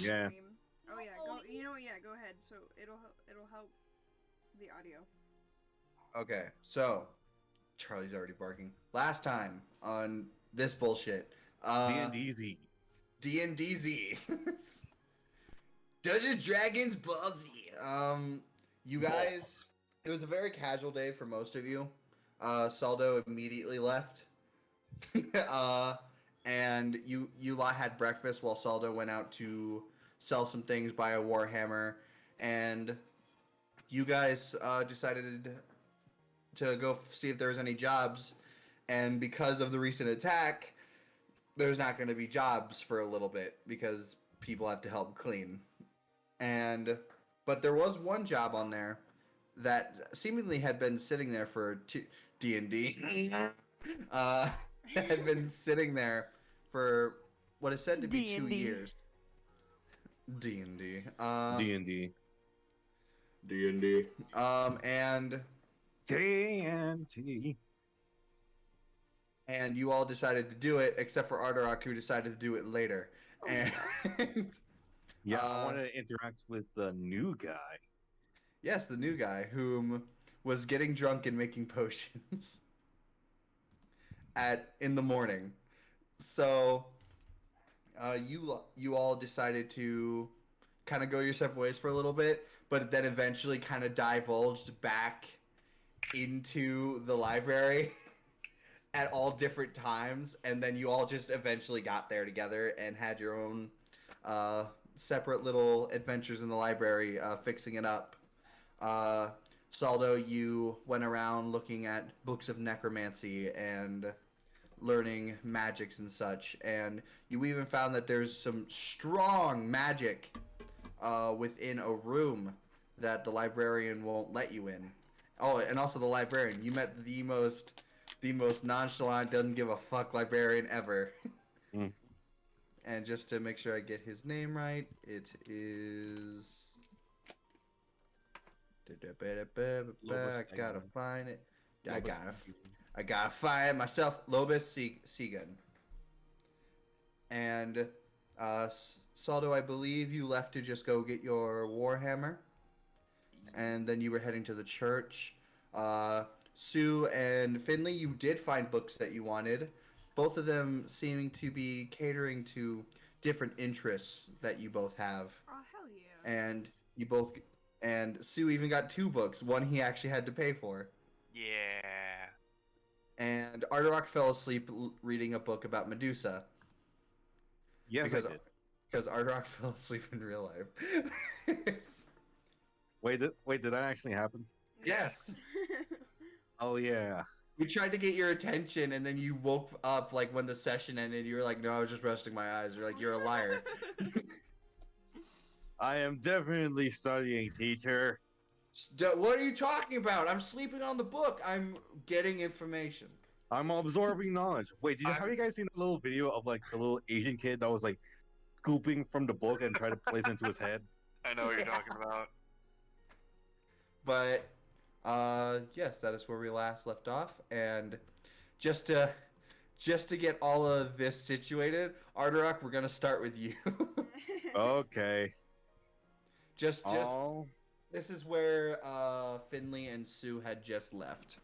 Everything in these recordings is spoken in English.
Yes. stream. Oh yeah, go. You know what? Yeah, go ahead. So it'll help the audio. Okay, so Charlie's already barking. Last time on this bullshit, DnDZ. DnDZ, Dungeons Dragons Ball Z. You guys, it was a very casual day for most of you. Saldo immediately left. uh, and you lot had breakfast while Saldo went out to sell some things, buy a warhammer, and you guys decided to go see if there was any jobs. And because of the recent attack, there's not going to be jobs for a little bit because people have to help clean. And but there was one job on there that seemingly had been sitting there for D&D. uh, had been sitting there for what is said to be D&D. 2 years. D&D. DnD. D&D. And TNT. and you all decided to do it, except for Ardarok, who decided to do it later. Oh, And Yeah, I want to interact with the new guy. yes, the new guy whom was getting drunk and making potions in the morning. So you all decided to kind of go your separate ways for a little bit, but then eventually kind of divulged back into the library at all different times, and then you all just eventually got there together and had your own separate little adventures in the library, fixing it up. Saldo, you went around looking at books of necromancy and learning magics and such, and you even found that there's some strong magic within a room that the librarian won't let you in. Oh, and also the librarian. You met the most nonchalant, doesn't give a fuck librarian ever. Mm. And just to make sure I get his name right, it is. I gotta find it. I gotta find it myself. Lobus Segan. And Saldo, I believe you left to just go get your warhammer, and then you were heading to the church. Sue and Finley, you did find books that you wanted. Both of them seeming to be catering to different interests that you both have. Oh hell yeah! And Sue even got 2 books. One he actually had to pay for. Yeah. And Ardarok fell asleep reading a book about Medusa. Yes, I did. Because Ardarok fell asleep in real life. Wait, did that actually happen? Yes. Oh yeah. We tried to get your attention, and then you woke up like when the session ended. You were like, "No, I was just resting my eyes." You're like, "You're a liar." I am definitely studying, teacher. What are you talking about? I'm sleeping on the book. I'm getting information. I'm absorbing knowledge. Wait, have you guys seen a little video of like the little Asian kid that was like scooping from the book and trying to place it into his head? I know what you're talking about. But yes, that is where we last left off. And just to get all of this situated, Ardarok, we're gonna start with you. Okay. just Oh. This is where Finley and Sue had just left.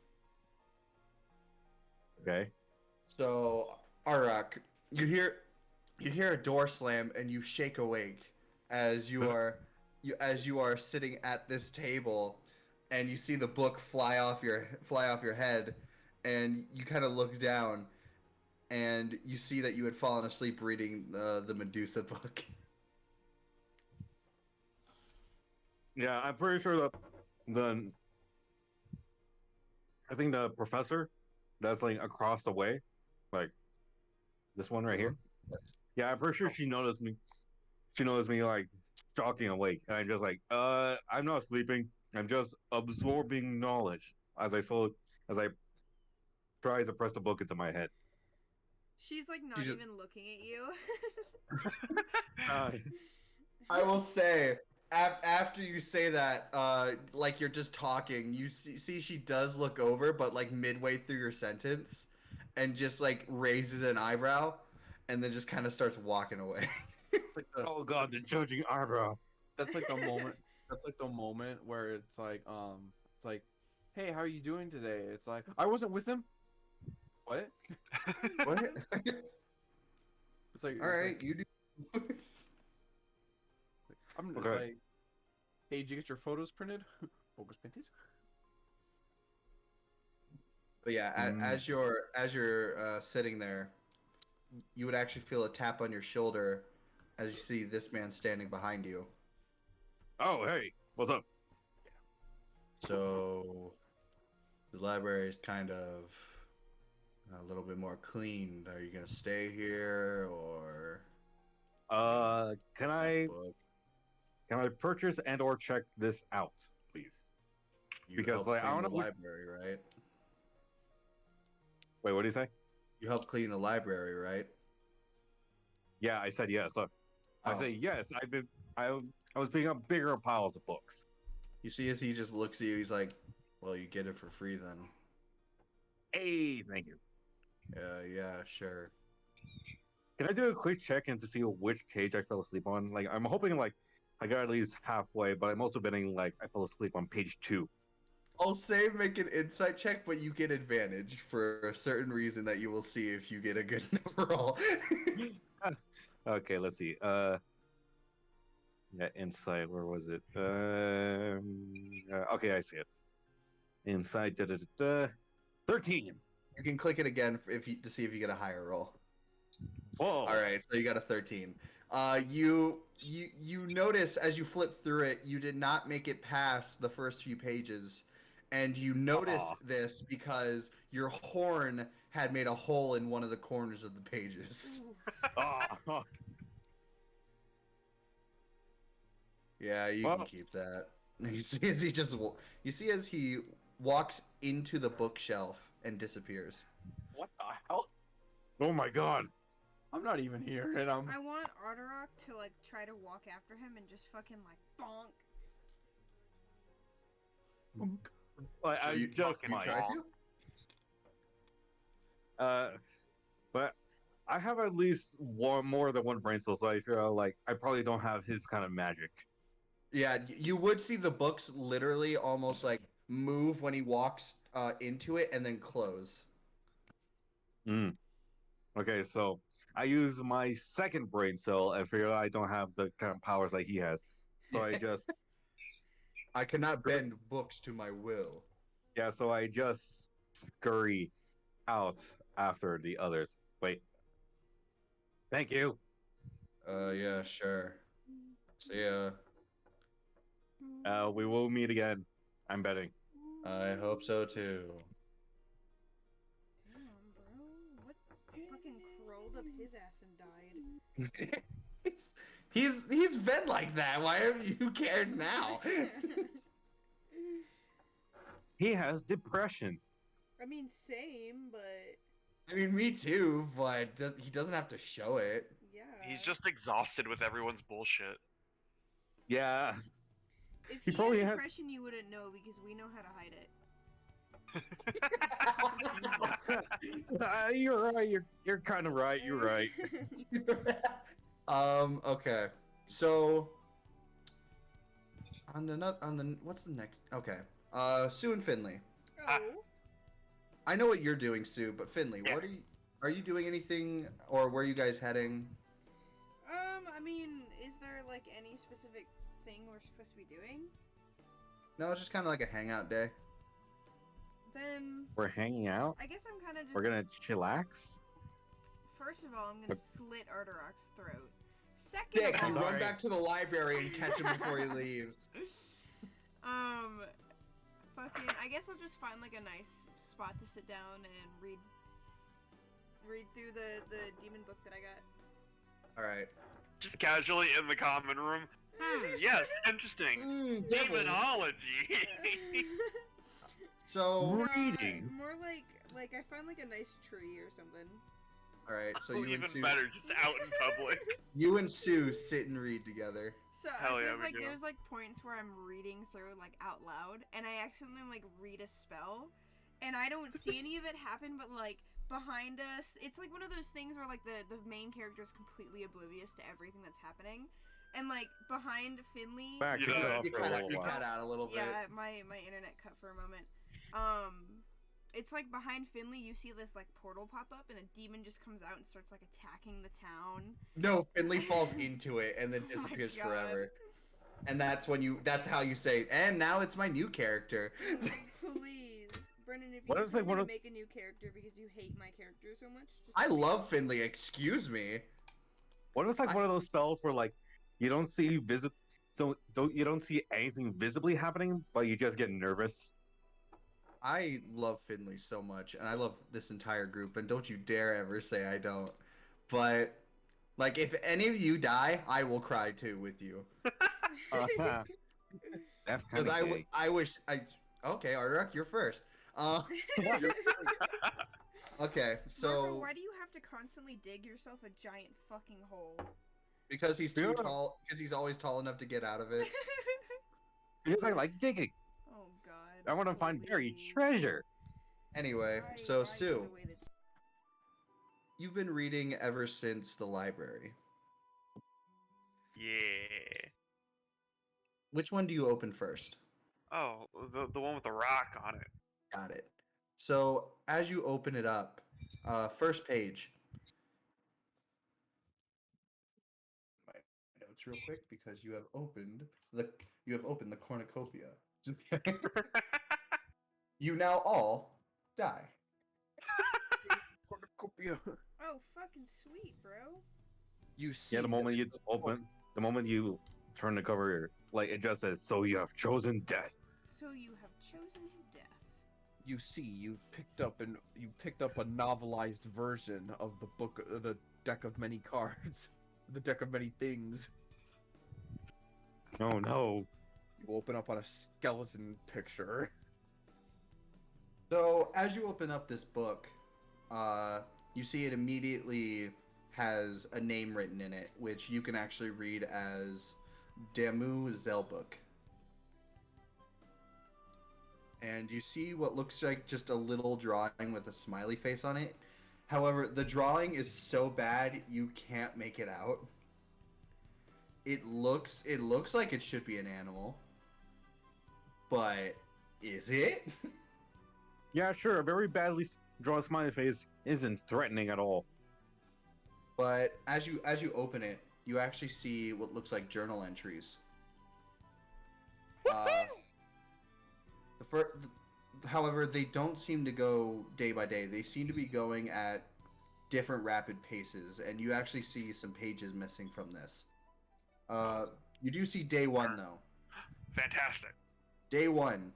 Okay. So Ardarok, you hear a door slam and you shake awake as you are sitting at this table, and you see the book fly off your head, and you kind of look down, and you see that you had fallen asleep reading the Medusa book. Yeah, I'm pretty sure I think the professor that's like across the way, like this one right here. Yeah, I'm pretty sure she noticed me. She noticed me like shocking awake, and I'm just like, I'm not sleeping. I'm just absorbing knowledge as I try to press the book into my head. She's like not She's even looking at you. Uh, I will say, after you say that, like you're just talking, you see she does look over, but like midway through your sentence, and just like raises an eyebrow, and then just kind of starts walking away. It's like the Oh god, the judging eyebrow. that's like the moment. That's like the moment where it's like, hey, how are you doing today? It's like I wasn't with him. What? What? It's like All it's right, like, you do. It's Okay. like, hey, did you get your photos printed? Focus printed? But yeah, as you're sitting there, you would actually feel a tap on your shoulder as you see this man standing behind you. Oh hey, what's up? So the library is kind of a little bit more clean. Are you gonna stay here or Can I book? purchase and or check this out, please? You Because help like I clean don't the know. library, right? Wait, what do you say? You help clean the library, right? Yeah, I said yes. I Oh. say yes. I I was picking up bigger piles of books. You see as he just looks at you, he's like, "Well, you get it for free then." Hey, thank you. Yeah, sure. Can I do a quick check in to see which page I fell asleep on? Like I'm hoping like I got at least halfway, but I'm also betting like I fell asleep on page 2. I'll say make an insight check, but you get advantage for a certain reason that you will see if you get a good enough roll. Okay, let's see. Yeah, insight. Where was it? Okay, I see it. Insight. 13. You can click it again if you to see if you get a higher roll. Whoa. All right, so you got a 13. You notice as you flip through it, you did not make it past the first few pages, and you notice Aw. this because your horn had made a hole in one of the corners of the pages. Oh. Yeah, you can Well, keep that. You see as he you see as he walks into the bookshelf and disappears. What the hell? oh my god. I'm not even here, and I'm. I want Arterok to like try to walk after him and just fucking like bonk. I You- just you might. try to? But I have at least one more than one brain cell, so I feel like I probably don't have his kind of magic. Yeah, you would see the books literally almost like move when he walks into it and then close. Mm. Okay, so I use my second brain cell and figure I don't have the kind of powers like he has. So I just I cannot bend books to my will. so I just scurry out after the others. Wait. Thank you. Yeah, sure. See ya. We will meet again. I'm betting. I hope so too. Damn, bro. What fucking crawled up his ass and died? He's been like that. Why have you cared now? He has depression. I mean, same, but I mean, me too, but he doesn't have to show it. yeah. He's just exhausted with everyone's bullshit. Yeah. If he he probably had had- depression, you wouldn't know because we know how to hide it. You're right. You're kind of right. You're right. Okay. So on the what's the next? Okay. Sue and Finley. Oh. I know what you're doing, Sue, but Finley, Yeah. what are you doing anything or where are you guys heading? I mean, is there like any specific thing we're supposed to be doing? No, it's just kind of like a hangout day. Then We're hanging out. I guess I'm kind of just. We're gonna chillax. First of all, I'm gonna slit Arterok's throat. Second Dick, of you all, run Sorry. back to the library and catch him before he leaves. fucking. I guess I'll just find like a nice spot to sit down and read through the demon book that I got. All right. Just casually in the common room. Yes, interesting. Demonology. So, No, Reading. more like I find like a nice tree or something. all right. So Oh, you and even Sue, better, just out in public. you and Sue sit and read together. So Hell yeah, there's we like do. there's like points where I'm reading through like out loud and I accidentally like read a spell and I don't see any of it happen, but like behind us, it's like one of those things where like the main character is completely oblivious to everything that's happening, and like behind Finley, Back to Yeah. cut off You for a cut, little you while. cut out a little bit. yeah, my internet cut for a moment. It's like behind Finley, you see this like portal pop up, and a demon just comes out and starts like attacking the town. No, Finley falls into it and then Oh my disappears God. forever. And that's how you say, and now it's my new character. Please, Brendan, if you What just if, like, want me one to of- make a new character because you hate my character so much, just I let me love know. Finley, excuse me. What if it's like one of those spells where like you don't see you don't see anything visibly happening, but you just get nervous? I love Finley so much, and I love this entire group, and don't you dare ever say I don't. But, like, if any of you die, I will cry too with you. That's kind Because of gay. I wish I. Okay, Ardurak, you're first. Okay, Marco, so why do you have to constantly dig yourself a giant fucking hole? because he's too Yeah. tall, because he's always tall enough to get out of it. Because I like digging. Oh God. I want to find buried please. treasure. Anyway, Why- so why Sue, give away the- you've been reading ever since the library. Yeah. Which one do you open first? Oh, the one with the rock on it. Got it. So as you open it up, first page. My notes real quick because you have opened the cornucopia. Just kidding. You now all die. Cornucopia. Oh, fucking sweet, bro. You see. Yeah, the moment you the moment you turn the cover, like it just says, "So you have chosen death." So you have chosen death. You see, you picked up a novelized version of the book, the deck of many cards, the deck of many things. Oh no! You open up on a skeleton picture. So as you open up this book, you see it immediately has a name written in it, which you can actually read as Damu Zelbuk. And you see what looks like just a little drawing with a smiley face on it. However, the drawing is so bad you can't make it out. It looks like it should be an animal. But is it? Yeah, sure. A very badly drawn smiley face isn't threatening at all. But as you open it, you actually see what looks like journal entries. However, they don't seem to go day by day. They seem to be going at different rapid paces, and you actually see some pages missing from this. You do see day one though. Fantastic. Day one.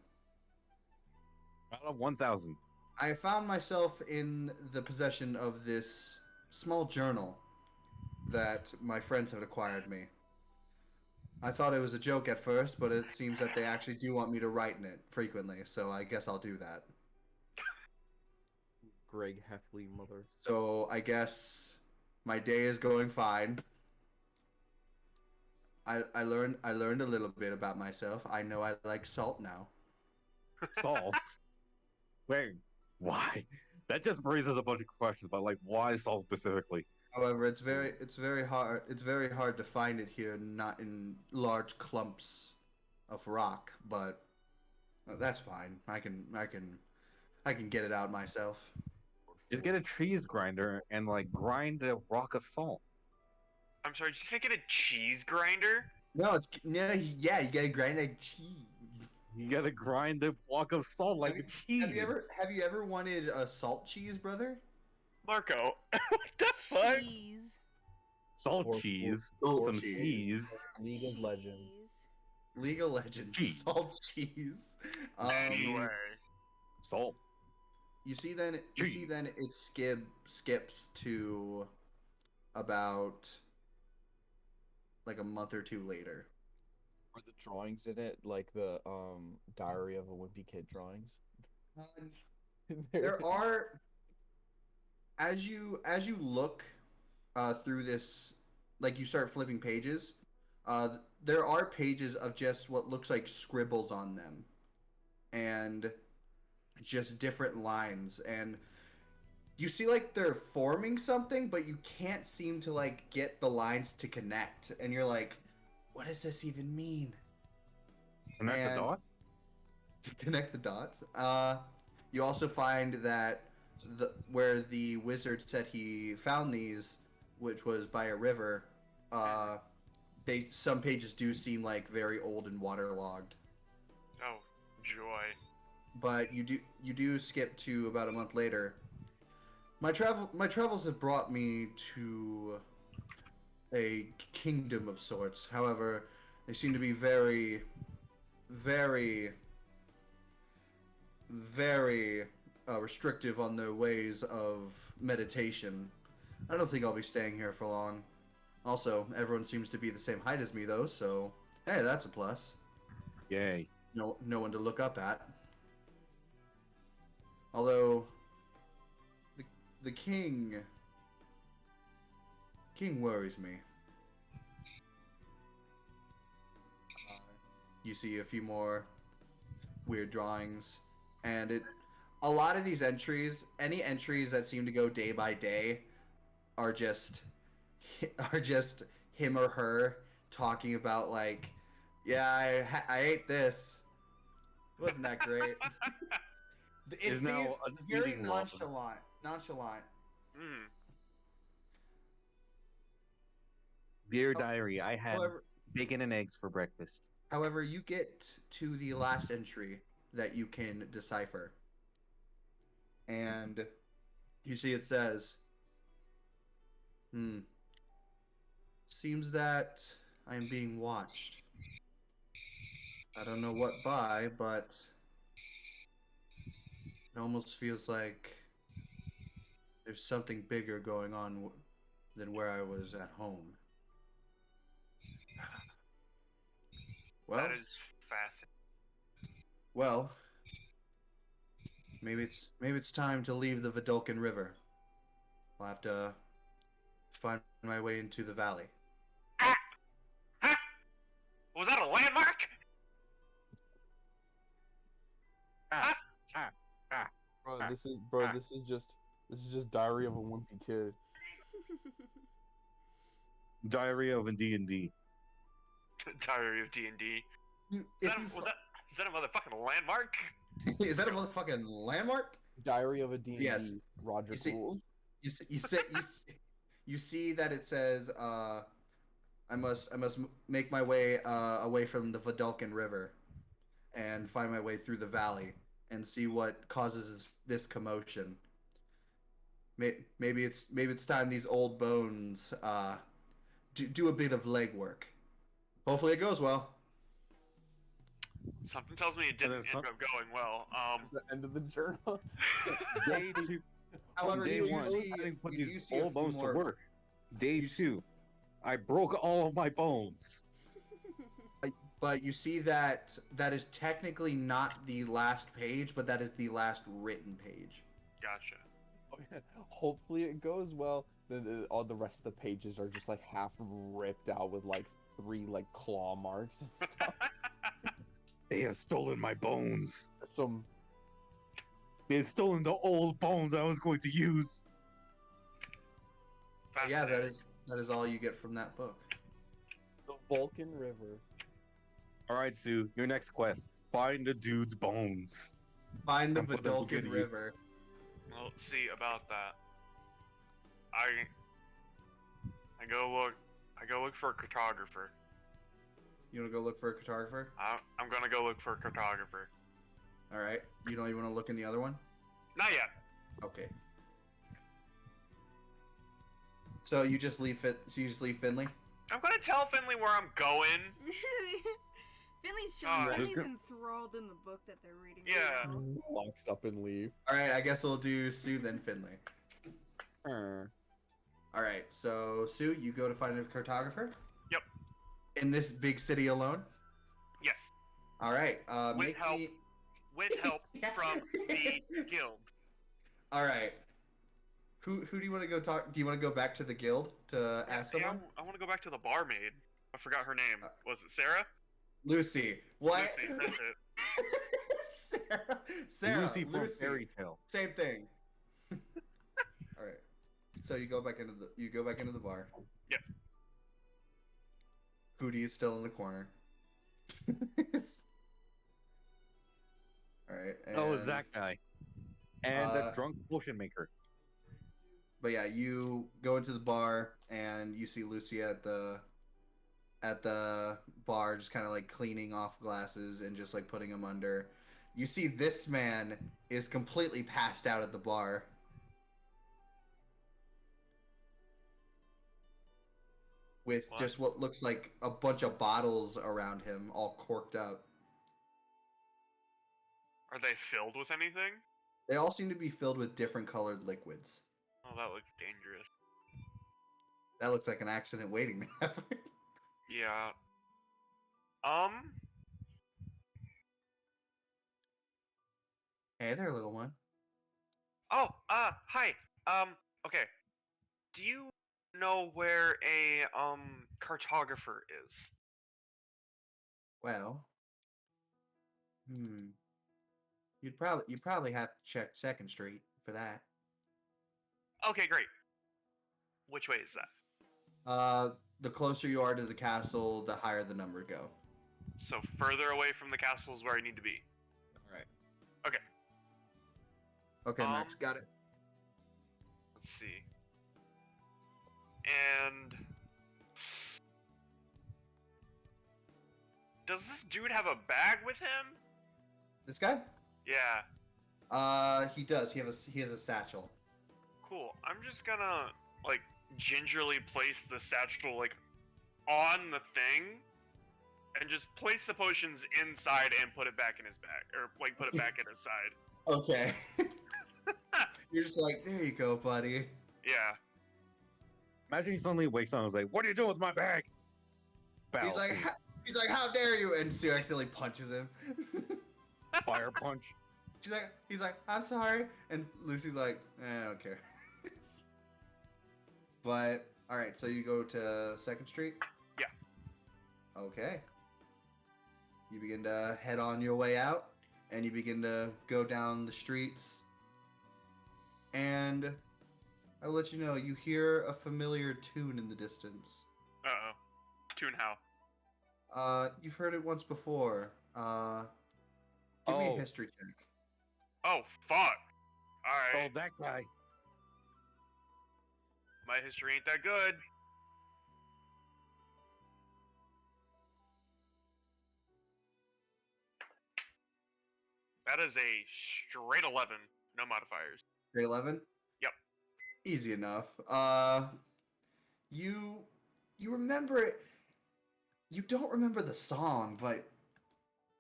Out of 1,000. I found myself in the possession of this small journal that my friends have acquired me. I thought it was a joke at first, but it seems that they actually do want me to write in it frequently, so I guess I'll do that. Greg Heffley, mother. So I guess my day is going fine. I learned a little bit about myself. I know I like salt now. Salt. Wait, why? That just raises a bunch of questions about like why salt specifically. However, it's very hard to find it here, not in large clumps of rock, but that's fine. I can get it out myself. Just get a cheese grinder and like grind a rock of salt. I'm sorry, did you say get a cheese grinder? No, yeah, you gotta grind like cheese. You gotta grind the block of salt like a cheese. Have you ever wanted a salt cheese, brother? Marco, what the fuck? Cheese. Salt Or- cheese, or some cheese. cheese. League of Legends. Cheese. League of Legends Cheese. salt cheese. Anyway. Salt. You see then it skips to about like a month or two later. Were the drawings in it like the Diary of a Wimpy Kid drawings? There are, as you look through this, like you start flipping pages, there are pages of just what looks like scribbles on them, and just different lines. And you see like they're forming something, but you can't seem to like get the lines to connect, and you're like, what does this even mean? Connect the And- dot. To connect the dots. You also find that where the wizard said he found these, which was by a river, some pages do seem like very old and waterlogged. Oh, joy. But you do skip to about a month later. My travels have brought me to a kingdom of sorts. However, they seem to be very, very, very restrictive on their ways of meditation. I don't think I'll be staying here for long. Also, everyone seems to be the same height as me, though, so hey, that's a plus. Yay. No one to look up at. Although, the king worries me. You see a few more weird drawings, and a lot of these entries, any entries that seem to go day by day, are just him or her talking about like, yeah, I ate this. Wasn't that great? It Is now seems an very eating log. nonchalant. Hmm. Dear Oh, diary, I had However, bacon and eggs for breakfast. however, you get to the last entry that you can decipher, and you see it says, seems that I am being watched. I don't know what by, but it almost feels like there's something bigger going on than where I was at home. Well, That is fascinating. well, maybe it's time to leave the Vidalcan River. I'll have to find my way into the valley. Ah! Ah! Was that a landmark? Bro, this is just Diary of a Wimpy Kid. Diary of a D&D. Diary of D&D. Is Is that a motherfucking landmark? is that a motherfucking landmark? Diary of a D&D. Yes. Roger You see- rules. You see that it says I must make my way away from the Vidalcan River and find my way through the valley and see what causes this commotion. Maybe it's time these old bones do a bit of legwork. Hopefully it goes well. Something tells me it didn't there's end up going well. It's the end of the journal. Day two. However, Day you one, see- I didn't put you these see a old few bones more- to work. Day you see- two, I broke all of my bones. But you see that is technically not the last page, but that is the last written page. Gotcha. Hopefully it goes well. Then all the rest of the pages are just like half ripped out with like 3 like claw marks and stuff. They have stolen my bones. Some They have stolen the old bones I was going to use. But yeah, Fascinating. that is all you get from that book. the Vulcan River. All right, Sue, your next quest: find the dude's bones. Find the And put them to Vidalcan good use. River. Well, see about that. I go look for a cartographer. You want to go look for a cartographer? I'm gonna go look for a cartographer. All right. You don't even want to look in the other one? Not yet. Okay. So you just leave Finley? I'm gonna tell Finley where I'm going. Finley's Ah, chilling. who's Finley's go- enthralled in the book that they're reading. Yeah. Right now. Locks up and leave. All right. I guess we'll do Sue then Finley. Er. All right. So Sue, you go to find a cartographer. Yep. In this big city alone. Yes. All right. With Make help. me. With help from the guild. All right. Who do you want to go talk? Do you want to go back to the guild to ask someone? I want to go back to the barmaid. I forgot her name. Was it Sarah? Lucy. What? Lucy. That's it. Sarah. Lucy from Fairy Tale. Same thing. All right. So you go back into the bar. Yep. Hootie is still in the corner. All right. Oh, it's And, that guy. And the uh, drunk potion maker. But yeah, you go into the bar and you see Lucy at the bar, just kind of like cleaning off glasses and just like putting them under. You see this man is completely passed out at the bar. With What? just what looks like a bunch of bottles around him, all corked up. Are they filled with anything? They all seem to be filled with different colored liquids. Oh, that looks dangerous. That looks like an accident waiting to happen. Yeah. Hey there, little one. Oh, hi. Okay. Do you know where a cartographer is? Well, you'd probably have to check Second Street for that. Okay, great. Which way is that? The closer you are to the castle, the higher the number go. So further away from the castle is where I need to be. All right. Okay. Okay, Max, got it. Let's see. And does this dude have a bag with him? This guy? Yeah. He does. He has a satchel. Cool. I'm just gonna like gingerly place the satchel like on the thing and just place the potions inside and put it back in his bag or like put it back in his side. Okay. You're just like, there you go, buddy. Yeah. Imagine he suddenly wakes up and is like, "What are you doing with my bag?" Bow. He's like, how dare you? And Sue accidentally punches him. Fire punch. He's like, I'm sorry. And Lucy's like, I don't care. But all right, so you go to Second Street. Yeah. Okay. You begin to head on your way out, and you begin to go down the streets. And I'll let you know, you hear a familiar tune in the distance. Uh-oh. Tune how? You've heard it once before. Give me a Oh. history check. Oh, fuck. Oh, Alright. that guy. My history ain't that good. That is a straight 11. No modifiers. Grade 11? Yep. Easy enough. You remember it. You don't remember the song, but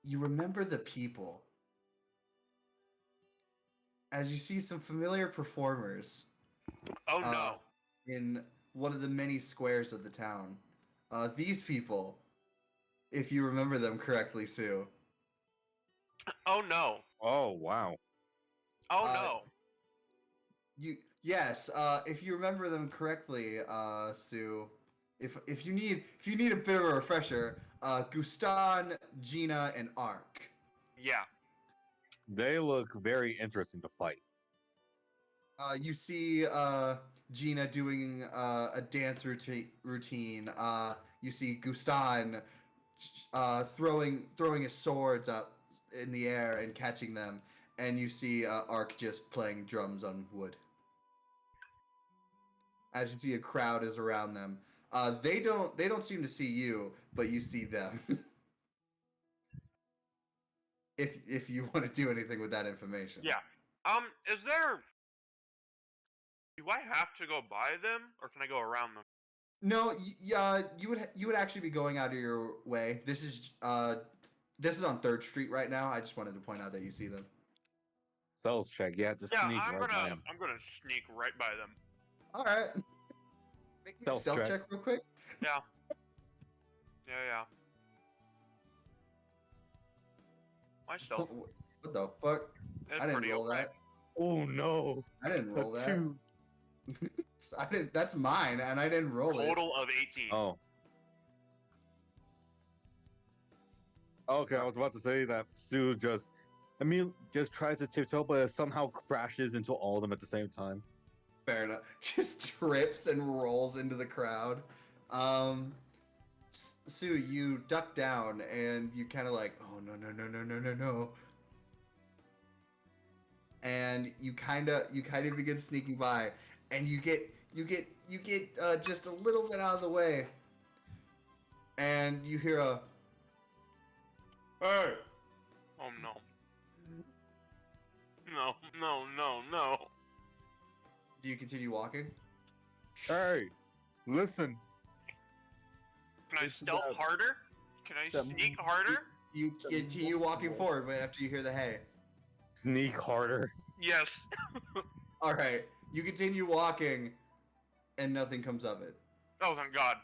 you remember the people. As you see some familiar performers Oh no. in one of the many squares of the town. These people, if you remember them correctly, Sue. Oh no. Oh, wow. Oh Uh, no. Yes, if you remember them correctly, Sue. If you need a bit of a refresher, Gustan, Gina, and Ark. Yeah. They look very interesting to fight. You see Gina doing a dance routine. You see Gustan throwing his swords up in the air and catching them, and you see Ark just playing drums on wood. As you see, a crowd is around them. They don't seem to see you, but you see them. if you want to do anything with that information. Yeah. Is there... Do I have to go by them, or can I go around them? No, you would actually be going out of your way. This is on 3rd Street right now. I just wanted to point out that you see them. Stealth check. Yeah, just Yeah, sneak right by him. I'm gonna sneak right by them. All right. Make me a Stealth stealth check. check real quick. Yeah. Yeah. My stealth. What the fuck? It's I didn't pretty roll okay. that. Oh no. I didn't roll A that. 2. I didn't. That's mine, and I didn't roll it. Total of 18. Oh. Okay, I was about to say that Sue just tries to tiptoe, but it somehow crashes into all of them at the same time. Fair enough. Just trips and rolls into the crowd. Sue, you duck down and you kind of like, oh no. And you kind of begin sneaking by, and you get just a little bit out of the way, and you hear a, hey. Oh no. No. Do you continue walking? Hey, listen. Can I It's stealth that- harder? Can I that- sneak harder? You continue walking forward after you hear the hey. Sneak harder. Yes. All right, you continue walking, and nothing comes of it. Oh, thank God.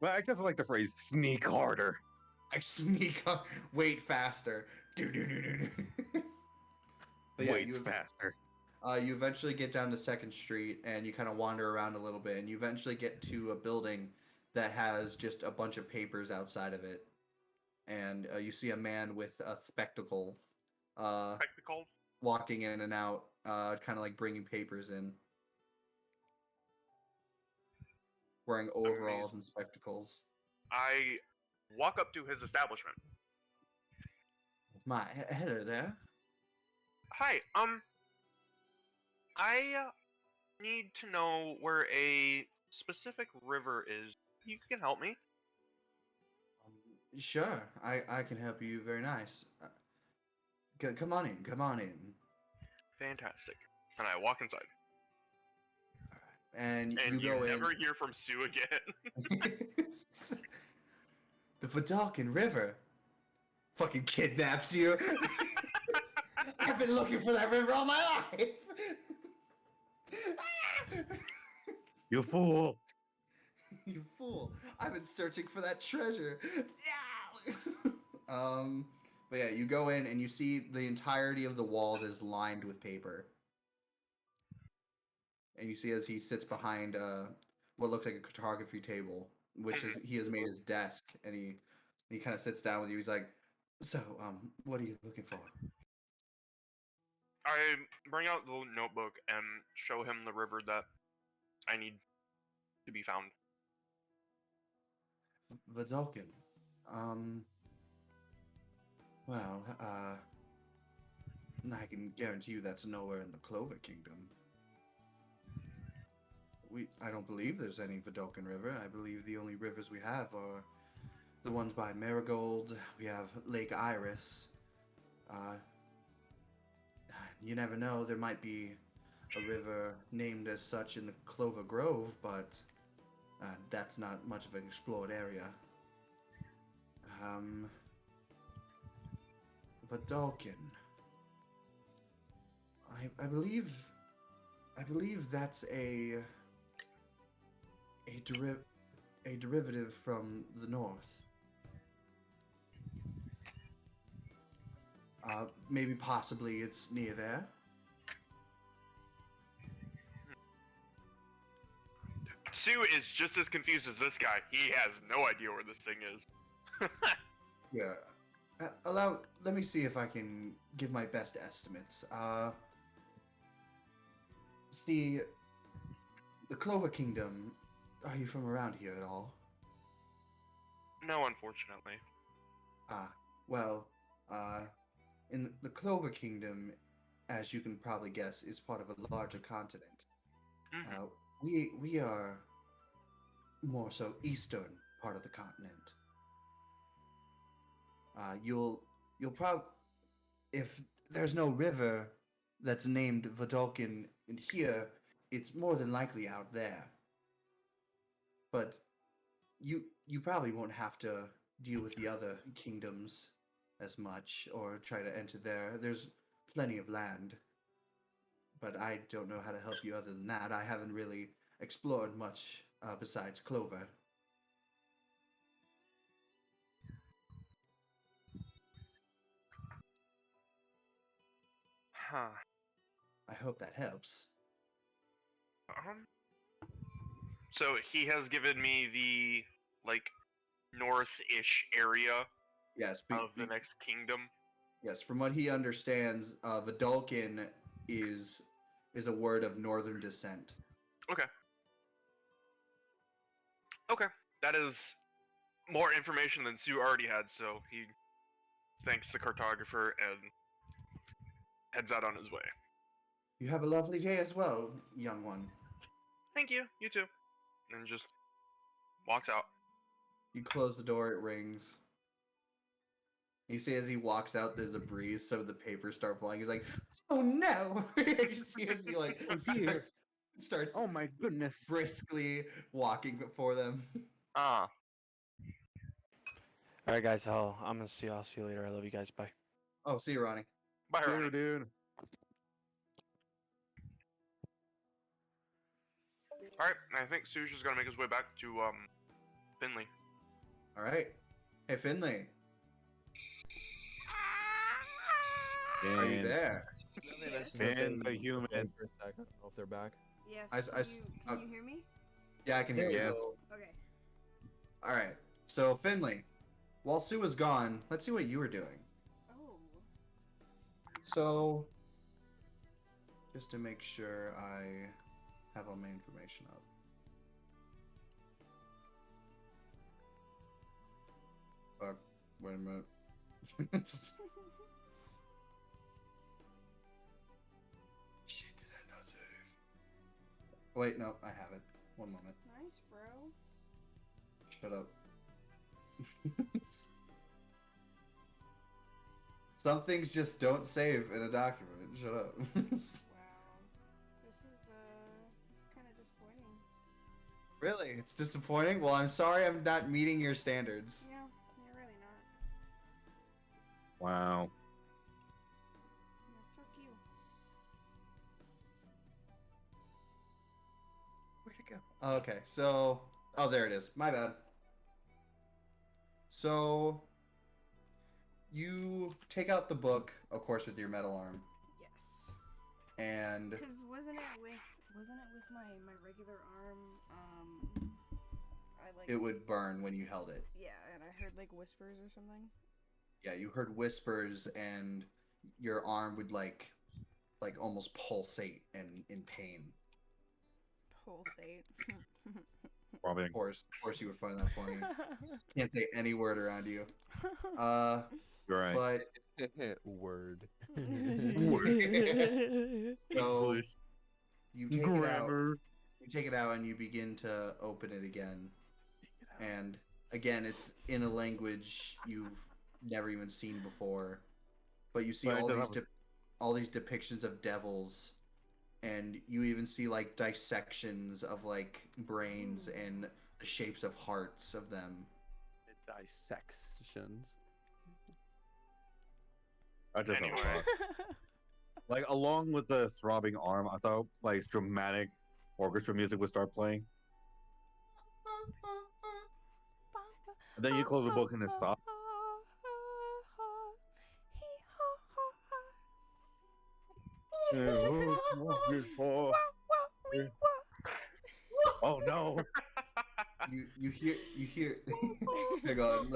Well, I guess I like the phrase "sneak harder." I sneak up, wait faster. Do. But yeah, Waits faster. You eventually get down to 2nd Street, and you kind of wander around a little bit, and you eventually get to a building that has just a bunch of papers outside of it. And you see a man with a spectacle Spectacle. walking in and out, kind of like bringing papers in. Wearing overalls and spectacles. I walk up to his establishment. Hello there. Hi, I need to know where a specific river is. You can help me. Sure, I can help you. Very nice. Come on in. Fantastic. And I walk inside. And And you go never in. hear from Sue again. The Vidalcan River fucking kidnaps you. I've been looking for that river all my life. You fool! You fool! I've been searching for that treasure. But yeah, you go in and you see the entirety of the walls is lined with paper. And you see as he sits behind what looks like a cartography table, which is he has made his desk, and he kind of sits down with you. He's like, "So, what are you looking for?" I bring out the notebook and show him the river that I need to be found. Vidalcan. Well, I can guarantee you that's nowhere in the Clover Kingdom. I don't believe there's any Vidalcan River. I believe the only rivers we have are the ones by Marigold. We have Lake Iris. You never know, there might be a river named as such in the Clover Grove, but that's not much of an explored area. Vidalcan. I believe that's a derivative from the north. Maybe possibly it's near there. Sue is just as confused as this guy. He has no idea where this thing is. Yeah. Let me see if I can give my best estimates. See, the Clover Kingdom, are you from around here at all? No, unfortunately. Well, in the Clover Kingdom, as you can probably guess, is part of a larger continent. Mhm. We are more so eastern part of the continent. You'll probably, if there's no river that's named Vidalcan in here, it's more than likely out there. But you probably won't have to deal with the other kingdoms as much or try to enter there. There's plenty of land. But I don't know how to help you other than that. I haven't really explored much besides Clover. Huh. I hope that helps. So he has given me the, like, north-ish area Yes, of the next kingdom. yes. From what he understands, Vidalcan is a word of northern descent. Okay. Okay. That is more information than Sue already had, so he thanks the cartographer and heads out on his way. You have a lovely day as well, young one. Thank you. You too. And just walks out. You close the door, it rings. You see as he walks out, there's a breeze, so the papers start flying. He's like, "Oh no!" You see as he like dear. starts Oh my goodness. briskly walking before them. Ah. All right, guys. I'm gonna see. I'll see you later. I love you guys. Bye. Oh, see you, Ronnie. Bye, Ronnie. Dude. Alright, I think Sue's just gonna make his way back to, Finley. All right. Hey, Finley, are you And there? Yes. Man, the human. For a second. I don't know if they're back. Yes. I Can you hear me? Yeah, I can hear you. Yes. Okay. All right. So, Finley, while Sue was gone, let's see what you were doing. Oh. So, just to make sure I have all my information up. Fuck. Wait a minute. Shit, did I not save? Wait, no, I have it. One moment. Nice, bro. Shut up. Some things just don't save in a document. Shut up. Wow. This is kind of disappointing. Really? It's disappointing? Well, I'm sorry I'm not meeting your standards. Yeah, you're really not. Wow. Yeah, fuck you. Where'd it go? Oh, okay, so... Oh, there it is. My bad. So... You take out the book, of course, with your metal arm, Yes. and... Because wasn't it with my regular arm? I like. It would burn when you held it. Yeah, and I heard like whispers or something. Yeah, you heard whispers, and your arm would like almost pulsate and in pain. Pulsate. Probably. Of course you would find that funny. Can't say any word around you. You're right. But Word. so you take it out. Grammar. You take it out and you begin to open it again. And again, it's in a language you've never even seen before. But you see But it all does these have all these depictions of devils, and you even see like dissections of like brains and the shapes of hearts of them. Dissections. That doesn't Anyway. suck. Like, along with the throbbing arm, I thought, like, dramatic orchestra music would start playing. And then you close the book and it stops. Oh no! You hear hang on,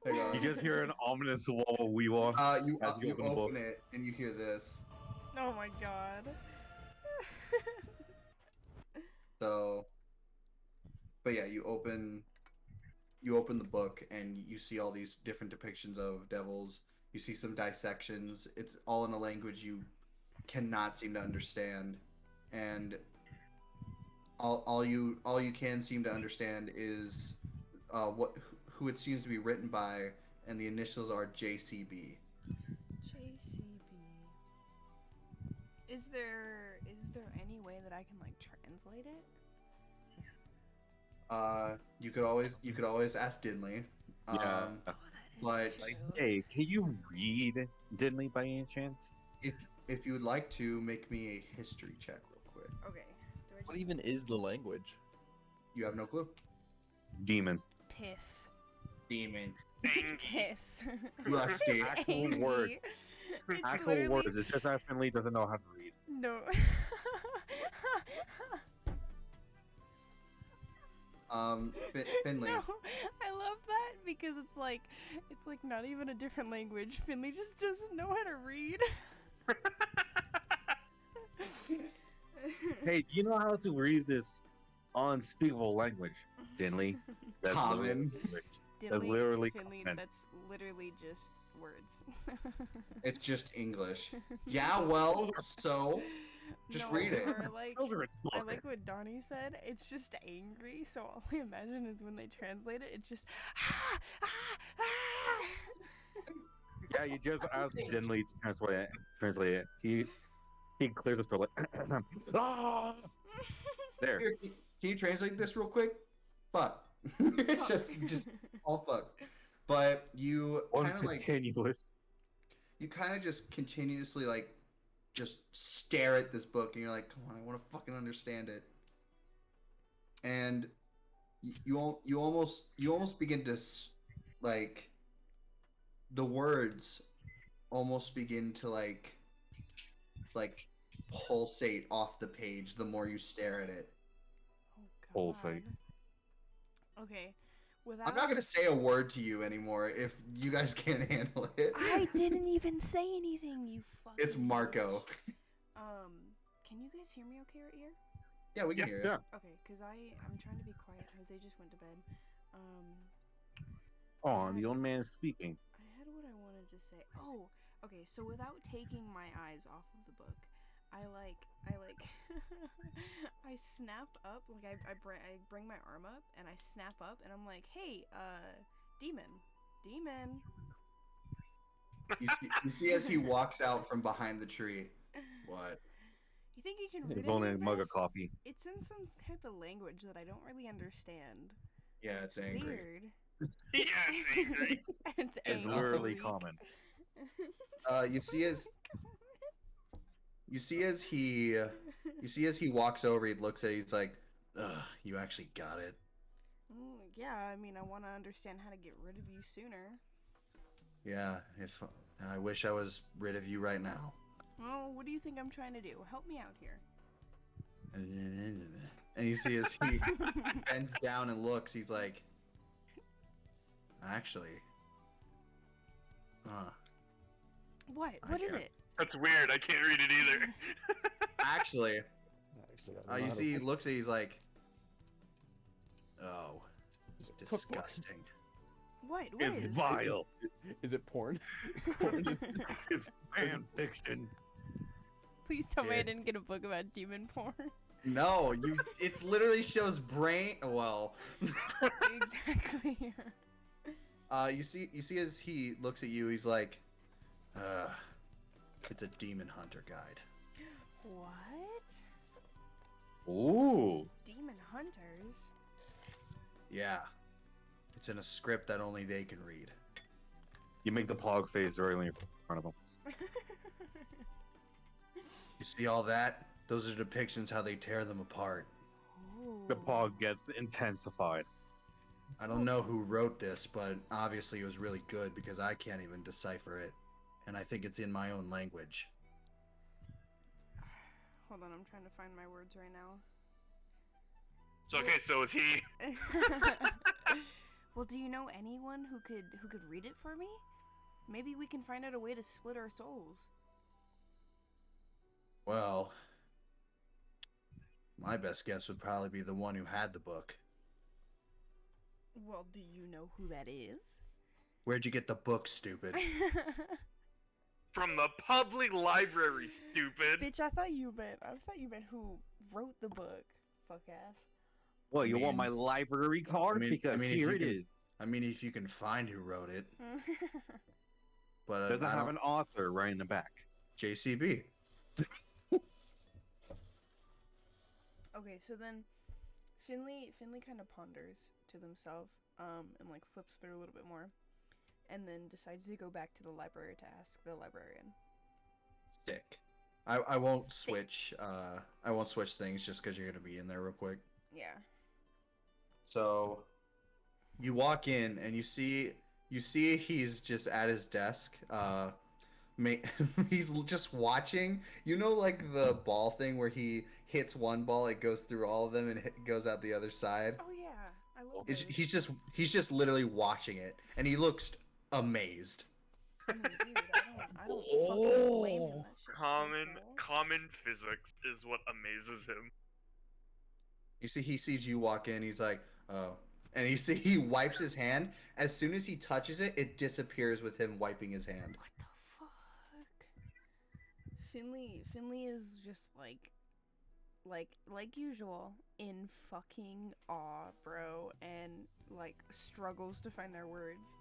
hang on. You just hear an ominous wah wee wah. You as you you open the book. open it and you hear this. Oh my god. So, but yeah, you open the book and you see all these different depictions of devils. You see some dissections. It's all in a language you cannot seem to understand, and all you can seem to understand is who it seems to be written by, and the initials are JCB. JCB. Is there any way that I can like translate it? You could always ask Dinley. Yeah. Oh, that but, is Like, true. hey, can you read Dinley by any chance? If you would like to make me a history check real quick. Okay. Do I What just even is the language? You have no clue. Demon. piss? Demon. Angie. Piss. Rusty. Actual Angie. words. It's Actual literally- words. It's just that Finley doesn't know how to read. No. Finley. No, I love that because it's like not even a different language. Finley just doesn't know how to read. Hey, do you know how to read this unspeakable language, Dinley? That's literally Common. language. That's literally common. That's literally just words. It's just English. Yeah, well, so just read it. Or like, Children's book. I like what Donnie said. It's just angry, so all I imagine is when they translate it, it's just ah, ah, ah. Yeah, you just ask Dinley to translate it. He clears his throat like ah! There. Here, can you translate this real quick? Fuck. just all fuck. But you kind of like Continuous. you kind of just continuously like just stare at this book and you're like, come on, I want to fucking understand it. And you almost begin to like the words almost begin to like pulsate off the page the more you stare at it. Oh, Pulsate. God. Okay, without. I'm not gonna say a word to you anymore if you guys can't handle it. I didn't even say anything, you fucking. It's Marco. bitch. Can you guys hear me okay right here? Yeah, we can hear it. Yeah. Okay, cause I'm trying to be quiet. Jose just went to bed. Oh, the old man is sleeping. I had what I wanted to say. Oh, okay. So without taking my eyes off of the book, I I snap up, like I bring my arm up and I snap up and I'm like, hey, demon. You see as he walks out from behind the tree. What? You think you can read It's any only a of mug of this? coffee. It's in some type of language that I don't really understand. Yeah, it's angry. Weird. Yeah, it's angry. It's It's angry. literally common. You see as he walks over, he looks at it, he's like, ugh, you actually got it. Yeah, I mean, I want to understand how to get rid of you sooner. Yeah, if I wish I was rid of you right now. Well, what do you think I'm trying to do? Help me out here. And you see as he bends down and looks, he's like, actually, What? What is can't. it? That's weird. I can't read it either. actually, Actually, I don't know you how to see, he put- looks at, he's like, oh, Is it cookbook? disgusting. What? What It's is? vile. Is it porn? Is porn just It's fan fiction. Please tell me I Yeah. didn't get a book about demon porn. No, it's literally shows brain. Well, Exactly. you see as he looks at you, he's like, it's a demon hunter guide. What? Ooh. Demon hunters? Yeah, it's in a script that only they can read. You make the pog face directly in front of him. You see all that? Those are depictions how they tear them apart. The Ooh. pog gets intensified. I don't know who wrote this, but obviously it was really good because I can't even decipher it. And I think it's in my own language. Hold on, I'm trying to find my words right now. So okay, so is he? Well, do you know anyone who could read it for me? Maybe we can find out a way to split our souls. Well, my best guess would probably be the one who had the book. Well, do you know who that is? Where'd you get the book, stupid? From the public library, stupid. Bitch, I thought you meant who wrote the book. Fuck ass. Well, you want mean- my library card? Because if here you it can- is. I mean, if you can find who wrote it, but Doesn't I have don't- an author right in the back. JCB. Okay, so then Finley kind of ponders to themselves, and like flips through a little bit more, and then decides to go back to the library to ask the librarian. Sick. I won't Sick. switch. I won't switch things just because you're gonna be in there real quick. Yeah. So, you walk in and you see he's just at his desk. He's just watching. You know, like the ball thing where he hits one ball, it goes through all of them and goes out the other side. Oh yeah, I love It's, those. he's just literally watching it, and he looks amazed. I mean, dude, I don't I don't fucking blame him. That shit's Common so cool. common physics is what amazes him. You see, he sees you walk in. He's like, "Oh," and he wipes his hand. As soon as he touches it, it disappears with him wiping his hand. What the fuck? Finley is just like usual, in fucking awe, bro, and like struggles to find their words.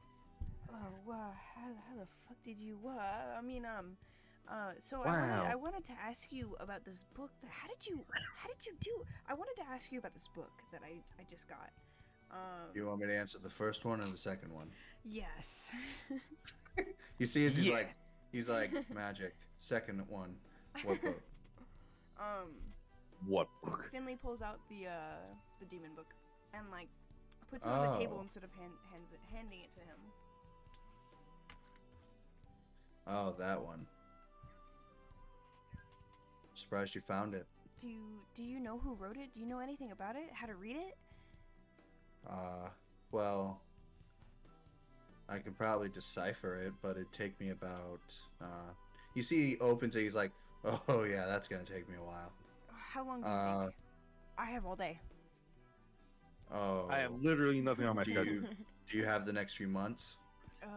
Oh wow, how the fuck did you? I mean, so Wow. I wanted to ask you about this book. How did you do? I wanted to ask you about this book that I just got. You want me to answer the first one or the second one? Yes. You see, as Yeah. he's like magic. Second one, what book? What book? Finley pulls out the demon book and like puts it on the table Oh. instead of handing it to him. Oh, that one. Surprised you found it. Do you know who wrote it? Do you know anything about it? How to read it? Well, I can probably decipher it, but it'd take me about. You see, he opens it. He's like, "Oh yeah, that's gonna take me a while." How long do you think? I have all day. Oh. I have literally nothing on my Do schedule. you, do you have the next few months? Oh.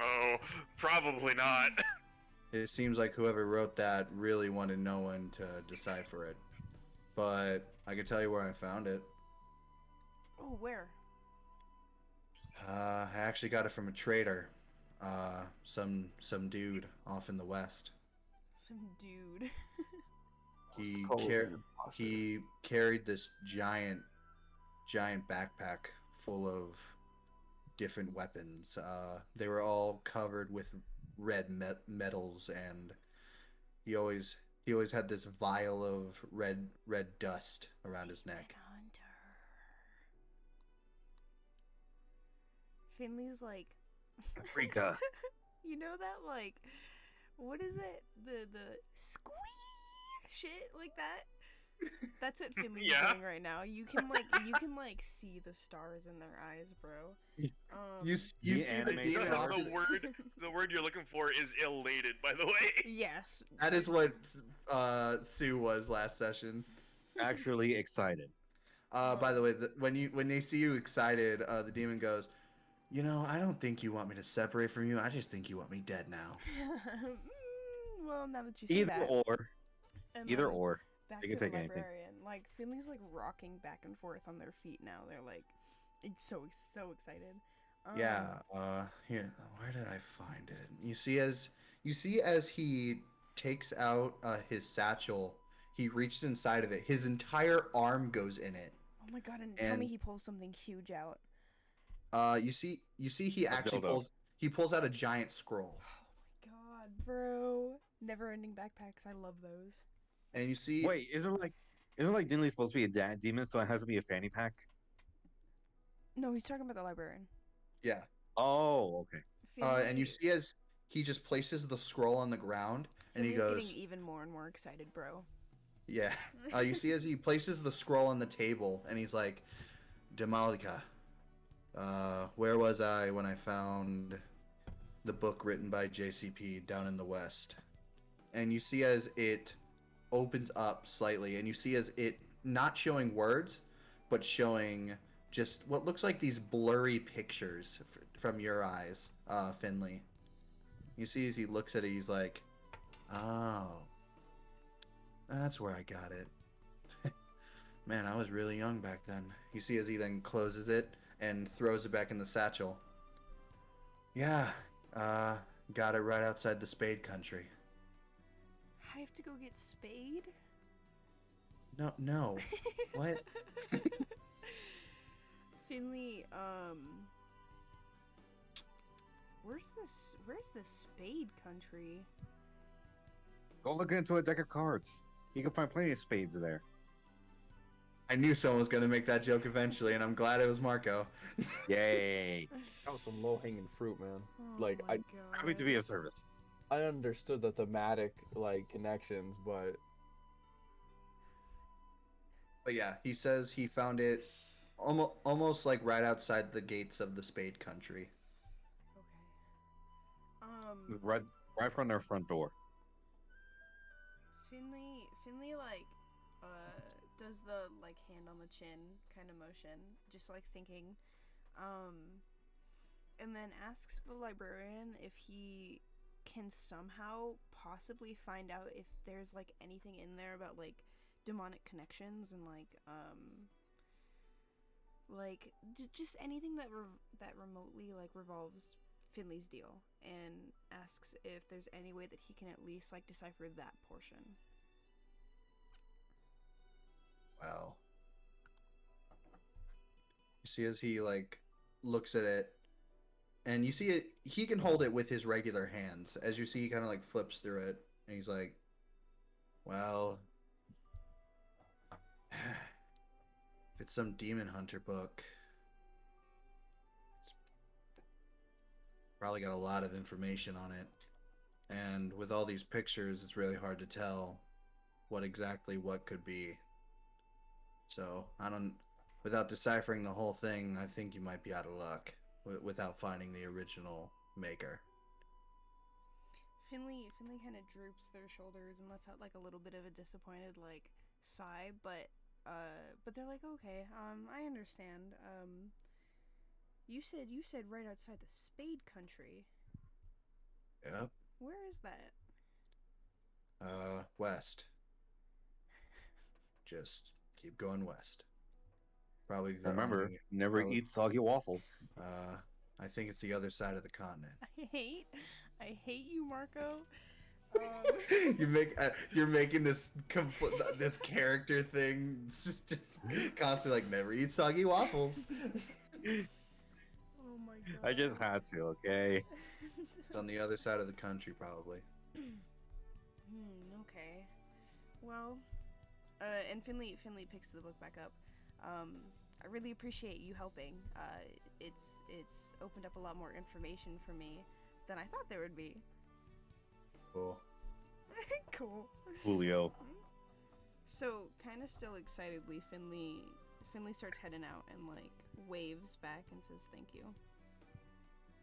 Oh, probably not. It seems like whoever wrote that really wanted no one to decipher it. But I can tell you where I found it. Oh, where? I actually got it from a trader. Some dude off in the west. Some dude. He Totally car- an imposter. he carried this giant backpack full of different weapons. They were all covered with red metals, and he always had this vial of red dust around his neck. Hunter. Finley's like, Paprika. you know that like, what is it? The squee shit like that. That's what Finley's Yeah. doing right now. You can like see the stars in their eyes, bro. You The see the animation. demon off to The word you're looking for is elated, by the way. Yes. That is what Sue was last session. Actually excited. By the way, when they see you excited, the demon goes, "You know, I don't think you want me to separate from you. I just think you want me dead now." Well, now that you say Either that. or. And Either then or. back they can to the take anything. librarian. Like Finley's like rocking back and forth on their feet now. They're like, it's so excited. Yeah. Here, where did I find it? You see, as he takes out his satchel, he reaches inside of it. His entire arm goes in it. Oh my god! And tell me and- he pulls something huge out. You see, he actually dildo. pulls out a giant scroll. Oh my god, bro! Never-ending backpacks. I love those. And you see, Wait, isn't Dinley supposed to be a demon, so it has to be a fanny pack? No, he's talking about the librarian. yeah. Oh, okay. And you see as he just places the scroll on the ground, and he Finley's goes, getting even more and more excited, bro. yeah. You see as he places the scroll on the table, and he's like, "Demalika, where was I when I found the book written by JCP down in the West?" And you see as it opens up slightly, and you see as it not showing words, but showing just what looks like these blurry pictures from your eyes, Finley. You see as he looks at it, he's like, "Oh, that's where I got it." Man, I was really young back then. You see as he then closes it and throws it back in the satchel. Yeah, got it right outside the Spade Country. I have to go get Spade? No. What? Finley, where's the Spade Country? Go look into a deck of cards. You can find plenty of spades there. I knew someone was going to make that joke eventually, and I'm glad it was Marco. Yay! That was some low hanging fruit, man. Oh Like, my Happy to be of service. I understood the thematic like connections, but But yeah, he says he found it almost like right outside the gates of the Spade Country. Okay. Red right from their front door. Finley like does the like hand on the chin kind of motion, just like thinking, and then asks the librarian if he can somehow possibly find out if there's like anything in there about like demonic connections and just anything that that remotely like revolves Finley's deal, and asks if there's any way that he can at least like decipher that portion. Well, you see as he like looks at it, and you see it, he can hold it with his regular hands. As you see, he kind of like flips through it, and he's like, "Well, if it's some demon hunter book, it's probably got a lot of information on it, and with all these pictures, it's really hard to tell what could be. So without deciphering the whole thing, I think you might be out of luck without finding the original maker." Finley kind of droops their shoulders and lets out like a little bit of a disappointed like sigh, but they're like, okay, I understand. You said right outside the Spade Country. Yep. Where is that? West. Just keep going west. Probably. Remember, never eat soggy waffles. I think it's the other side of the continent. I hate you, Marco. You're making this this character thing just constantly like never eat soggy waffles. Oh my god. I just had to, okay? It's on the other side of the country, probably. Okay. Well, and Finley picks the book back up. I really appreciate you helping. It's opened up a lot more information for me than I thought there would be. Cool. Cool. Julio. So, kind of still excitedly, Finley starts heading out and like waves back and says thank you.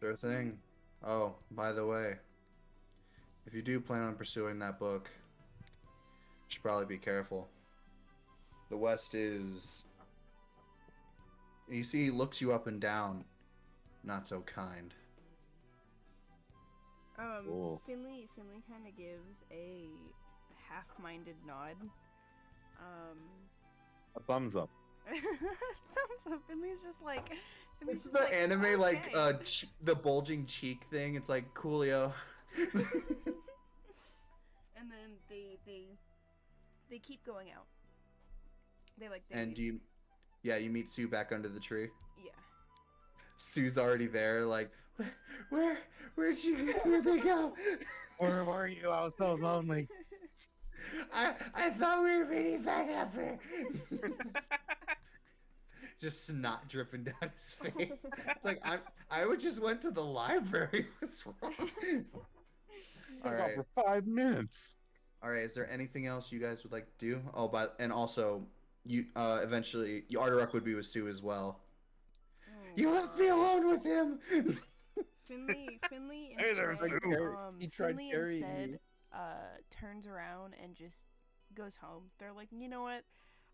Sure thing. Oh, by the way, if you do plan on pursuing that book, you should probably be careful. The West is... You see, he looks you up and down. Not so kind. Cool. Finley kind of gives a half-minded nod. A thumbs up. Thumbs up. Finley's just like... It's the anime, okay. like, the bulging cheek thing. It's like, coolio. And then they keep going out. They And leave. you meet Sue back under the tree. Yeah. Sue's already there, like, where'd they go? Where were you? I was so lonely. I thought we were meeting back up here. Just snot dripping down his face. It's like I would just went to the library. What's wrong? All right. For 5 minutes. All right. Is there anything else you guys would like to do? Oh, and also, you eventually, Arteruck would be with Sue as well. Oh, You left me alone with him. Finley instead, Hey there, Sue. He tried Finley carrying instead you. turns around and just goes home. They're like, you know what?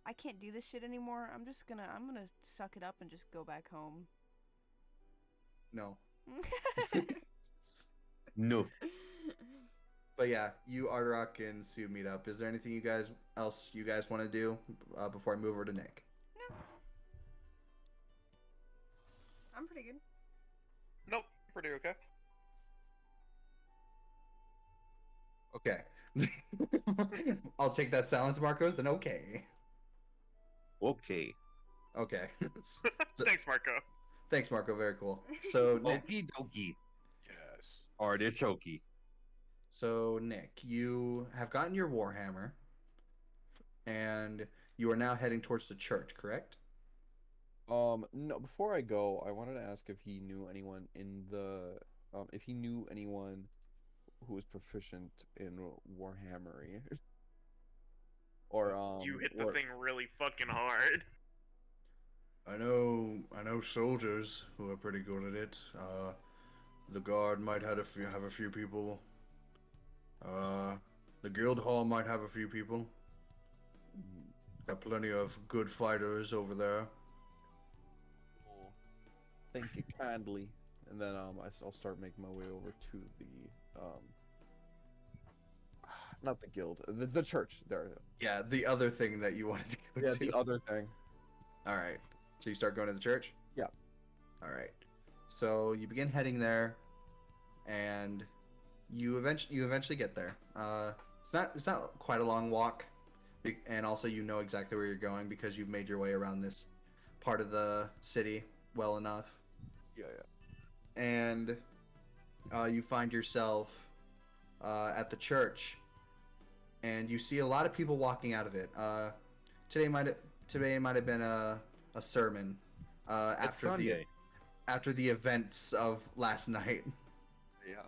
I can't do this shit anymore. I'm gonna suck it up and just go back home. No. No. But yeah, you, Arteruck, and Sue meet up. Is there anything you guys want to do before I move over to Nick? No. I'm pretty good. Nope, pretty okay. Okay. I'll take that silence, Marcos, then okay. Okay. Okay. Thanks, Marco. Thanks, Marco. Very cool. So, Nick, Okie dokie. Yes. Artichoke. so Nick, you have gotten your Warhammer, and you are now heading towards the church, correct? No, before I go, I wanted to ask if he knew anyone who was proficient in Warhammery. Or, You hit the thing really fucking hard. I know soldiers who are pretty good at it. The guard might have a few people The guild hall might have a few people. Got plenty of good fighters over there. Thank you kindly. And then I'll start making my way over to the not the guild, the church. There. Yeah, the other thing that you wanted to go Yeah, to. the other thing. All right. So you start going to the church? Yeah. All right. So you begin heading there, and you eventually get there. It's not quite a long walk, and also you know exactly where you're going because you've made your way around this part of the city well enough. Yeah. And you find yourself at the church, and you see a lot of people walking out of it. Today might have been a sermon It's Sunday. after the events of last night. Yeah.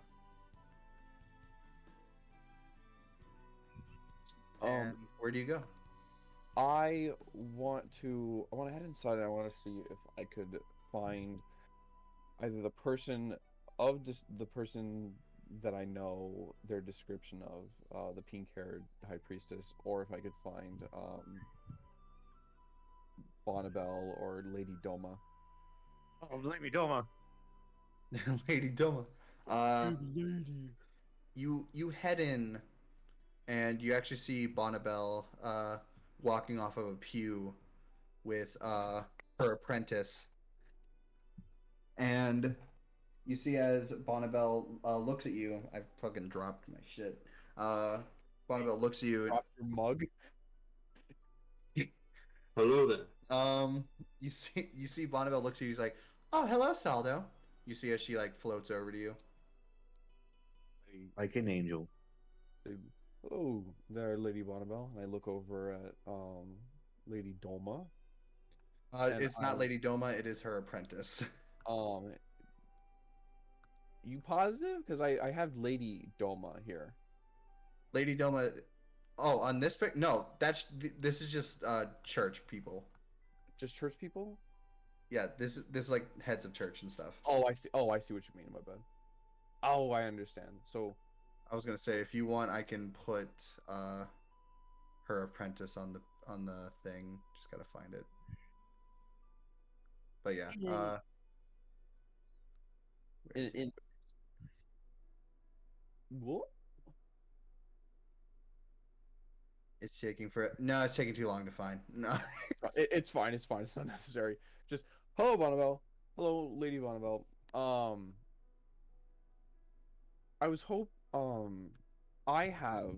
And where do you go? I want to head inside and I want to see if I could find either the person that I know their description of the pink-haired high priestess, or if I could find Bonnabelle or Lady Doma. Oh, Lady Doma. Lady Doma. Lady. You head in, and you actually see Bonnabelle walking off of a pew with her apprentice. And you see as Bonnabelle looks at you, I fucking dropped my shit. Bonnabelle looks at you. Drop your mug. Hello there. You see Bonnabelle looks at you. He's like, "Oh, hello, Saldo." You see as she like floats over to you. Like an angel. Oh, there, Lady Bonnabelle. And I look over at Lady Doma. It's not Lady Doma. It is her apprentice. You positive? Because I have Lady Doma here. Lady Doma. Oh, on this pic? No, this is just church people. Just church people? Yeah, this is like heads of church and stuff. Oh, I see. Oh, I see what you mean. My bad. Oh, I understand. So, I was gonna say if you want, I can put her apprentice on the thing. Just gotta find it. But yeah, in what? it's taking it's taking too long to find. No, It's fine. It's fine. It's not necessary. Just hello, Bonnabelle. Hello, Lady Bonnabelle. I was I have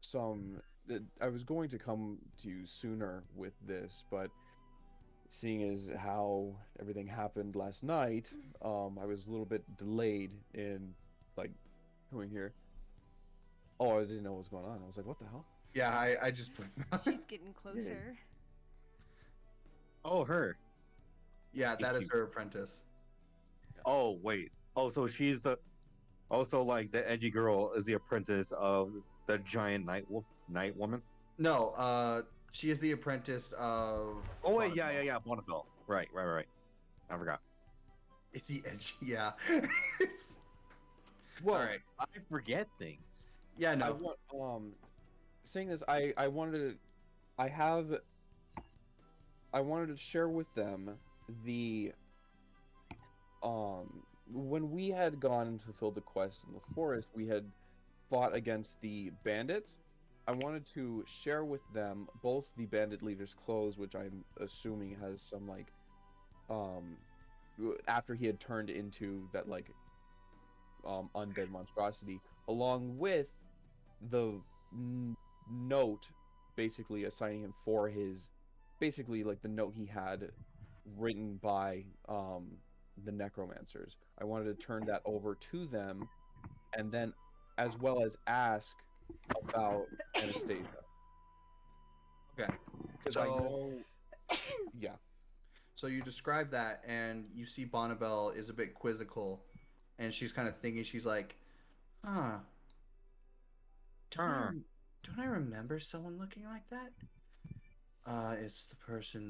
some that I was going to come to you sooner with this, but seeing as how everything happened last night, I was a little bit delayed in like coming here. Oh, I didn't know what was going on. I was like, what the hell? yeah, I just put. She's getting closer. Oh, her. Yeah, that is her apprentice. Oh, wait. Oh, so she's the. Also, like the edgy girl is the apprentice of the giant night woman. No, she is the apprentice of. Oh wait, yeah, Bonnabelle. Right. I forgot. It's the edgy, yeah. Well, All right. I forget things. Yeah, I no. want, saying this, I wanted to share with them the when we had gone and fulfilled the quest in the forest, we had fought against the bandits. I wanted to share with them both the bandit leader's clothes, which I'm assuming has some like after he had turned into that like undead monstrosity, along with the note basically assigning him for his basically like the note he had written by the necromancers. I wanted to turn that over to them, and then as well as ask about Anastasia. Okay. Because I know, yeah. So you describe that, and you see Bonnabelle is a bit quizzical, and she's kind of thinking. She's like, "Huh? Don't I remember someone looking like that? It's the person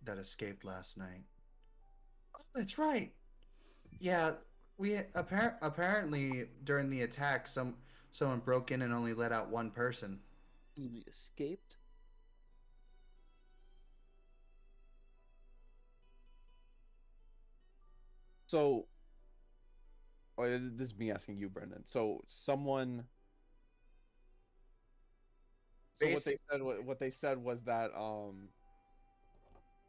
that escaped last night. Oh, that's right. Yeah, we apparently during the attack, someone broke in and only let out one person. He escaped. So, this is me asking you, Brendan. So, someone. So what they said was that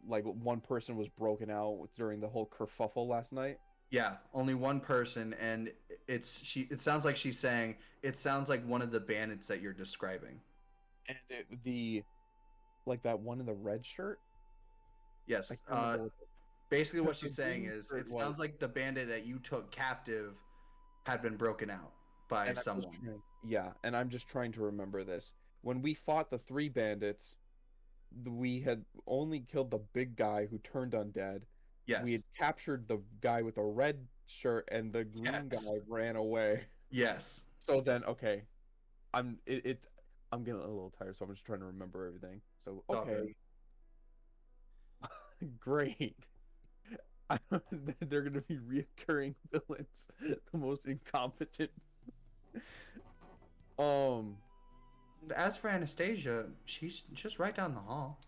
like one person was broken out during the whole kerfuffle last night. Yeah, only one person, and it sounds like she's saying it sounds like one of the bandits that you're describing. And like that one in the red shirt. Yes. I can't remember what Basically, what the she's saying green is shirt it sounds was. like the bandit that you took captive had been broken out by And I'm just someone. yeah, and I'm just trying to remember this. When we fought the 3 bandits, we had only killed the big guy who turned undead. Yes. We had captured the guy with the red shirt, and the green Yes. guy ran away. Yes. So then, okay, I'm getting a little tired, so I'm just trying to remember everything. So All good. okay, great. They're gonna be reoccurring villains, the most incompetent. As for Anastasia, she's just right down the hall.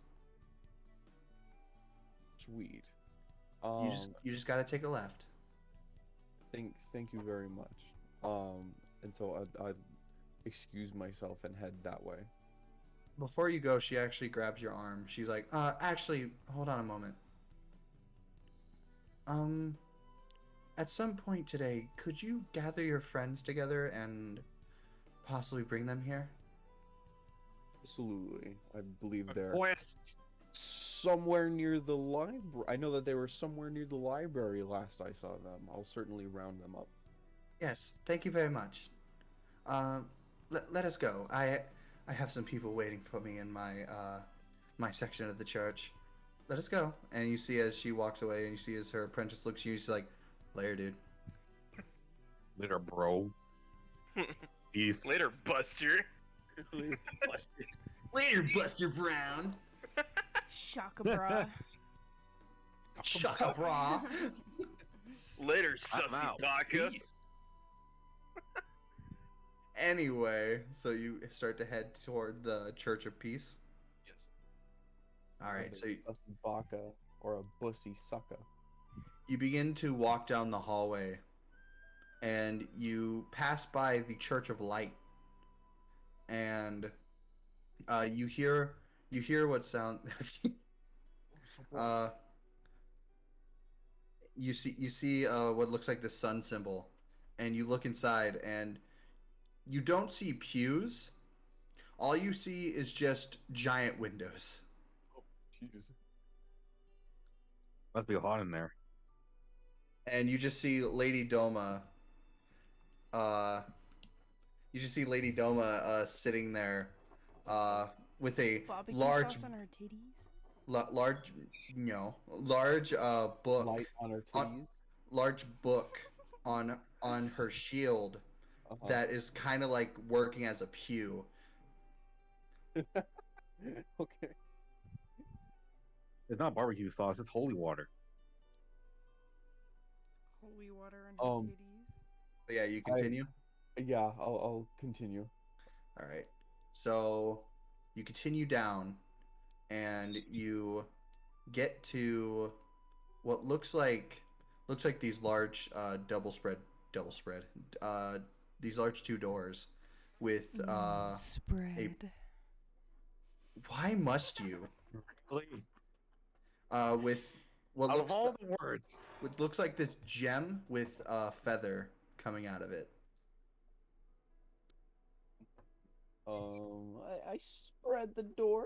Sweet. You just gotta take a left. Thank you very much. And so I excuse myself and head that way. Before you go, she actually grabs your arm. She's like, actually, hold on a moment. At some point today, could you gather your friends together and possibly bring them here? Absolutely. I believe they're Quest. somewhere near the library. I know that they were somewhere near the library last I saw them. I'll certainly round them up. Yes, thank you very much. Let us go. I have some people waiting for me in my my section of the church. Let us go. And you see as she walks away, and you see as her apprentice looks at you, she's like, later, dude. Later, bro. Peace. Later, Buster. Later, Buster Brown. Shaka bra. Shaka bra. Later, I'm Sussy out. Baka. Peace. Anyway, so you start to head toward the Church of Peace. Yes. All right, so a baka or a bussy sucka. you begin to walk down the hallway, and you pass by the Church of Light, and you hear what sound. You see what looks like the sun symbol, and you look inside, and you don't see pews. All you see is just giant windows. Oh, Jesus. Must be hot in there. And you just see Lady Doma. Sitting there, with a Barbecue large, sauce on her titties. large book, Light on her titties. large book on her shield Uh-huh. that is kind of like working as a pew. Okay. It's not barbecue sauce. It's holy water. Holy water on her titties. But yeah, you continue. Yeah, I'll continue. All right. So you continue down, and you get to what looks like these large double spread these large 2 doors with Spread. why must you Really? with what Out looks of all the words. what looks like this gem with a feather coming out of it. I spread the door.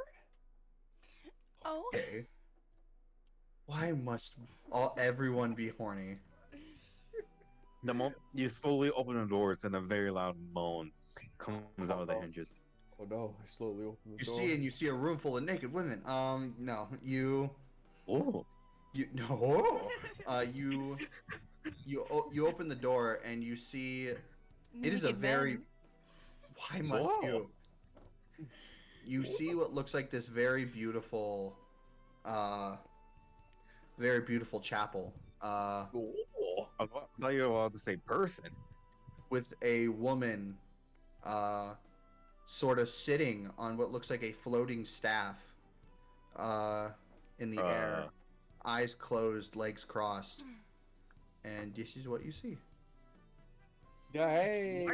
Oh. Okay. Why must everyone be horny? The moment you slowly open the doors and a very loud moan comes out of the hinges. Oh no! I slowly open the door. You see a room full of naked women. No, Oh. You open the door and you see it is a Naked very men. why must Whoa. you? You see what looks like this very beautiful chapel. I thought you were about to say person. With a woman sort of sitting on what looks like a floating staff in the air, eyes closed, legs crossed. And this is what you see. Yeah, hey.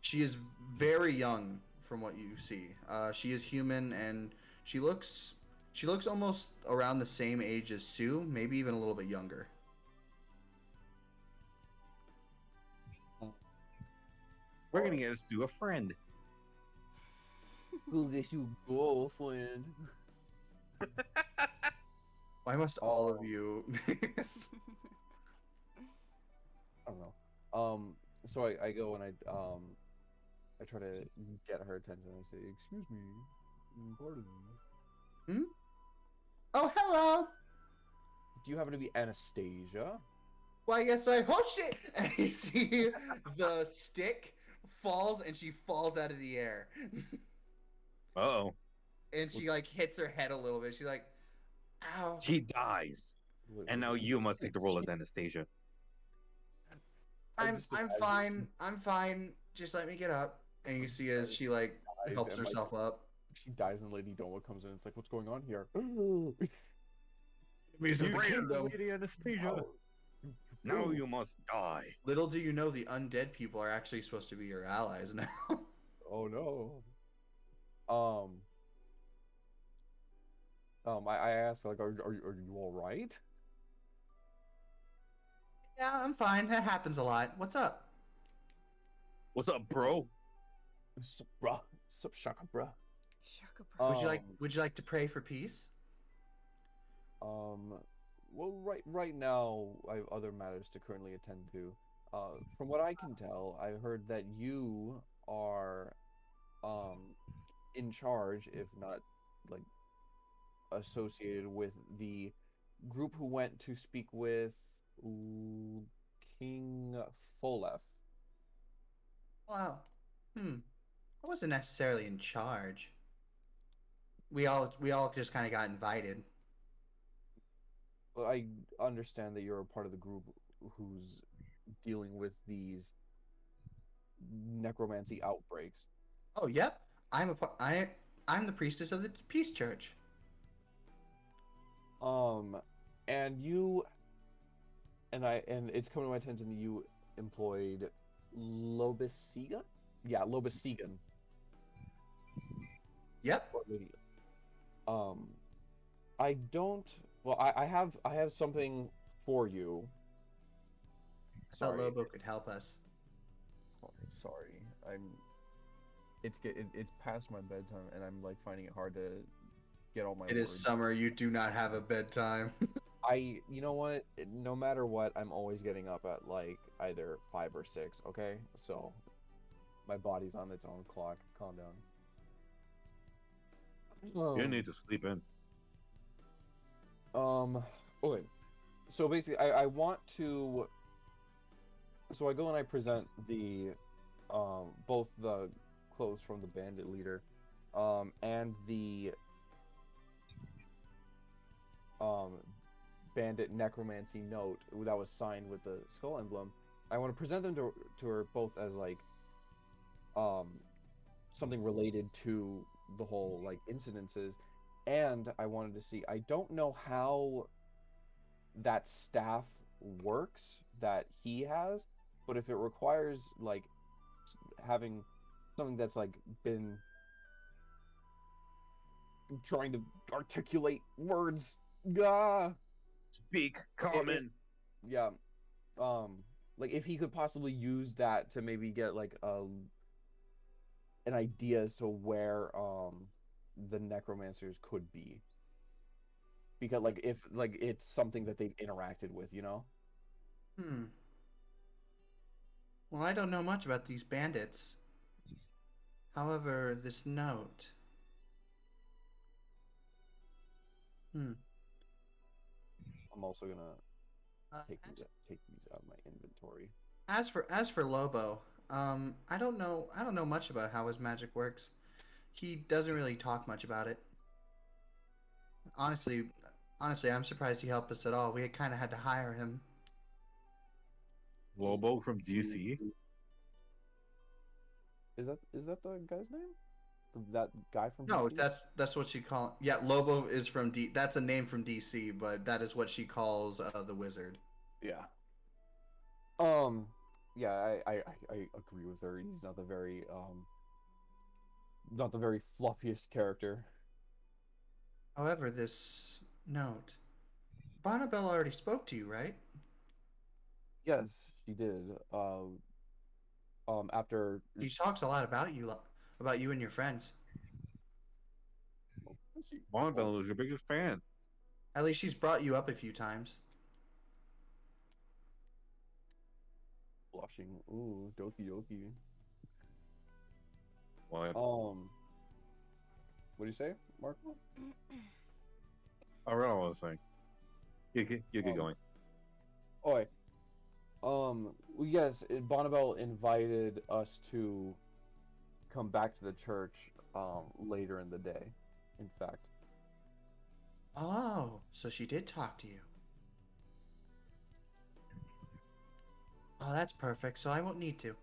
She is very young from what you see. She is human, and she looks almost around the same age as Sue, maybe even a little bit younger. We're gonna get Sue a friend. Go get you girlfriend. Why must all of you? I don't know. So I go and I try to get her attention. I say, "Excuse me, pardon me. Oh, hello. Do you happen to be Anastasia?" Why, yes, oh shit! And you see the stick falls, and she falls out of the air. Uh-oh. And she like hits her head a little bit. She's like, "Ow!" She dies. And now you must take the role as Anastasia. I'm fine. I'm fine. Just let me get up. And you see as she like helps herself up. She dies, and Lady Doma comes in. It's like, what's going on here? Lady Anastasia. Now you must die. Little do you know, the undead people are actually supposed to be your allies now. Oh no. I asked, like, are you all right? Yeah, I'm fine. That happens a lot. What's up? What's up, bro? Sup, bruh? Sup, shaka, bruh? Shaka bro. Would you like to pray for peace? Well, right now I have other matters to currently attend to. From what I can tell, I heard that you are, in charge, if not like associated with the group who went to speak with King Folef. Wow. I wasn't necessarily in charge. We all just kind of got invited. Well, I understand that you're a part of the group who's dealing with these necromancy outbreaks. Oh, yep. I'm the priestess of the Peace Church. And it's coming to my attention that you employed Lobesigan? Yeah, Lobesigan. Yep. I don't. Well, I have something for you. I thought Lobo could help us. Oh, sorry, it's past my bedtime, and I'm like finding it hard to get all my. It is summer. You do not have a bedtime. You know what? No matter what, I'm always getting up at like either 5 or 6. Okay, so my body's on its own clock. Calm down. You need to sleep in. Okay. So basically, I want to. So I go and I present the, both the clothes from the bandit leader, and the, bandit necromancy note that was signed with the skull emblem. I want to present them to her both as like, something related to the whole like incidences, and I wanted to see. I don't know how that staff works that he has, but if it requires like having something that's like been trying to articulate words, Speak common. Yeah, like if he could possibly use that to maybe get like an idea as to where the necromancers could be, because like if like it's something that they've interacted with, you know. Well, I don't know much about these bandits. However, this note. I'm also gonna take these out of my inventory. As for Lobo, I don't know much about how his magic works. He doesn't really talk much about it. Honestly, I'm surprised he helped us at all. We kind of had to hire him. Lobo from DC. Is that the guy's name? That guy from No, DC? that's what she call. Yeah, Lobo is from D. That's a name from DC, but that is what she calls the wizard. Yeah. Um. Yeah, I agree with her. He's not the very fluffiest character. However, this note, Bonnabelle already spoke to you, right? Yes, she did. After She talks a lot about you and your friends. she, Bonnabelle is your biggest fan. At least she's brought you up a few times. blushing. Ooh, doki doki. What? What do you say, Marco? I read all this thing. You get going. Oh, well, yes, Bonnabelle invited us to come back to the church later in the day. In fact, Oh, so she did talk to you. Oh, that's perfect. So I won't need to.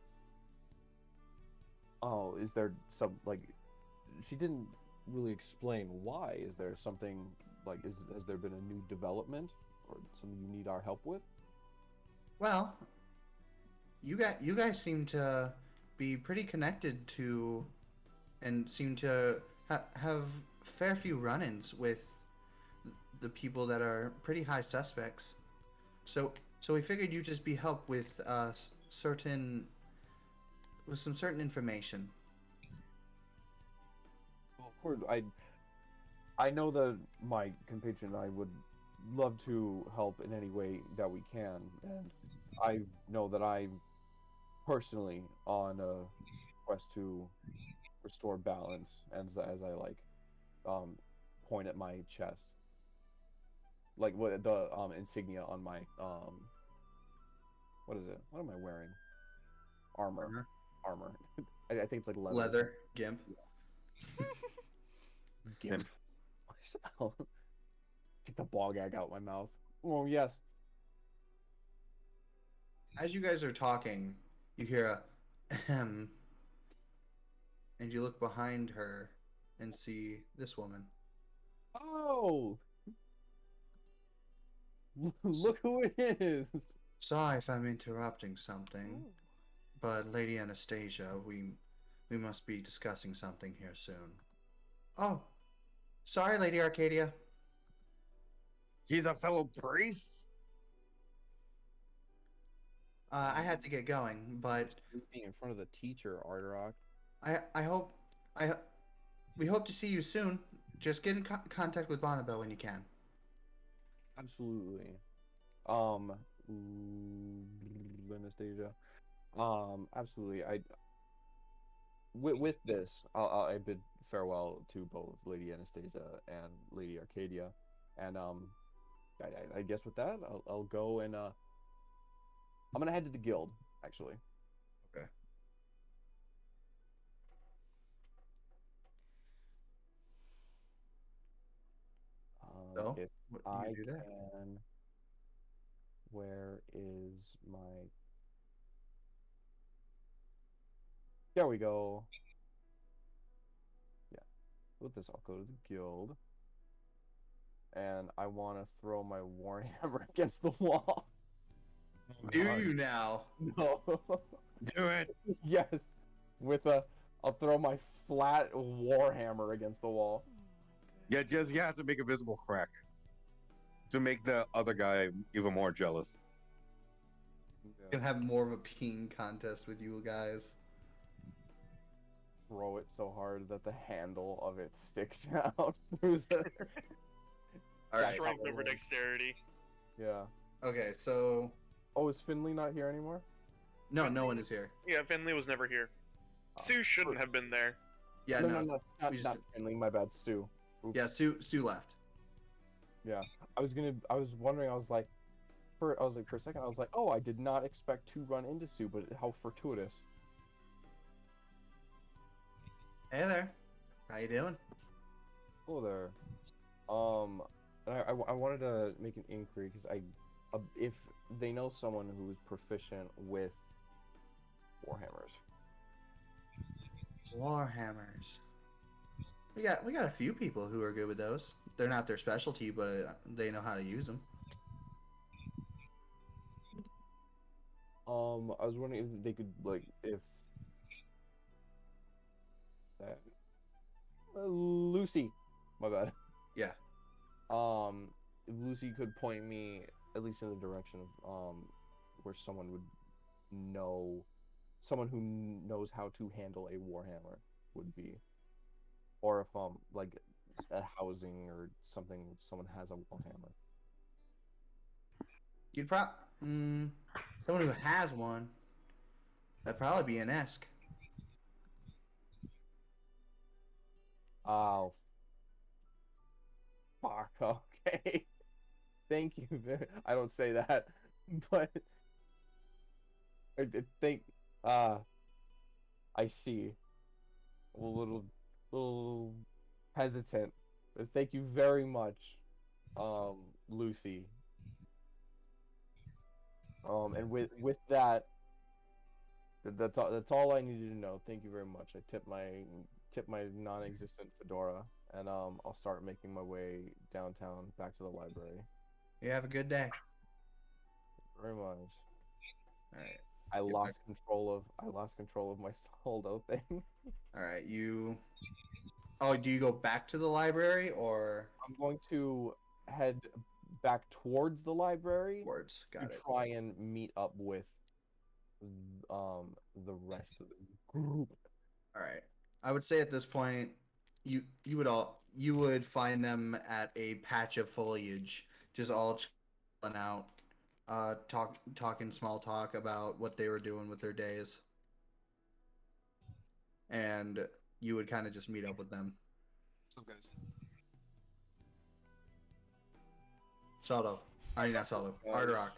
oh, is there some like she didn't really explain why? Is there something like has there been a new development or something you need our help with? Well, you guys seem to be pretty connected to, and seem to have fair few run-ins with the people that are pretty high suspects. So we figured you'd just be help with some certain information. Well, of course, I know that my compatriot and I would love to help in any way that we can, and I know that I'm personally on a quest to restore balance, as I like um point at my chest, like what the insignia on my what is it? What am I wearing? Armor. Armor. I think it's like leather. Leather, gimp. Gimp. What is that? Take the ball gag out my mouth. Oh yes. As you guys are talking, you hear a ahem, and you look behind her and see this woman. Oh, look who it is. Sorry if I'm interrupting something, Ooh. but Lady Anastasia, we must be discussing something here soon. Oh, sorry, Lady Arcadia. She's a fellow priest. I had to get going, but Being in front of the teacher, Arterock. I hope I we hope to see you soon. Just get in contact with Bonnabelle when you can. Absolutely. Anastasia. Absolutely. With this, I bid farewell to both Lady Anastasia and Lady Arcadia, and I guess with that, I'll go and I'm gonna head to the guild actually. Okay. So, If what do I you do there? can, where is my? There we go. Yeah, with this, I'll go to the guild, and I want to throw my warhammer against the wall. Do you now? No. Do it. Yes, with I'll throw my flat warhammer against the wall. Oh my Yeah, goodness. just you have to make a visible crack to make the other guy even more jealous. Gonna have more of a peeing contest with you guys. Throw it so hard that the handle of it sticks out through the. All right. Strength over dexterity. Yeah. Okay, so Oh, is Finley not here anymore? no one is here. Yeah, Finley was never here. Sue shouldn't have been there. Yeah, no, no. not, we just- not Finley. My bad, Sue. Oops. Yeah, Sue left. Yeah. I was wondering. I was like, for a second, I was like, oh, I did not expect to run into Sue, but how fortuitous. Hey there. How you doing? Hello there. And I wanted to make an inquiry because if they know someone who's proficient with warhammers. Warhammers. We got a few people who are good with those. They're not their specialty, but they know how to use them. I was wondering if they could if Lucy, my bad. Yeah. If Lucy could point me at least in the direction of where someone would know, someone who knows how to handle a warhammer would be, or if like a housing or something, someone has a warhammer. You'd someone who has one. That'd probably be an Esk. Oh, fuck. Okay. Thank you. I don't say that, but I think. I see. A little hesitant. But thank you very much, Lucy. And with that, that's all I needed to know. Thank you very much. I tip my non-existent fedora, and I'll start making my way downtown back to the library. You have a good day. Very much. All right. I lost control of my soldo thing. All right. Oh, do you go back to the library or? I'm going to head back towards the library Towards. Got it. try and meet up with the rest of the group. All right. I would say at this point, you would find them at a patch of foliage, just all chilling out, talking small talk about what they were doing with their days, and you would kind of just meet up with them. What's up, guys? Saldo, I mean not Saldo. Arderock,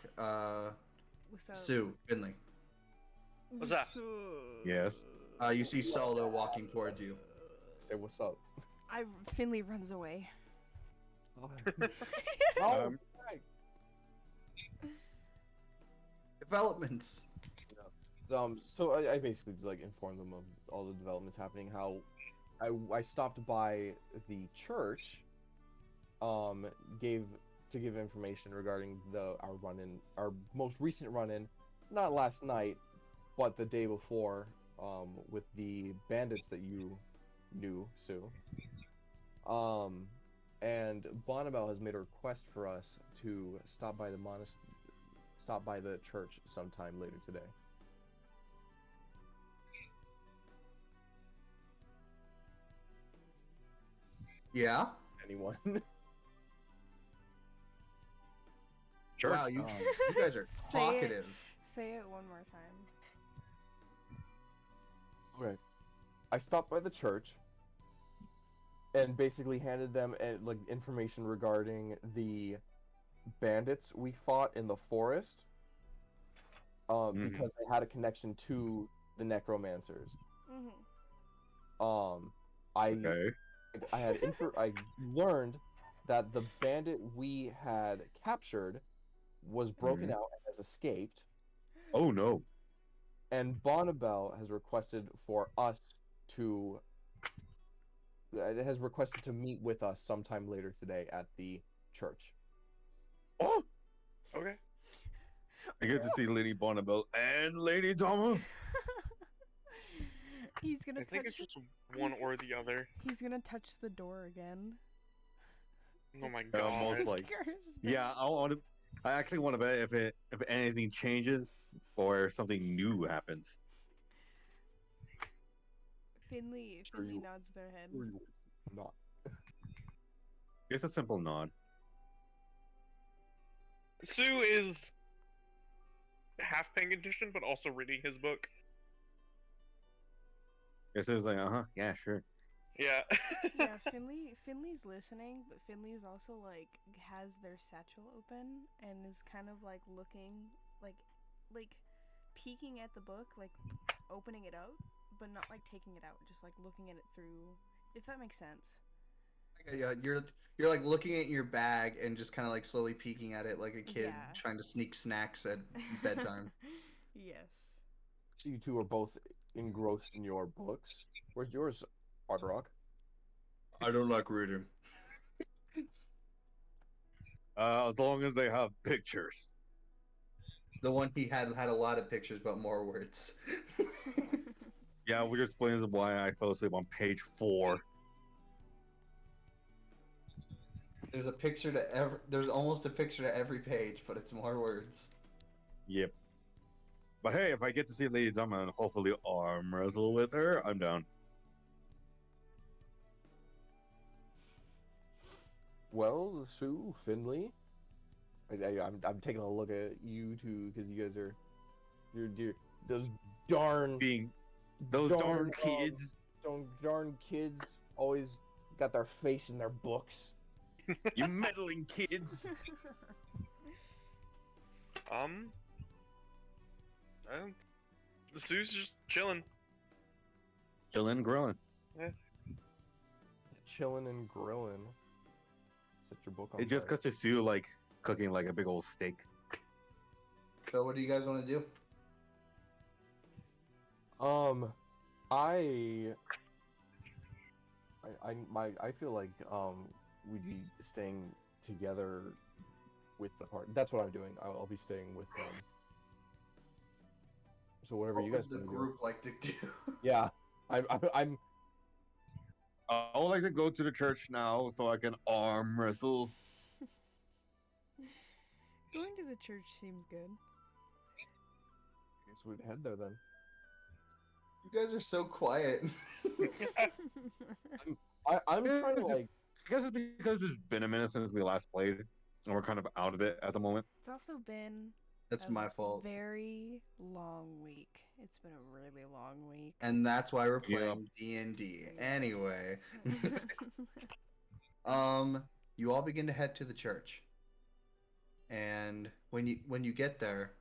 What's up? Sue, Finley. What's up? Yes. You see Saldo walking towards you. Say what's up. Finley runs away. Oh, Developments. so I basically just informed them of all the developments happening. How I stopped by the church, give information regarding our most recent run-in, not last night, but the day before, with the bandits that you knew, Sue. And Bonnabelle has made a request for us to stop by the church sometime later today. Yeah. Anyone? Sure. Wow, you guys are Say talkative. Say it one more time. Okay. I stopped by the church and basically handed them information regarding the bandits we fought in the forest, because they had a connection to the necromancers. Mm-hmm. I learned that the bandit we had captured was broken out and has escaped. Oh no. And Bonnabelle has requested for us to meet with us sometime later today at the church. Oh, Okay. I get to see Lady Bonnabelle and Lady Dama. He's gonna I think touch. it's just one or the other. He's gonna touch the door again. Oh my Yeah, god. almost like. Yeah, I actually want to bet if anything changes or something new happens. Finley nods their head. Not. It's a simple nod. Sue is half paying attention, but also reading his book. Guess it was like, yeah, sure. Yeah. Yeah, Finley's listening, but Finley's also has their satchel open and is kind of looking like peeking at the book, opening it up, but not taking it out, just looking at it through, if that makes sense. Yeah, you're looking at your bag and just kind of slowly peeking at it like a kid trying to sneak snacks at bedtime. Yes. So you two are both engrossed in your books. Where's yours, Arderock? I don't like reading. As long as they have pictures. The one he had a lot of pictures, but more words. Yeah, which explains why I fell asleep on page 4. There's a picture to every. There's almost a picture to every page, but it's more words. Yep. But hey, if I get to see Lady Dama and hopefully arm wrestle with her, I'm down. Well, Sue, Finley, I'm taking a look at you two because you guys are you're those darn Those darn um, kids. darn kids always got their face in their books. You meddling kids. The Sue's just chilling. Chillin' grilling. Chilling and grilling. Set your book on It just fire. cuts to Sue like cooking like a big old steak. So what do you guys want to do? I feel like we'd be staying together with the party. That's what I'm doing. I'll be staying with them. So whatever What you guys would the wanna do. group like to do? Yeah, I'm I would like to go to the church now so I can arm wrestle. Going to the church seems good. I guess we'd head there then. You guys are so quiet. I'm trying to like. I guess it's because it's been a minute since we last played, and we're kind of out of it at the moment. It's also been That's a my fault. very long week. It's been a really long week. And that's why we're Yep. playing D&D. Yes. Anyway, you all begin to head to the church. And when you get there,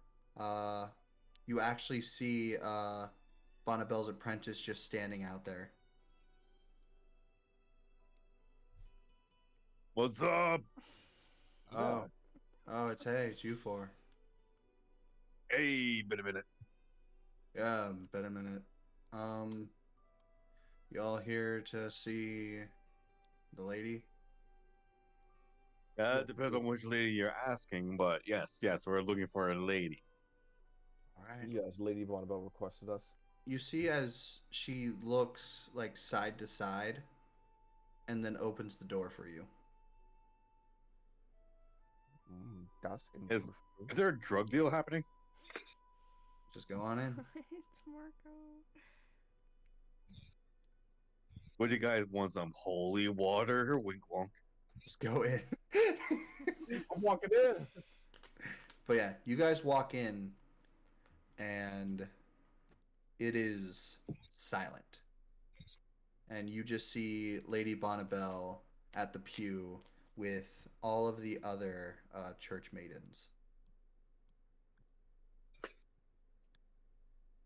you actually see Bonnabelle's apprentice just standing out there. What's up? Oh, it's you four. Hey, been a minute. Yeah, been a minute. Y'all here to see the lady? It depends on which lady you're asking, but yes, we're looking for a lady. All right. Yes, Lady Bonnabelle requested us. You see as she looks like side to side and then opens the door for you. Das Is there a drug deal happening? Just go on in. It's Marco. Would you guys want some holy water? Wink wonk. Just go in. I'm walking in. But yeah, you guys walk in and it is silent. And you just see Lady Bonnabelle at the pew with all of the other church maidens.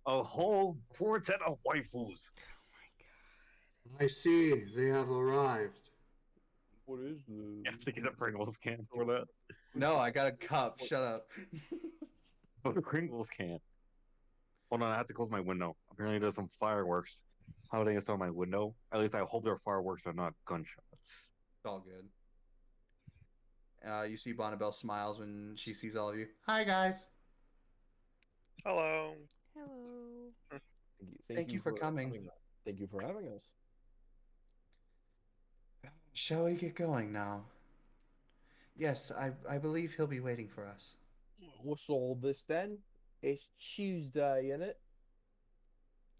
A whole quartet of waifus. I see they have arrived. What is this? You have to get a Pringles can for that. No, I got a cup. Shut up. But a Pringles can. Hold on, I have to close my window. Apparently there's some fireworks howling outside my window. At least I hope they're fireworks and not gunshots. It's all good. You see Bonnabelle smiles when she sees all of you. Hi, guys. Hello. Hello. Thank you for coming. Thank you for having us. Shall we get going now? Yes, I believe he'll be waiting for us. What's all this then? It's Tuesday, isn't it?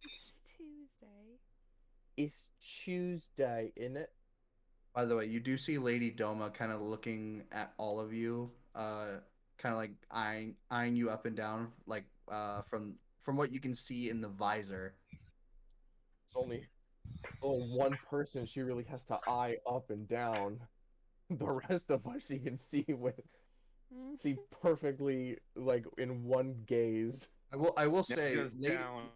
It's Tuesday. It's Tuesday, innit? By the way, you do see Lady Doma kind of looking at all of you, kind of like eyeing you up and down, like from what you can see in the visor. It's only one person she really has to eye up and down. The rest of us you can see see perfectly, like in one gaze. I will say, Just down.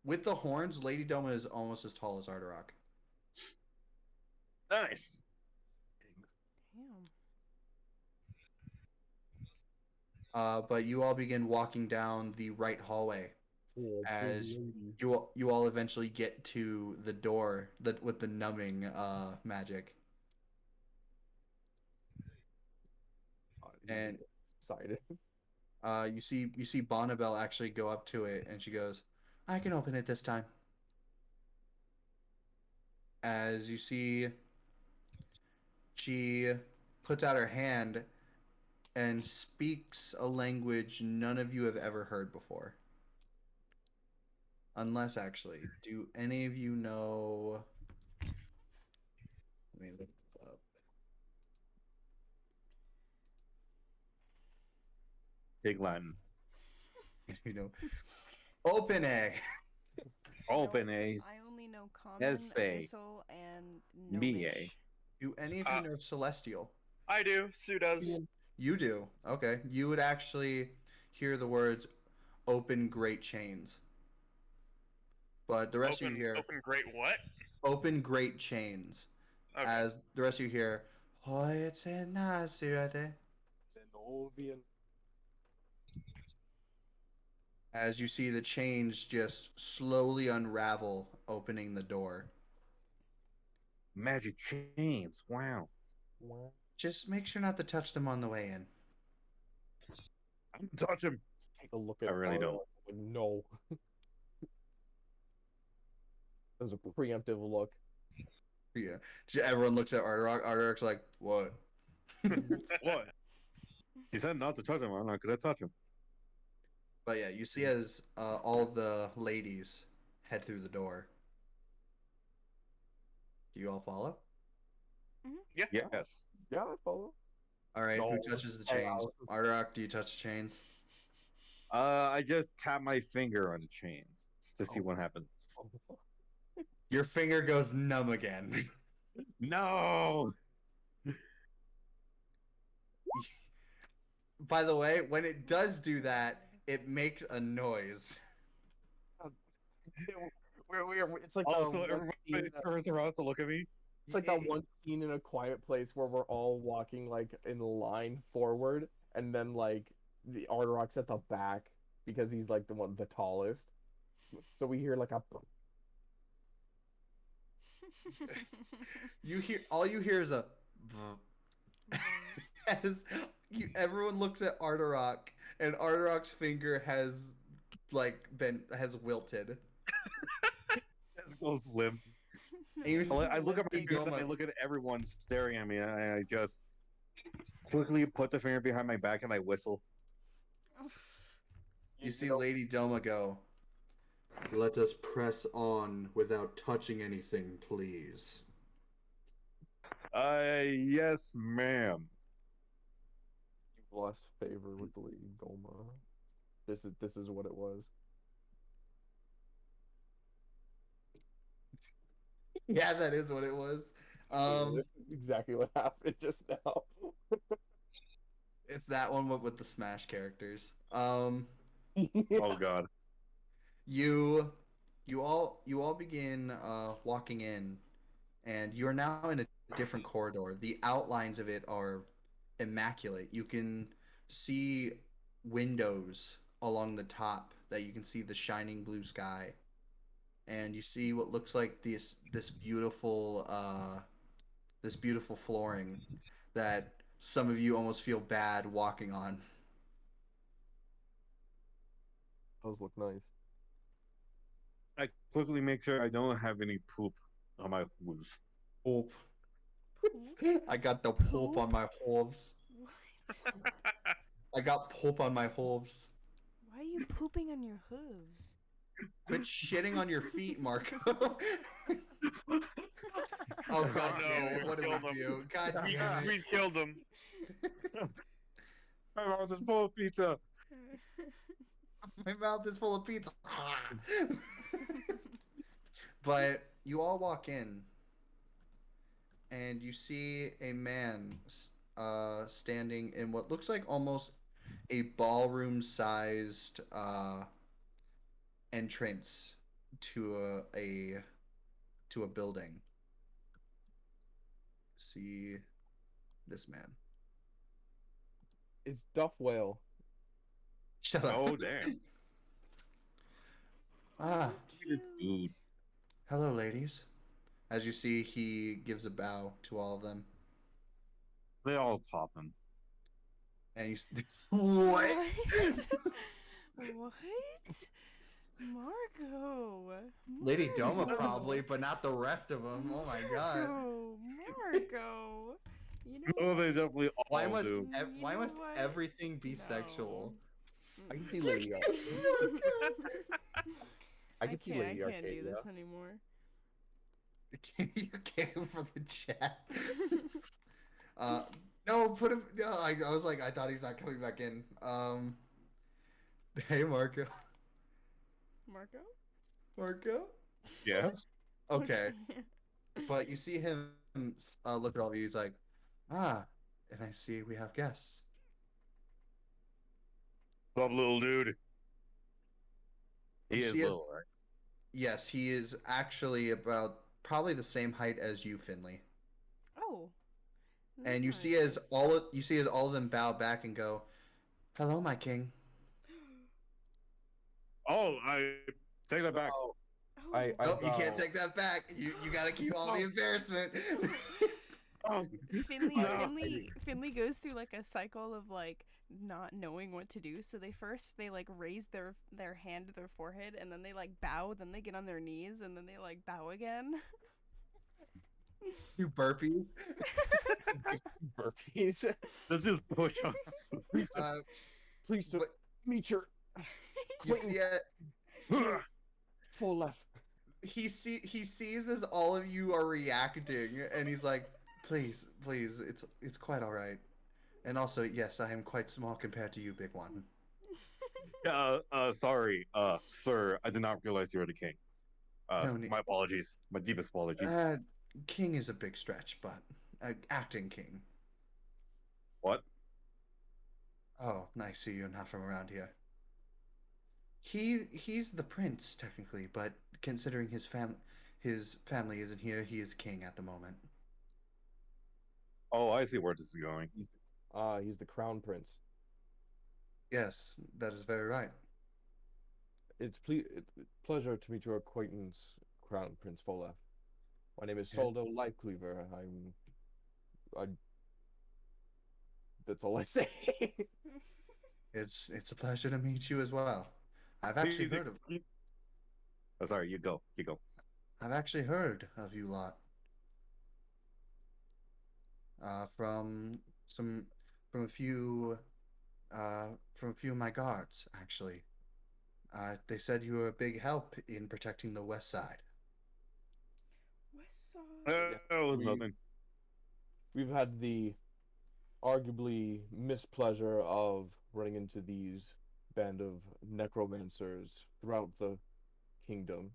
with the horns, Lady Doma is almost as tall as Arderock. Nice. Damn. But you all begin walking down the right hallway, Oh, as big lady. you all eventually get to the door that with the numbing magic. And excited. you see Bonnabelle actually go up to it, and she goes, "I can open it this time." As you see, she puts out her hand and speaks a language none of you have ever heard before. Unless, actually, do any of you know? Let me look this up. Big Latin. You know, open A. Open A's. I only know common, Essay. abyssal, and Me, gnomish. Do any of you know Celestial? I do. Sue does. You do. Okay. You would actually hear the words "open great chains," but the rest of you hear Open great what? "open great chains," Okay. as the rest of you hear "Hoy it's in Nasirate," Zenovian. as you see the chains just slowly unravel, opening the door. Magic chains. Wow. What? Just make sure not to touch them on the way in. I'm touch him. Take a look at I really don't. No. That was a preemptive look. Yeah. Everyone looks at Arterock. Arterock's like, "What?" What? He said not to touch him. I'm not gonna touch him. But yeah, you see as all the ladies head through the door. Do you all follow? Yeah. Yes. Yeah, I follow. All right. No, Who touches the hang chains? out. Arterock, do you touch the chains? I just tap my finger on the chains to see what happens. Your finger goes numb again. No. By the way, when it does do that, it makes a noise. It's like Also, that one scene everybody that- turns around to look at me. it's like that one scene in A Quiet Place where we're all walking like in line forward, and then like the Arterock's at the back because he's like the tallest. So we hear like a You hear all you hear is a as everyone looks at Arterock, and Arterock's finger has has wilted. It goes limp. And you I look at my Lady finger, and I Doma- look at everyone staring at me, and I just quickly put the finger behind my back and I whistle. You see Lady Doma go, "Let us press on without touching anything, please." Yes, ma'am. You've lost favor with the Lady Doma. This is what it was. Yeah, that is what it was. Exactly what happened just now. It's that one with the Smash characters. Oh God. You all begin walking in, and you are now in a different corridor. The outlines of it are immaculate. You can see windows along the top that you can see the shining blue sky, and you see what looks like this beautiful flooring that some of you almost feel bad walking on. Those look nice. I quickly make sure I don't have any poop on my hooves. Poop. Poop? I got the poop on my hooves. What? I got poop on my hooves. Why are you pooping on your hooves? Quit shitting on your feet, Marco. Oh god no, damn it! we What did killed we him. do? God damn it! We killed him. My mouth is full of pizza. My mouth is full of pizza. But you all walk in, and you see a man standing in what looks like almost a ballroom-sized entrance to a building. See this man. It's Duff Whale. Shut up. Oh damn. Ah, Dude. hello, ladies. As you see, he gives a bow to all of them, They all popping. and what? What? Marco. Lady Doma Marco. probably, but not the rest of them. Oh my god. Marco. You know Oh, they what? definitely all Why must do. You why know must what? everything be No. sexual? I can see Mm-mm. Lady I can see Lady I can't do Arcadia. this anymore. You came for the chat. No, put him. No, I was like, I thought he's not coming back in. Hey, Marco. Marco? Marco. Yes. Okay, but you see him look at all of you. He's like, ah, and I see we have guests. What's up, little dude? He You is see his- little, right? Yes, he is actually about probably the same height as you, Finley. Oh. And you see nice. as all of them bow back and go, "Hello, my king." Oh, I take that back. Oh, Oh. I Nope, you can't bow. take that back. You gotta keep all the embarrassment. Oh, Finley, no. Finley goes through like a cycle of like not knowing what to do. So they like raise their hand to their forehead, and then they like bow, then they get on their knees, and then they like bow again. You burpees. Just burpees. This is push-ups. Please to But meet your you Clayton. see, Full left. he sees as all of you are reacting, and he's like, "Please, please, it's quite all right." And also, yes, I am quite small compared to you, big one. Sorry, sir. I did not realize you were the king. No need. My apologies. My deepest apologies. King is a big stretch, but acting king. What? Oh, nice. See, you're not from around here. He's the prince technically, but considering his family isn't here, he is king at the moment. Oh, I see where this is going. He's the crown prince. Yes, that is very right. It's pleasure to meet your acquaintance, Crown Prince Folef. My name is Yes. Soldo Lightcleaver. I. That's all I say. It's a pleasure to meet you as well. I've actually heard of Oh, sorry, you go. You go. I've actually heard of you lot. From some from a few from a few of my guards actually. They said you were a big help in protecting the west side. West Side. It was We- nothing. We've had the arguably mispleasure of running into these band of necromancers throughout the kingdom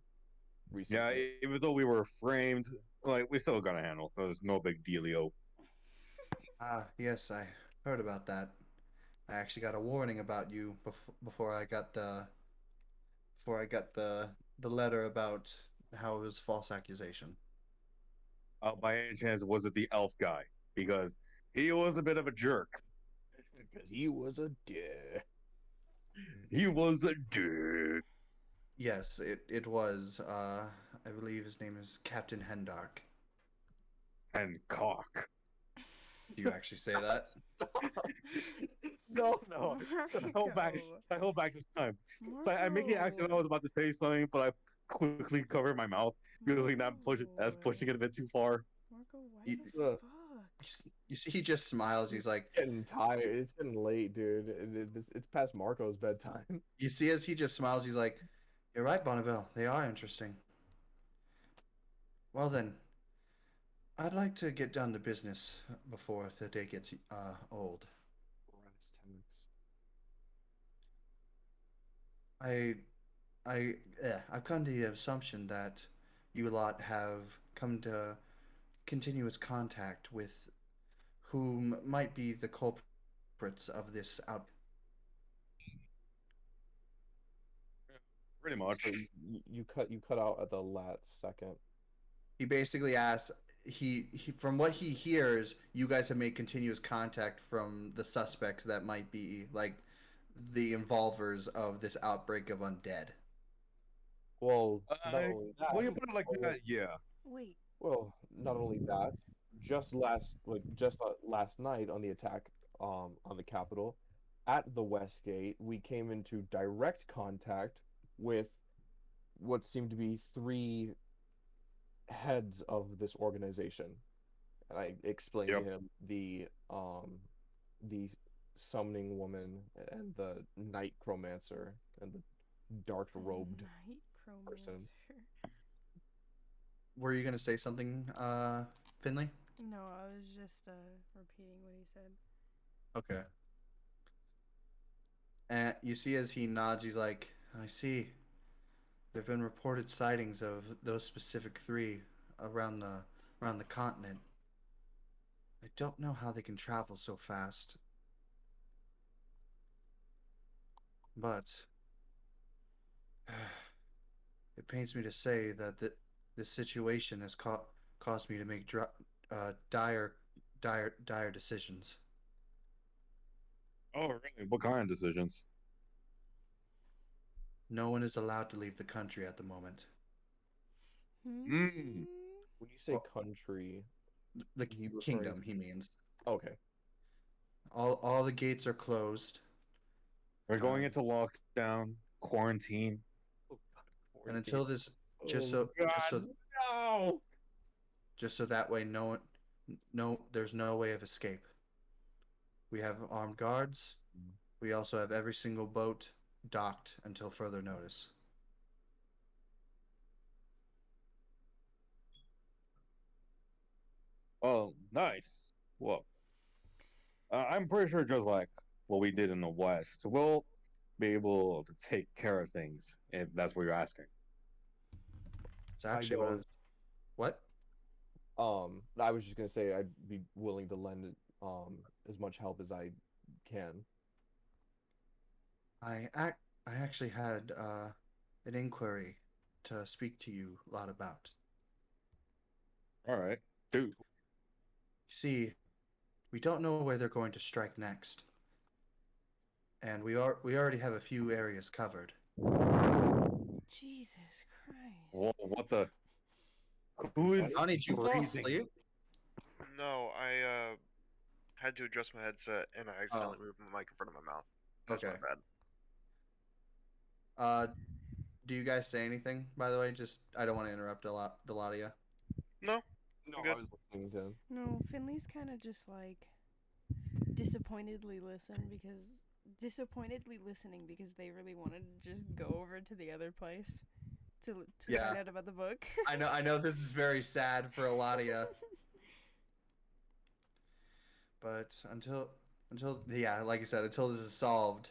Yeah, recently. even though we were framed, like we still got to handle, so it's no big dealio. Yes, I heard about that. I actually got a warning about you before I got the letter about how it was false accusation. By any chance, was it the elf guy? Because he was a bit of a jerk. Because he was a dick. He was a dick. Yes, it was. I believe his name is Captain Hendark. And cock. Do you actually say that? No. I hold back this time. But I make it actually I was about to say something, but I quickly covered my mouth, feeling that that's pushing it a bit too far. Marco, why You- the fuck? You see, he just smiles. He's like, Getting tired. It's getting late, dude. It's past Marco's bedtime. you see, as he just smiles, he's like, "You're right, Bonneville. They are interesting." Well then, I'd like to get down to business before the day gets old. I, I've come to the assumption that you lot have come to continuous contact with whom might be the culprits of this out. Pretty much. So you cut out at the last second. He basically asks. He from what he hears, you guys have made continuous contact from the suspects that might be like the involvers of this outbreak of undead. Well, not only that, When you put it like that, yeah. Wait. well, not only that, just last night on the attack on the Capitol at the West Gate, we came into direct contact with what seemed to be three heads of this organization. And I explained to Yep. him the summoning woman and the night chromancer and the dark robed Night person. chromancer. Were you gonna say something, Finley? No, I was just repeating what he said. Okay. And you see as he nods, he's like, I see. There have been reported sightings of those specific three around the continent. I don't know how they can travel so fast. But it pains me to say that this situation has caused me to make dire decisions. Oh, really? What kind of decisions? No one is allowed to leave the country at the moment. Mm. When you say Well, country, the he referring kingdom, to... he means. Okay. All the gates are closed, We're going into lockdown, quarantine. Oh God, and quarantine. until this, just Oh so just God, so no! just so that way there's no way of escape. We have armed guards. We also have every single boat docked until further notice. Oh, nice. Well, I'm pretty sure just like what we did in the West, we'll be able to take care of things if that's what you're asking. It's I actually what I know. was. What? I was just gonna say I'd be willing to lend as much help as I can. I actually had an inquiry to speak to you a lot about. All right, dude. See, we don't know where they're going to strike next, and we already have a few areas covered. Jesus Christ. What the? Who is Donnie, did you fall breathing? asleep? No, I had to adjust my headset and I accidentally Oh, moved my mic in front of my mouth. That's okay. my bad. Do you guys say anything? By the way, just I don't want to interrupt the lot of you. No, No, I'm good. I was listening to him. No, Finley's kind of just like disappointedly listening because they really wanted to just go over to the other place to Yeah. find out about the book. I know this is very sad for a lot of you, but until yeah, like I said, until this is solved,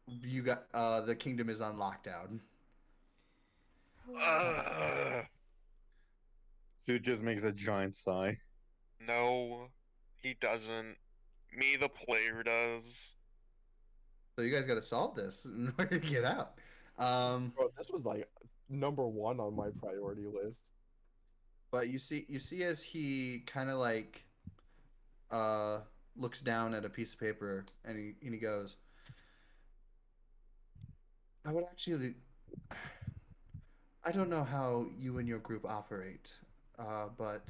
you got the kingdom is on lockdown. Suit just makes a giant sigh. No, he doesn't. Me, the player, does. So you guys got to solve this in order to get out. Bro, this was like #1 on my priority list. But you see as he kind of like uh looks down at a piece of paper and he goes, I would actually I don't know how you and your group operate, but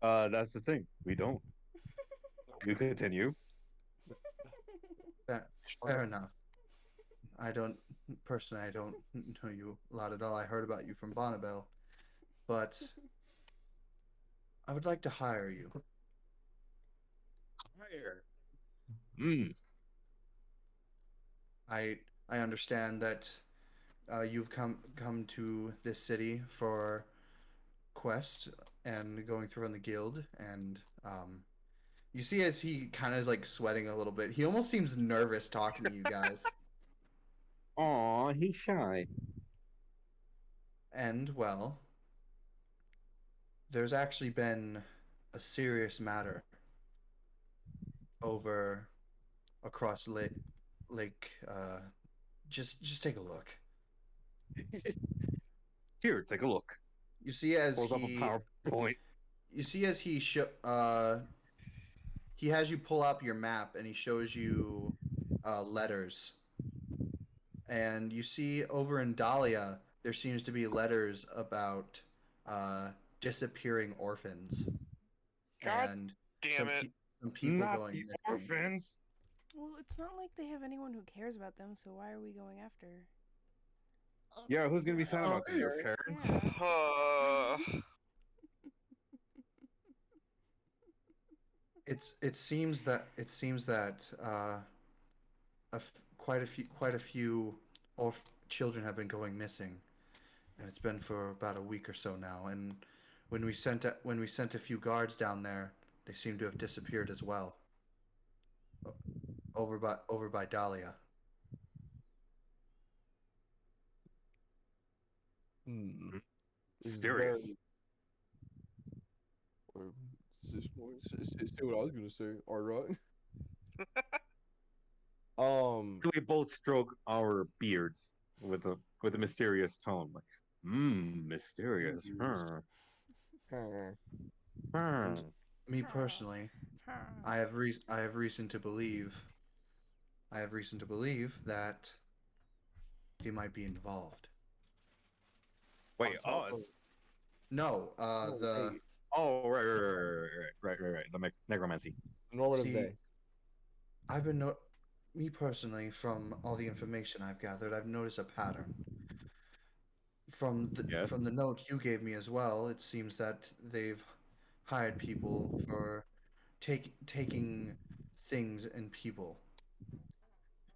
That's the thing. We don't. You continue. fair, fair enough. I don't personally I don't know you a lot at all. I heard about you from Bonnabelle, but I would like to hire you. Higher. Mm. I I understand that you've come to this city for quest and going through on the guild, and you see as he kind of is like sweating a little bit. He almost seems nervous talking to you guys. Aw, he's shy. And well, there's actually been a serious matter over across lake just take a look. Here, take a look. You see as Pulls up a PowerPoint. you see as he has you pull up your map and he shows you letters. And you see over in Dahlia there seems to be letters about disappearing orphans God and damn it. some people Not going the missing. orphans. Well, it's not like they have anyone who cares about them, so why are we going after? Yeah, who's gonna be sad about this? Your Okay. parents? Yeah. It seems that quite a few children have been going missing, and it's been for about a week or so now. And when we sent a few guards down there, they seem to have disappeared as well. Over by Dahlia. Hmm. This is Mysterious. very. Or, say what I was gonna say. All right. We both stroke our beards with a mysterious tone. Like, mysterious. Huh. Huh. Huh. And me personally, I have reason to believe that they might be involved. Wait, On top of. us? No, No, the they. Oh, right. The necromancy. The normative see, they. I've been no, me personally, from all the information I've gathered, I've noticed a pattern. Yes. From the note you gave me as well, it seems that they've hired people for taking things and people,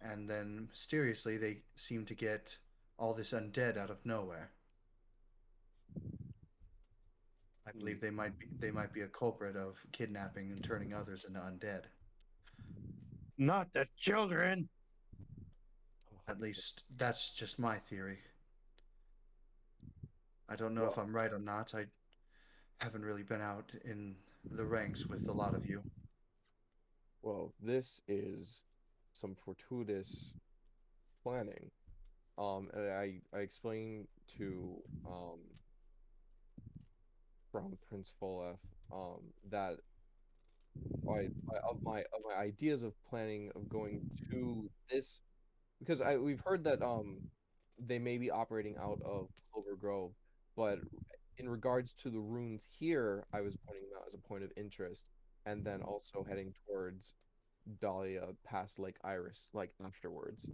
and then mysteriously they seem to get all this undead out of nowhere. I Hmm. believe they might be a culprit of kidnapping and turning others into undead. Not the children. At least that's just my theory. I don't know if Well, I'm right or not. I haven't really been out in the ranks with a lot of you. well, this is some fortuitous planning. And I explained to from Prince Folef that of my ideas of planning of going to this because I we've heard that they may be operating out of Clover Grove, but in regards to the runes here, I was pointing them out as a point of interest, and then also heading towards Dahlia past Lake Iris, like afterwards.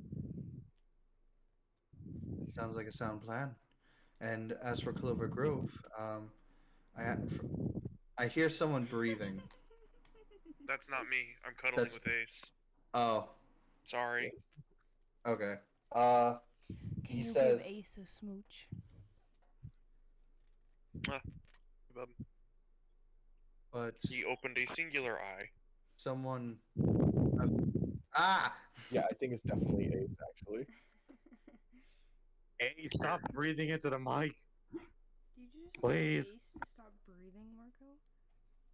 Sounds like a sound plan. And as for Clover Grove, I I hear someone breathing. That's not me. I'm cuddling That's with Ace. oh, Sorry. okay. Can He you give says, Ace a smooch? Mwah. Bub. but He opened a singular eye. someone ah Yeah, I think it's definitely Ace actually. Hey, stop breathing into the mic, Did you just please. say Ace to stop breathing, Marco?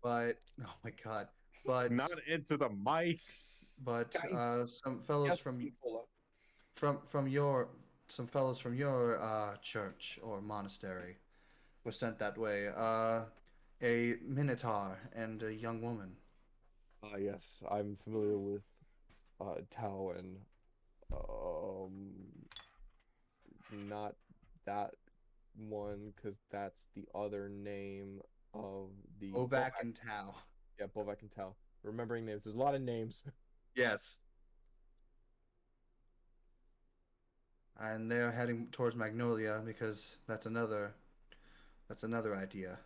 but oh my god. But Not into the mic. Guys, some fellows yes, people. from your some fellows from your church or monastery were sent that way. A minotaur and a young woman. Yes, I'm familiar with Tao and um not that one because that's the other name of the Ovak and Tau. Yeah, Bovak and Tao. Remembering names. There's a lot of names. Yes. And they're heading towards Magnolia because that's another idea.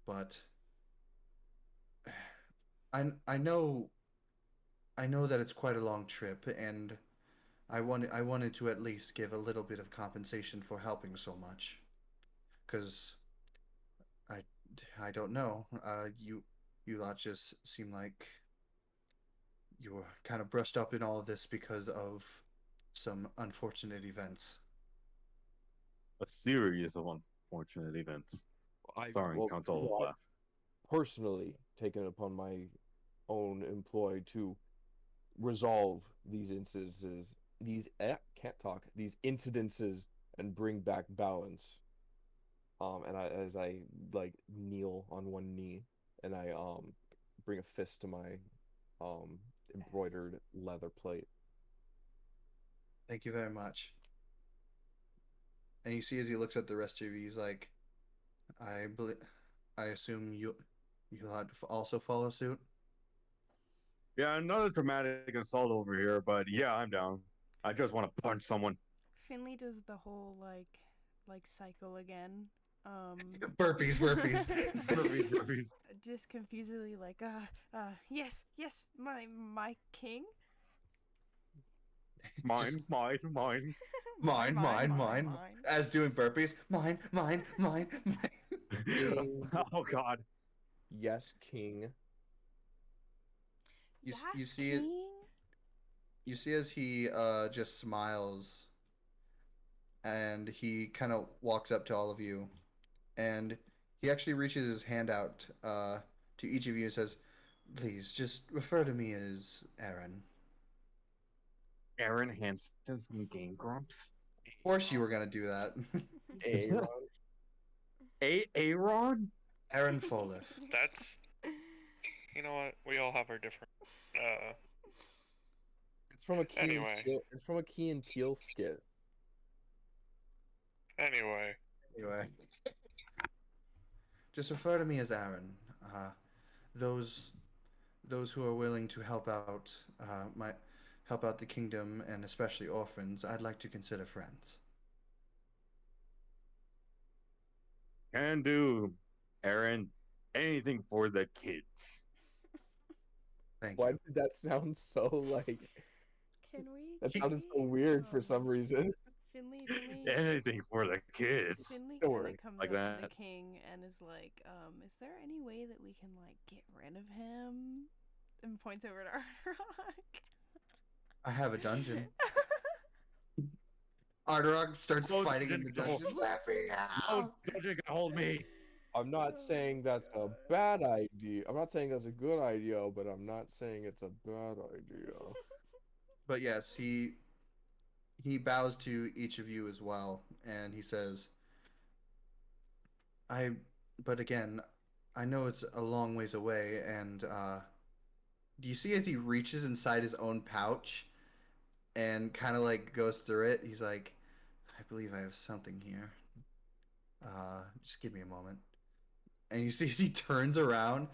But I know that it's quite a long trip, and I wanted to at least give a little bit of compensation for helping so much, because I I don't know. You lot just seem like you were kind of brushed up in all of this because of some unfortunate events. A series of unfortunate events, starring Count I Olaf. personally taken it upon my own employ to resolve these instances, can't talk, these incidences, and bring back balance. And as I like kneel on one knee, and I bring a fist to my um embroidered leather plate. Thank you very much. And you see as he looks at the rest of you, he's like, I assume you'll have to also follow suit. Yeah, another dramatic assault over here, but yeah, I'm down. I just want to punch someone. Finley does the whole like cycle again. Burpees. Burpees, burpees. Just confusedly like yes, my king. Mine. Mine. As doing burpees. Mine. Oh God. Yes, king. You Yes, see it. king. You see as he just smiles, and he kind of walks up to all of you, and he actually reaches his hand out to each of you and says, "Please, just refer to me as Aaron." Aaron Hansen from Game Grumps. Of course, you were gonna do that. Aaron. Aaron? Aaron Folef. That's. You know what? We all have our different. It's from a Key Anyway. and Peele, it's from a Key and Peele skit. Anyway. Anyway, just refer to me as Aaron. Those who are willing to help out the kingdom and especially orphans, I'd like to consider friends. Can do, Aaron. Anything for the kids. Thank Why you. did that sound so like? Can we? That can sounded we, so weird for some reason. Finley Anything for the kids. Finley Don't kind worry, of comes like up to the that. king and is like, is there any way that we can like get rid of him? And points over to Arnock. I have a dungeon. Arnorog starts Oh, fighting in the no. dungeon. Let me Oh, out! don't you can hold me. I'm not saying that's a bad idea. I'm not saying that's a good idea, but I'm not saying it's a bad idea. But yes, he bows to each of you as well, and he says, but again, I know it's a long ways away, and do you see as he reaches inside his own pouch and kind of like goes through it, he's like, I believe I have something here. Just give me a moment. And you see as he turns around,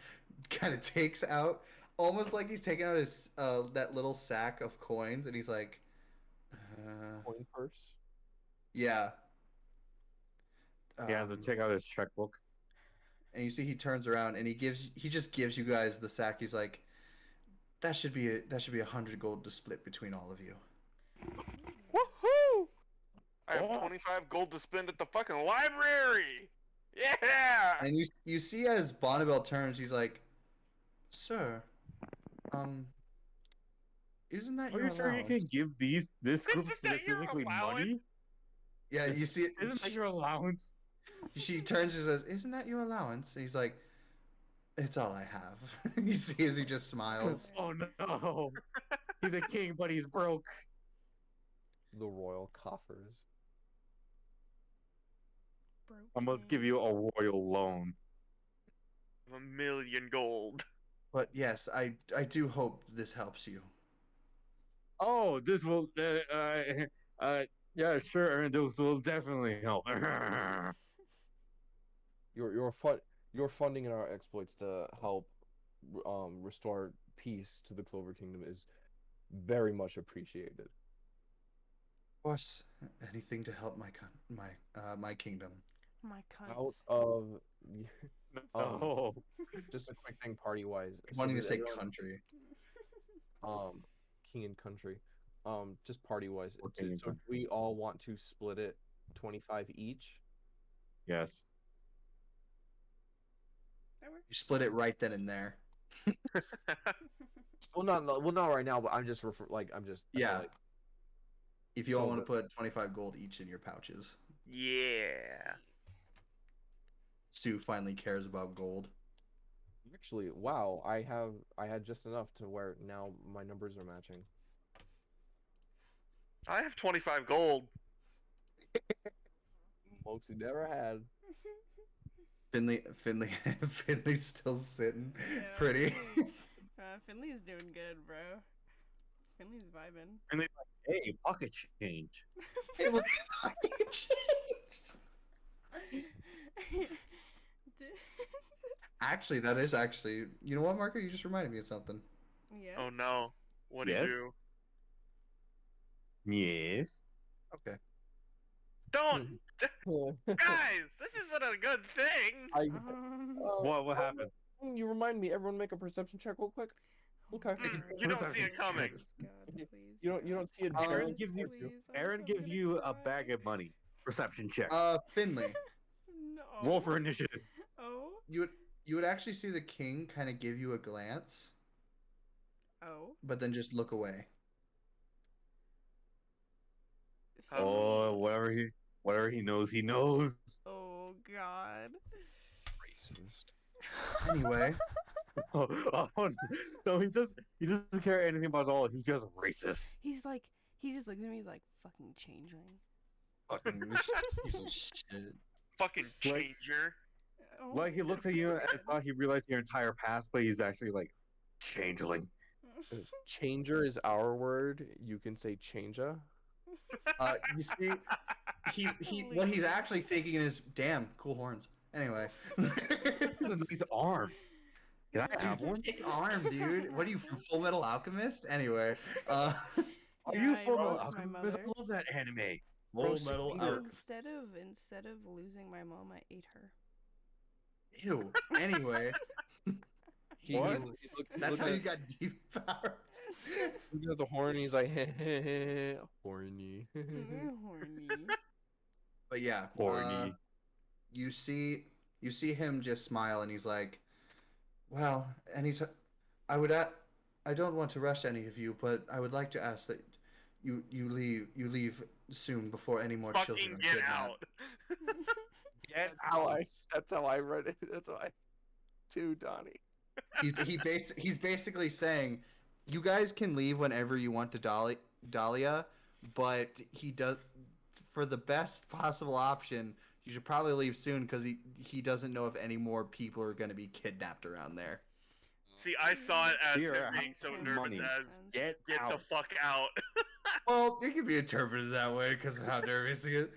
kind of takes out, almost like he's taking out his that little sack of coins, and he's like, Coin purse. yeah. Yeah, so check out his checkbook. And you see he turns around and he just gives you guys the sack. He's like, that should be 100 gold to split between all of you. Woohoo! I have Oh. 25 gold to spend at the fucking library! Yeah! And you see as Bonnabelle turns, he's like, sir, isn't that Are your you sure you allowance? can give this group Isn't that your specifically allowance? money? Yeah, you see it. Isn't that your allowance? She turns and says, isn't that your allowance? And he's like, it's all I have. You see as he just smiles. Oh no. He's a king, but he's broke. The royal coffers. I must give you a royal loan. 1,000,000 gold. But yes, I do hope this helps you. Oh, this will yeah, sure, this will definitely help. Your funding in our exploits to help restore peace to the Clover Kingdom is very much appreciated. Of course, anything to help my kingdom. My Out cunts. of Oh, just a quick thing party wise. Wanting to say country. King and country. Just party wise. Or king and So country. we all want to split it 25 each. yes. That works. You split it right then and there. Well, not right now, but I'm just I feel Yeah. like If you all So want to the- put 25 gold each in your pouches. Yeah. Sue finally cares about gold. actually, wow, I had just enough to where now my numbers are matching. I have 25 gold. Folks who never had. Finley's still sitting Yeah, pretty. Finley's doing good, bro. Finley's vibing. And they're like, hey, pocket change. Hey, look at Actually, that is actually. You know what, Marco? You just reminded me of something. Yeah. Oh no. What do you Yes? do? Yes. Okay. Don't, guys. This isn't a good thing. I. What happened? You remind me. Everyone, make a perception check real quick. Okay. You don't see it coming. God, please. You don't see a Aaron Yes, gives you please, Aaron I'm gives gonna you a cry. bag of money. Perception check. Finley, No. Roll for initiative. Oh. you would actually see the king kind of give you a glance, Oh. but then just look away. Oh, whatever he knows, he knows. Oh God. Racist. Anyway, Oh, no, he doesn't care anything about it all. He's just racist. He's like, he just looks at me. He's like, fucking changeling. fucking piece of shit. Fucking Like- changer. Oh Like he my looks at you and God. thought he realized your entire past, but he's actually like changeling. Changer is our word. You can say changer. You see, what he's actually thinking is, damn, cool horns. Anyway. He's a nice arm. Can I have Dude, one? sick arm, dude. What are you from Full Metal Alchemist? Anyway, Are Yeah, you I Full Metal lost my Alchemist? mother. I love that anime. Full Bro, Metal Cinder. Alchemist. Instead of losing my mom, I ate her. Ew. Anyway, What? that's how you got deep powers. Look at the horn. He's like, horny. Horny. But yeah, Horny. you see him just smile, and he's like, "Well, I don't want to rush any of you, but I would like to ask that you leave soon before any more children Fucking are get kidnapped." out. Get That's how I read it. That's how I. Too, Donnie. He's basically saying, you guys can leave whenever you want to Dahlia, but he does, for the best possible option, you should probably leave soon because he doesn't know if any more people are going to be kidnapped around there. See, I saw it as Here, him have being so some nervous money. as Get get out. the fuck out. Well, it can be interpreted that way because of how nervous he is.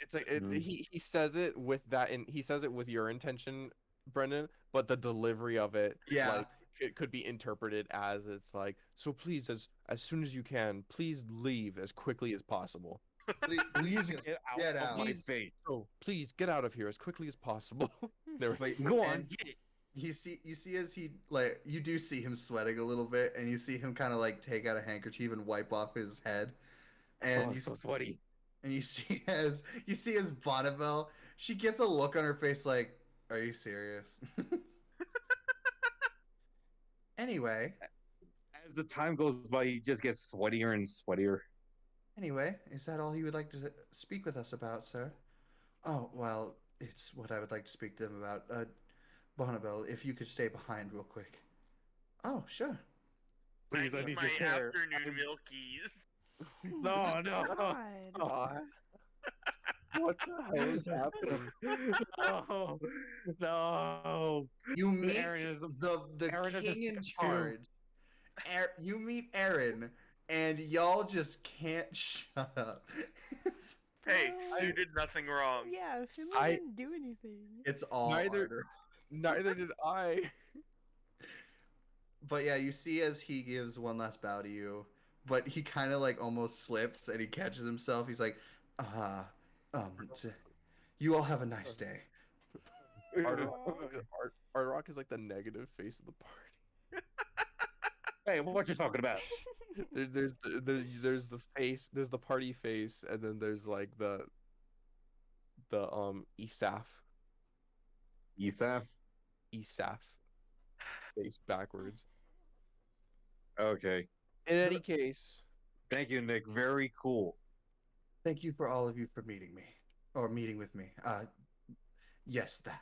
It's like Mm. he says it with that, and he says it with your intention, Brendan, but the delivery of it, Yeah. like, it could be interpreted as it's like, so please, as soon as you can, please leave as quickly as possible. Please just Get out get of out. my Please. face. So please get out of here as quickly as possible. There. Wait, Go on, and get it. you see as he, like, you do see him sweating a little bit, and you see him kind of like take out a handkerchief and wipe off his head, and Oh, so sweaty. you see as Bonnabelle, she gets a look on her face like, "Are you serious?" Anyway, As the time goes by, he just gets sweatier and sweatier. is that all you would like to speak with us about, sir? Oh, well, it's what I would like to speak to them about. Bonnabelle, if you could stay behind real quick. Oh, sure. Please, I need need my your care. afternoon milkies. No, no. God. Oh, What the hell is happening? no, no. You meet Aaron is the Aaron is a king in statue. charge. You meet Aaron, and y'all just can't shut up. Hey, Bro. Sue did nothing wrong. Yeah, Finley I- didn't do anything. It's all Neither- Arter. Neither did I. But yeah, you see as he gives one last bow to you, but he kind of like almost slips and he catches himself. He's like, you all have a nice day. Rock is like the negative face of the party. Hey, what you talking about? There's the face, there's the party face, and then there's like the Esaf face backwards. Okay. In any case, Thank you, Nick. Very cool. Thank you for all of you for meeting me, or meeting with me. Yes, that.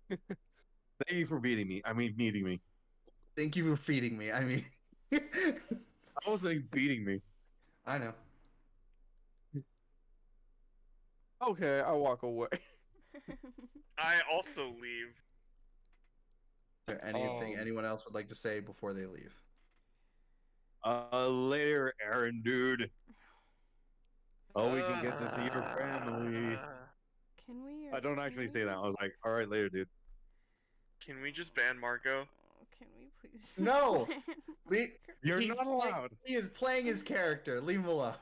Thank you for beating me. I mean, meeting me. Thank you for feeding me. I mean, I was saying beating me. I know. okay, I walk away. I also leave. Is there anything Um, anyone else would like to say before they leave? Later, Aaron, dude. Oh, we can get to see your family. Can we? I don't actually say that. I was like, all right, later, dude. Can we just ban Marco? Oh, can we please? No! ban You're He's not allowed. He is playing his character. Leave him alone.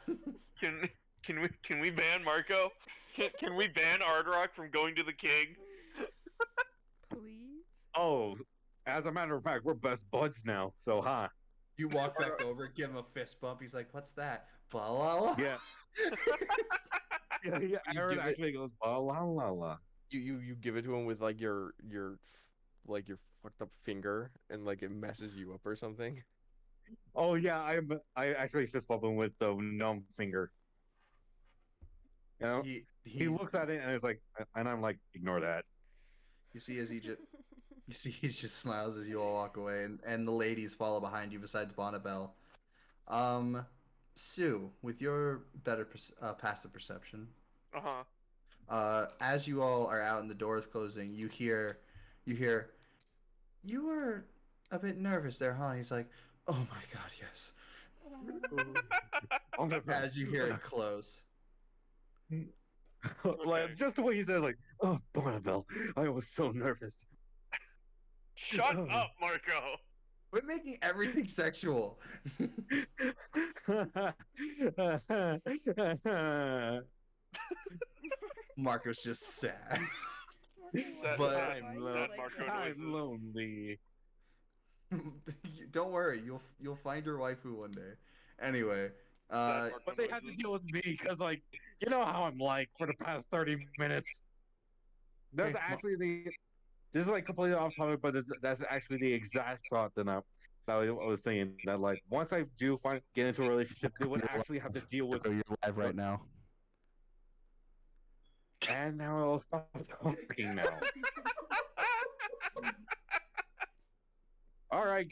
Can we ban Marco? Can we ban Ardrock from going to the king? Please. Oh, as a matter of fact, we're best buds now. So, huh? You walk back over, give him a fist bump. He's like, "What's that?" Blah la la. Yeah. Yeah. You Aaron give it- actually goes, "Ba la la la." You give it to him with like your like your fucked up finger, and like it messes you up or something. Oh yeah, I actually fist bump him with the numb finger. You know, he looks at it and it's like, and I'm like, ignore that. You see as he just he just smiles as you all walk away, and the ladies follow behind you besides Bonnabelle. Sue, with your better passive perception, as you all are out and the doors closing, you hear, you were a bit nervous there, huh? He's like, oh my god, yes. As you hear it close. Like just the way he said, like, "Oh, Bonnabelle, I was so nervous." Shut up, Marco. Quit making everything sexual. Marco's just sad. Sad- But- sad- I'm, sad Marco noises. I'm lonely. Don't worry, you'll find your waifu one day. Anyway, Sad Marco But they had to noises. deal with me because, like, you know how I'm like for the past 30 minutes. That's Hey, actually this is like completely off topic, but that's actually the exact thought that I was saying. That like once I do get into a relationship, they would actually have to deal with. You're live right now. And now I'll stop talking now. All right.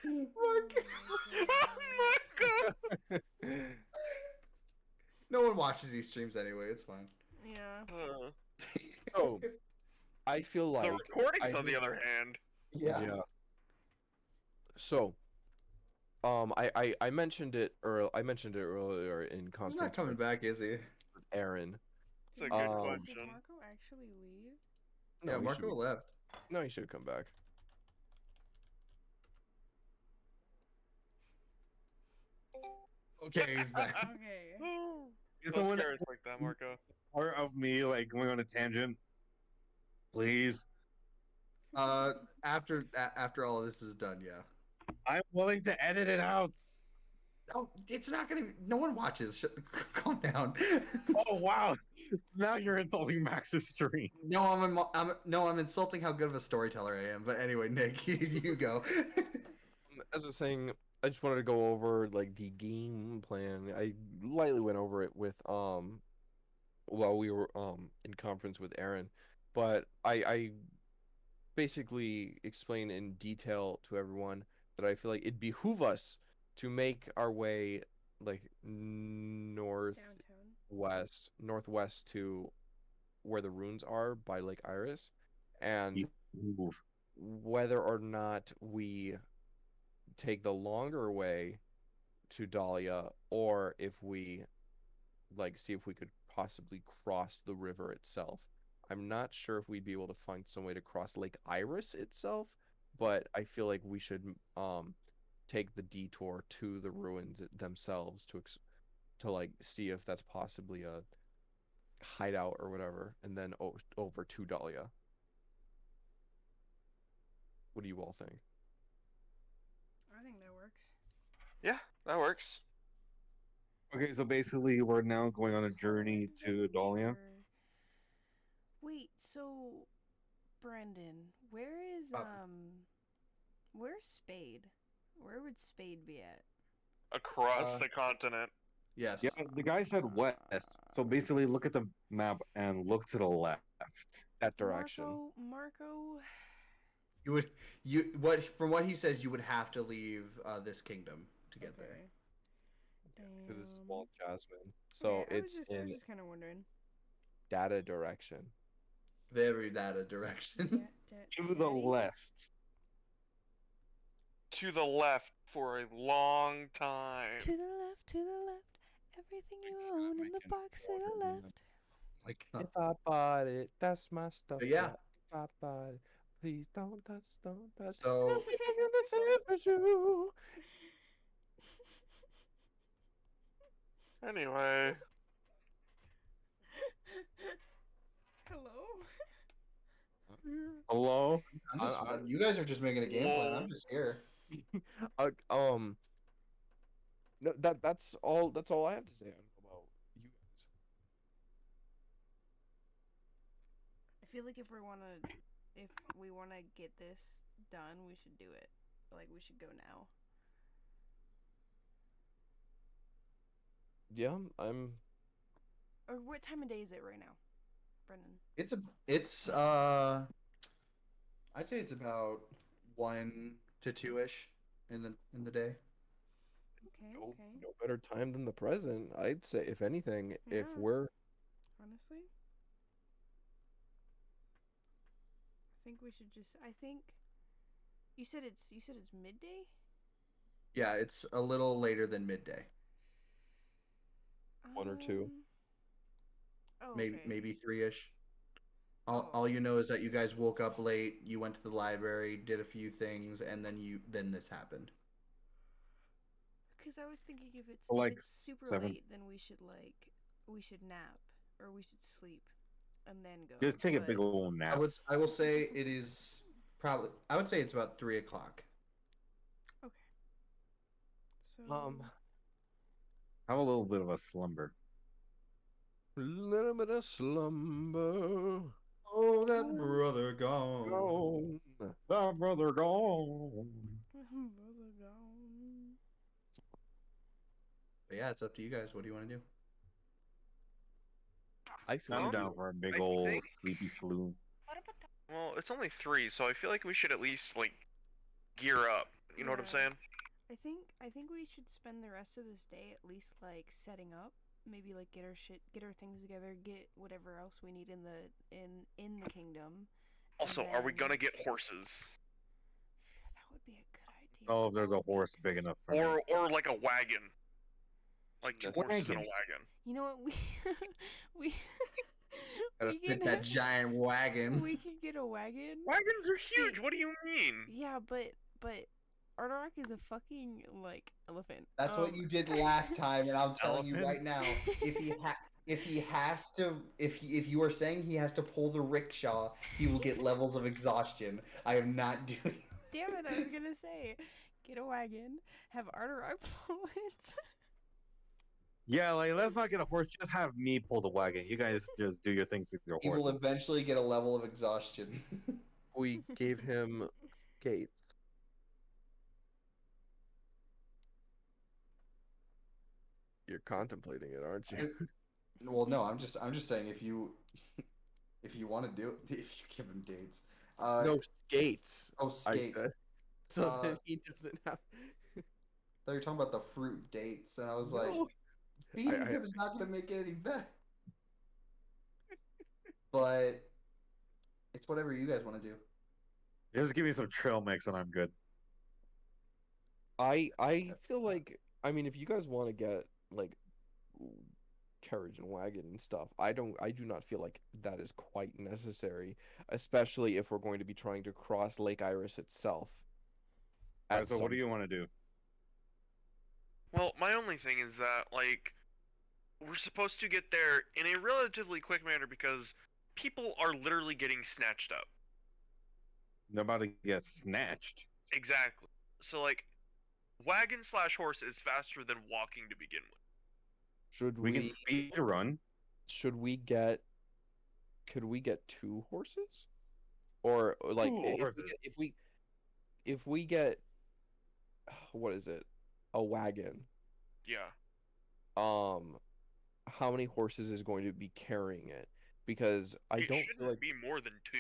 Mark. Marco. No one watches these streams anyway. It's fine. Yeah. So, I feel like The recordings, I on the think- other hand. Yeah. So, I mentioned it earlier in He's conference not coming back, is he? with Aaron. It's a good Um, Did question. Marco actually leave? Yeah, he Marco should- left. No, he should come back. Okay, he's back. Okay. It's Don't someone scare us like that, Marco. part of me like going on a tangent. Please. After all of this is done, yeah. I'm willing to edit it out. Oh, it's not gonna. No one watches. Calm down. Oh wow. Now you're insulting Max's stream. No, I'm insulting how good of a storyteller I am. But anyway, Nick, you go. As I was saying, I just wanted to go over like the game plan. I lightly went over it with while we were in conference with Aaron, but I basically explained in detail to everyone that I feel like it'd behoove us to make our way like northwest to where the runes are by Lake Iris, and Move. whether or not we take the longer way to Dahlia, or if we like see if we could possibly cross the river itself. I'm not sure if we'd be able to find some way to cross Lake Iris itself, but I feel like we should take the detour to the ruins themselves to like see if that's possibly a hideout or whatever, and then over to Dahlia. What do you all think? I think that works. Yeah, that works. Okay, so basically we're now going on a journey to Dahlia. Wait, so Brendan, where is where's Spade? Where would Spade be at? Across the continent. Yes. Yeah, the guy said west. So basically look at the map and look to the left. That direction. Marco. From what he says, you would have to leave this kingdom to get there. Because it's Walt Jasmine. So I was it's just in kind of wondering. data direction. Very data direction. To the left. To the left for a long time. To the left, to the left. Everything you own in the box to the left. Like, If I bought it, that's my stuff. But yeah, Please don't touch, don't touch. So- Nothing in this ever true. Anyway, Hello. Hello? I'm just, I- you guys are just making a game plan. I'm Whoa. just here. Uh, um, no, that's all. That's all I have to say. I don't know about you guys. I feel like if we wanna get this done, we should do it. Like we should go now. Yeah, I'm. Or what time of day is it right now, Brendan? It's I'd say it's about 1 to 2-ish in the day. Okay. No, Okay. no better time than the present. I'd say, if anything, if Yeah. we're Honestly, I think we should just. I think you said it's midday. Yeah, it's a little later than midday. 1 or 2. Oh, Maybe okay. maybe 3-ish. Oh, All you okay. know is that you guys woke up late, you went to the library, did a few things, and then this happened. Because I was thinking if it's Like super 7. late, then we should nap or we should sleep and then go. Just take a But big old nap. I will say it is probably, I would say it's about 3 o'clock. okay. So Have a little bit of a slumber. little bit of slumber. Oh, that brother gone. Gone. The brother gone. brother gone. But yeah, it's up to you guys. What do you want to do? I feel I'm Well, down for a big I old think- sleepy slew. well, it's only 3, so I feel like we should at least like gear up. You know what I'm Yeah. saying? I think we should spend the rest of this day at least like setting up. Maybe like get our things together, get whatever else we need in the kingdom. and Also, are we then- gonna get horses That would be a good idea. Oh, if That there's a would be horse big enough for me. or like a wagon? Like 2 That's horses in a wagon. wagon. You know what we Gotta we fit can that giant wagon. we can get a wagon. Wagons are huge. What do you mean? Yeah, but Ardorak is a fucking like elephant. That's what you did last time, and I'm telling you Elephant. right now, if you are saying he has to pull the rickshaw, he will get levels of exhaustion. I am not doing. Damn it! I was gonna say, get a wagon, have Ardorak pull it. Yeah, like let's not get a horse. Just have me pull the wagon. You guys just do your things with your He will horses. eventually get a level of exhaustion. we gave him gates. You're contemplating it, aren't you? Well, no, I'm just saying if you want to do it, if you give him dates. No skates. Oh, I skates. said. So Uh, that he doesn't have. Thought you were talking about the fruit dates, and I was like, No. feeding I- him is not going to make it any better. But it's whatever you guys want to do. Just give me some trail mix and I'm good. I feel like, I mean, if you guys want to get like carriage and wagon and stuff, I do not feel like that is quite necessary, especially if we're going to be trying to cross Lake Iris itself. Alright, so what do you want to do? Well, my only thing is that like we're supposed to get there in a relatively quick manner because people are literally getting snatched up. They're about to get snatched. Exactly. So like wagon / horse is faster than walking to begin with. Should We can speed run. should we get could we get 2 horses? Or like 2 horses. if we get what is it? A wagon. Yeah. How many horses is going to be carrying it? Because I It don't shouldn't feel like be more than 2.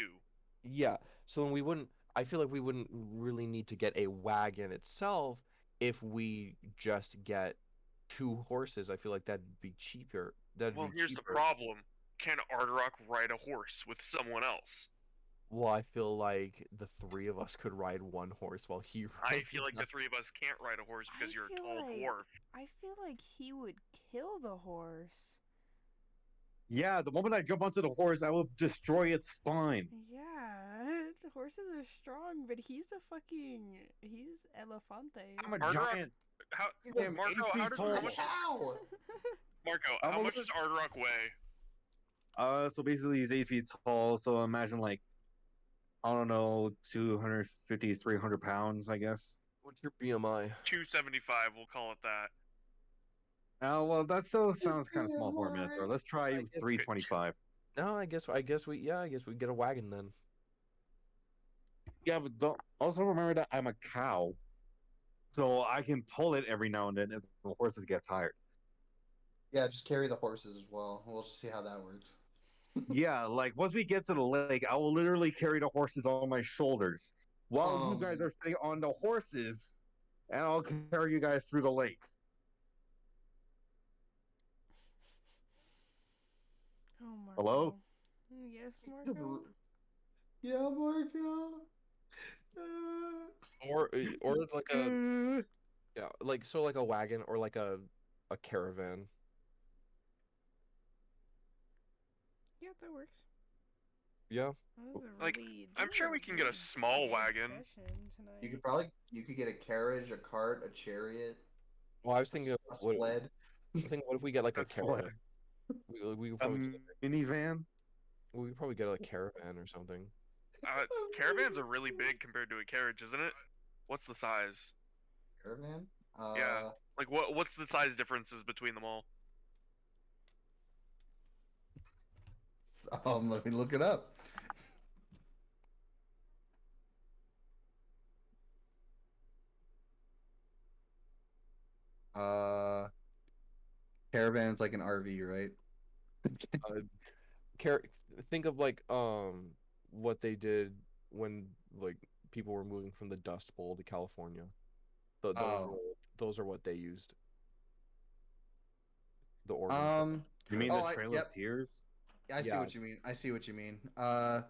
yeah, so then we wouldn't I feel like we wouldn't really need to get a wagon itself if we just get 2 horses. I feel like that'd be cheaper. That'd Well, be here's the cheaper. problem. Can Ardorak ride a horse with someone else? Well, I feel like the 3 of us could ride 1 horse while he rides. I feel like the 3 of us can't ride a horse because I you're a feel tall like- dwarf. I feel like he would kill the horse. Yeah, the moment I jump onto the horse, I will destroy its spine. Yeah. horses are strong, but he's elefante. I'm a Ardrock- giant. How, Damn, Marco? 8 How, feet does, tall. how much? Ow! Marco, I'm how a much little- does Ardrock weigh? So basically he's 8 feet tall. So imagine like, I don't know, 250, 300 pounds, I guess. What's your BMI? 275. We'll call it that. Well, that still sounds kind of small for a Minotaur. Let's try 325. No, I guess we get a wagon then. Yeah, but don't also remember that I'm a cow, so I can pull it every now and then if the horses get tired. Yeah, just carry the horses as well. We'll just see how that works. Yeah, like once we get to the lake, I will literally carry the horses on my shoulders while you guys are sitting on the horses, and I'll carry you guys through the lake. Oh, Marco. Hello? Yes, Marco. Yeah, Marco. Or like a like a wagon or like a caravan. Yeah, that works. Yeah. This is a Like, really, I'm this is sure a we can get a really small big wagon. session tonight. You could get a carriage, a cart, a chariot, Well, I was thinking of a what, sled. I think what if we get like a A sled. caravan? We could A probably minivan? we could probably get a caravan or something. Caravans are really big compared to a carriage, isn't it? What's the size? Caravan? Yeah. Like, what's the size differences between them all? Let me look it up. Caravan's like an RV, right? Car- Think of like what they did when like people were moving from the Dust Bowl to California. Those are what they used. The organs. You mean Oh, the Trail yep. of Tears? I see Yeah. what you mean. I see what you mean. A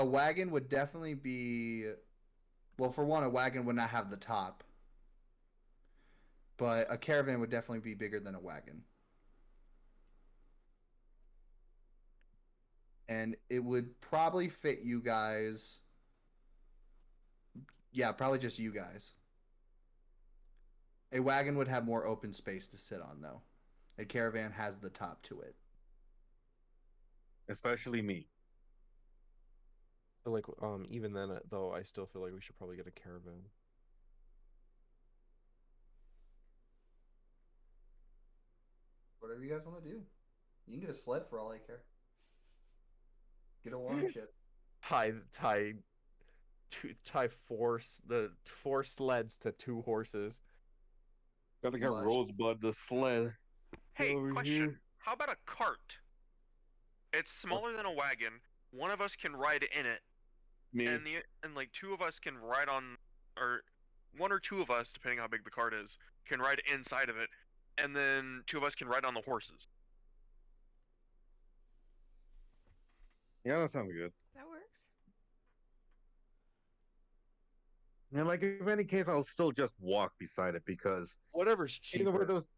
wagon would definitely be, well, for one, a wagon would not have the top, but a caravan would definitely be bigger than a wagon. And it would probably fit you guys. Yeah, probably just you guys. A wagon would have more open space to sit on, though. A caravan has the top to it. Especially me. So, like even then though, I still feel like we should probably get a caravan. Whatever you guys want to do. You can get a sled for all I care. Get a lawn chip. Tie the 4 sleds to 2 horses. Gotta get Much. Rosebud the sled. Hey, Over question. here. How about a cart? It's smaller than a wagon. One of us can ride in it, Me. and like 2 of us can ride on, or 1 or 2 of us, depending how big the cart is, can ride inside of it, and then 2 of us can ride on the horses. Yeah, that sounds good. That works. And like, if any case, I'll still just walk beside it because Whatever's even with cheaper. those,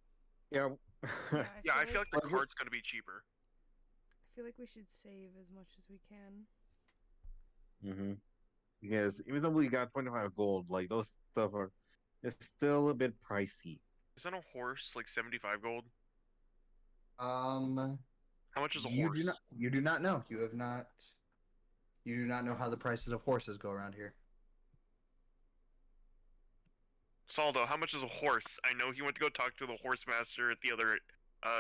yeah, Yeah, I feel like the Like, cart's gonna be cheaper. I feel like we should save as much as we can. mm-hmm. Because even though we got 25 gold, like those stuff are, it's still a bit pricey. Isn't a horse like 75 gold? Um, How much is a you horse? do not know. You do not know how the prices of horses go around here. Saldo, how much is a horse? I know he went to go talk to the horse master at the other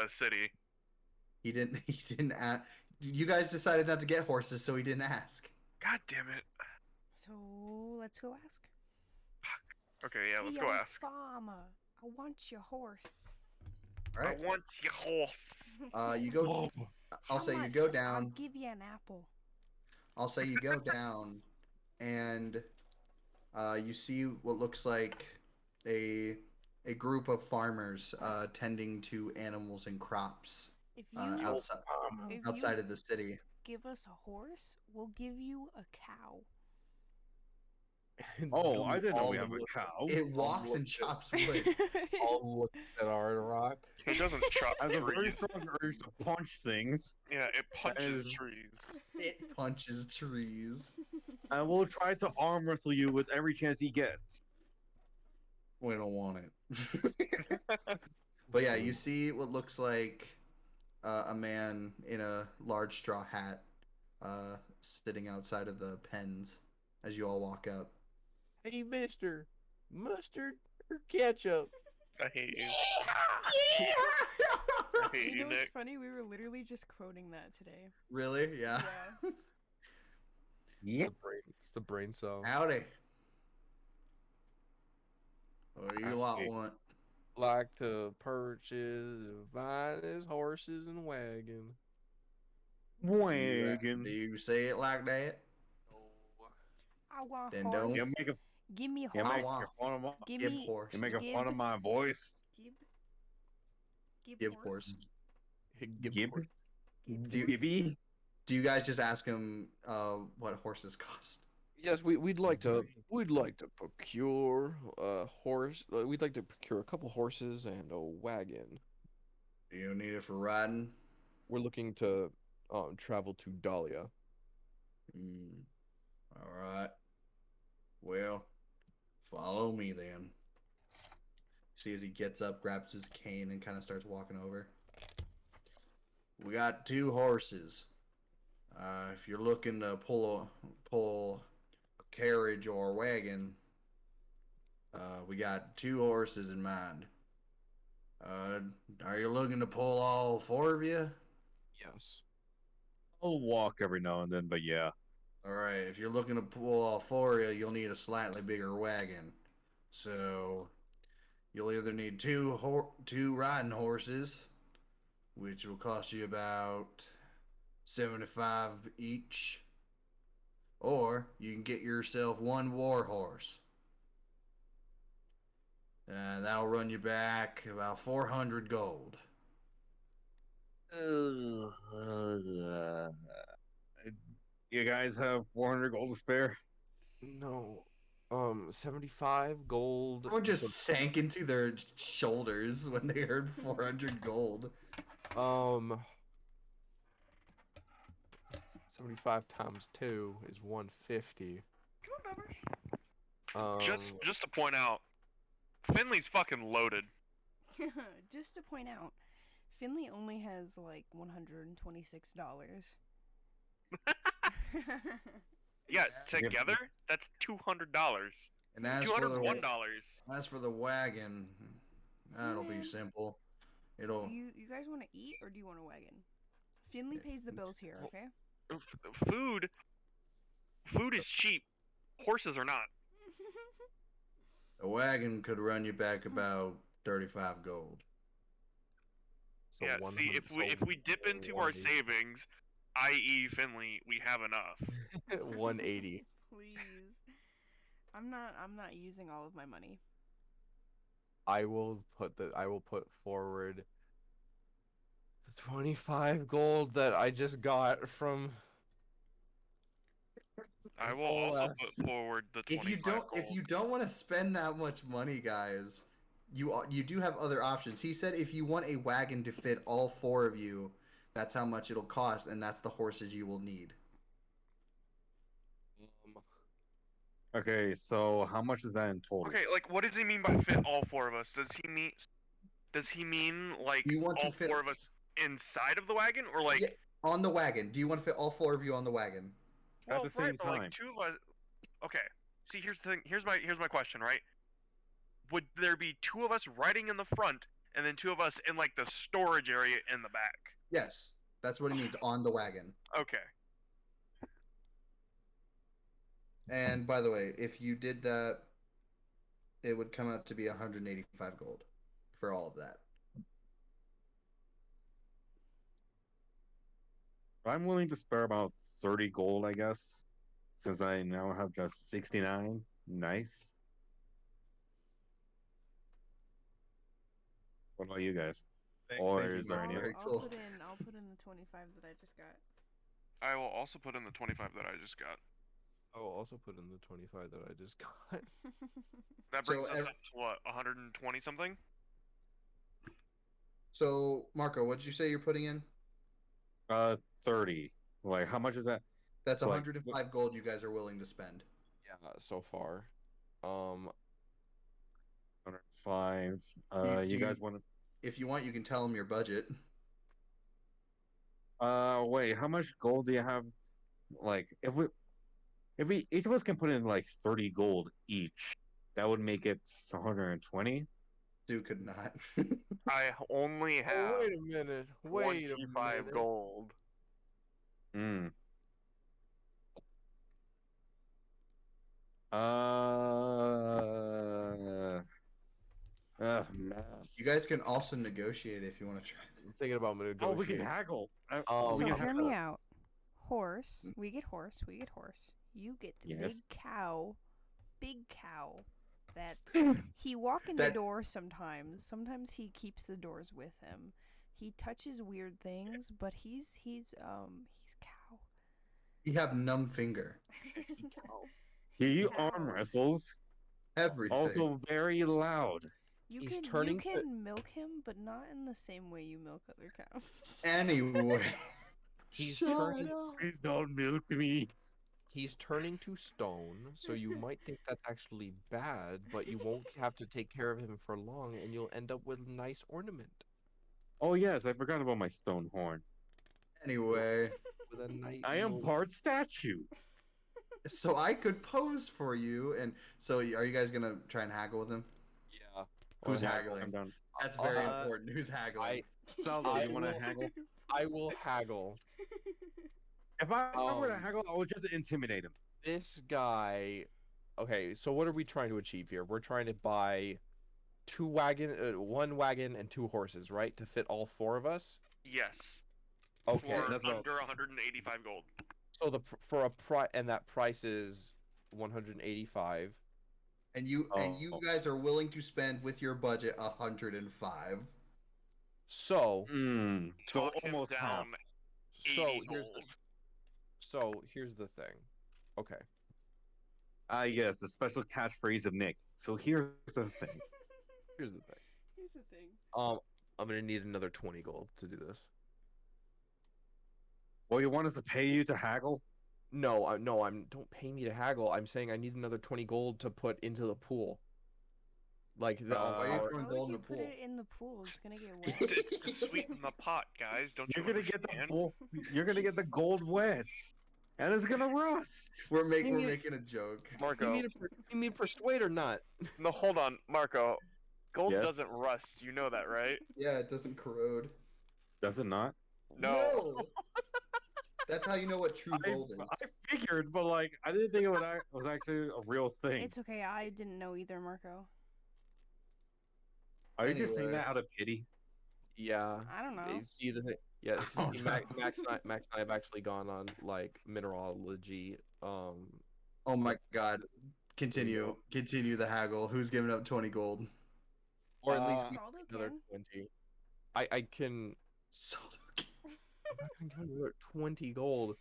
city. He didn't ask. You guys decided not to get horses, so he didn't ask. God damn it. So let's go ask. Okay, yeah, let's Hey, go yo, ask. Farmer, I want your horse. All right. I want your horse. You go. I'll How say you much? go I'll down. give you an apple. I'll say you go down, and you see what looks like a group of farmers tending to animals and crops If you outside of the city. give us a horse, we'll give you a cow. Oh, I didn't know All we have a look- cow. It walks look and at- chops wood. All look at our rock. It doesn't chop I have a very trees. strong urge to punch things. Yeah, it punches As- trees. It punches trees. I will try to arm wrestle you with every chance he gets. We don't want it. But yeah, you see what looks like a man in a large straw hat sitting outside of the pens as you all walk up. Hey, Mister, mustard or ketchup? I hate you. I hate You you, know what's Nick. funny? We were literally just quoting that today. Really? Yeah. Yeah. Yep. It's the brain cell. Howdy. What do you lot Howdy. want? Like to purchase the finest horses and wagon. Wagon. Do you say it like that? I want Then horse. don't. You make a Give me you horse. make want- fun of my Give Give me horse. you making give, fun of my voice. Give horse. Gib Do you, Gibby. do you guys just ask him what horses cost? Yes, we'd like to procure a horse. We'd like to procure a couple horses and a wagon. Do you need it for riding? We're looking to travel to Dahlia. All right. Well, follow me then. See as he gets up, grabs his cane, and kind of starts walking over. We got 2 horses. If you're looking to pull a carriage or a wagon, we got 2 horses in mind. Are you looking to pull all 4 of you? Yes. I'll walk every now and then, but yeah. All right. If you're looking to pull all 4 of you, you'll need a slightly bigger wagon. So you'll either need 2 riding horses, which will cost you about 75 each, or you can get yourself 1 war horse. And that'll run you back about 400 gold. You guys have 400 gold to spare? No. 75 gold. Everyone just sank into their shoulders when they heard 400 gold. 75 times 2 is 150. Just to point out, Finley's fucking loaded. Just to point out, Finley only has like $126. Yeah, together that's $200. And as for the $201. as for the wagon, that'll be Man. simple. It'll you guys want to eat or do you want a wagon? Finley pays the bills here, okay? Food is cheap. Horses are not. a wagon could run you back about 35 gold. So Yeah, see, 100 if we dip into our 180. savings, i.e. Finley, we have enough. 180. Please. I'm not using all of my money. I will put forward the 25 gold that I just got from I will also put forward the 25 If you don't want to spend that much money, guys, you do have other options. He said if you want a wagon to fit all 4 of you, that's how much it'll cost, and that's the horses you will need. Okay, so how much is that in total? Okay, like what does he mean by fit all 4 of us? Does he mean like You want to all fit- 4 of us inside of the wagon, or like Yeah, on the wagon. Do you want to fit all 4 of you on the wagon? At the same but, like, time. 2 of us. Okay. See, here's the thing. Here's my question, right? Would there be 2 of us riding in the front, and then 2 of us in like the storage area in the back? Yes, that's what he means, on the wagon. Okay. And by the way, if you did that, it would come out to be 185 gold for all of that. I'm willing to spare about 30 gold, I guess, since I now have just 69. Nice. What about you guys? Or thank you, is there Mark. any Very I'll cool. put in the 25 that I just got. I will also put in the 25 that I just got. I will also put in the 25 that I just got. That So brings us ev- up to what, 120 something? So, Marco, what did you say you're putting in? 30. Like, how much is that? That's Like, 105 gold you guys are willing to spend. Yeah, so far. 105. Do You you- guys want If you want, you can tell them your budget. to? Wait. How much gold do you have? Like, if we each of us can put in like 30 gold each, that would make it 120. Stu could not. I only have Oh, wait a minute. Wait a 25 minute. gold. Hmm. Math. You guys can also negotiate if you want to try. I'm thinking about Oh, we negotiating. can haggle. Oh, So we can hear haggle. me out. Horse. We get horse. We get horse. You get the Yes. big cow. Big cow. That he walk in the That- door sometimes. Sometimes he keeps the doors with him. He touches weird things, but he's cow. You have numb finger. He Cow. arm wrestles. Everything. Also very loud. You He's can turning you to- can milk him, but not in the same way you milk other cows. Anyway. He's Shut turning- up. Please don't milk me. He's turning to stone, so you might think that's actually bad, but you won't have to take care of him for long, and you'll end up with a nice ornament. Oh yes, I forgot about my stone horn. Anyway. With a nice. I am part statue. So I could pose for you, and so are you guys gonna try and haggle with him? Yeah. Who's Oh, haggling? I'm done. That's very Uh, important. Who's haggling? Salvo, I you want to will- haggle? I will haggle. If I were to Um, haggle, I would just intimidate him. This guy. Okay, so what are we trying to achieve here? We're trying to buy one wagon and 2 horses, right, to fit all 4 of us. Yes. Okay. For that's what- under 185 gold. So for a price, and that price is 185. And you Oh. guys are willing to spend with your budget 105. So So Talk him almost half. down 80 here's gold. here's the thing. Okay. Yes, the special catchphrase of Nick. So here's the thing. Here's the thing. Here's the thing. I'm gonna need another 20 gold to do this. Well, you want us to pay you to haggle? No, don't pay me to haggle. I'm saying I need another 20 gold to put into the pool. Like the why are you our- throwing Why gold would in you the put pool? it in the pool? It's gonna get wet. It's to sweeten the pot, guys. Don't you You're gonna get the understand? full. You're gonna get the gold wet, and it's gonna rust. We're You making mean- a joke. you Marco, mean persuade or not? no, hold on, Marco. Gold Yes? doesn't rust. You know that, right? Yeah, it doesn't corrode. Does it not? No. That's how you know what true gold is. I figured, but like I didn't think it was actually a real thing. It's okay. I didn't know either, Marco. Are you just saying Anyway. that out of pity? Yeah. I don't know. See the thing. Yeah, Oh, see, Max and I have actually gone on like mineralogy. Oh my god. Continue the haggle. Who's giving up 20 gold? Or at least we Saldo another can. 20. I can. I'm not gonna give another 20 gold.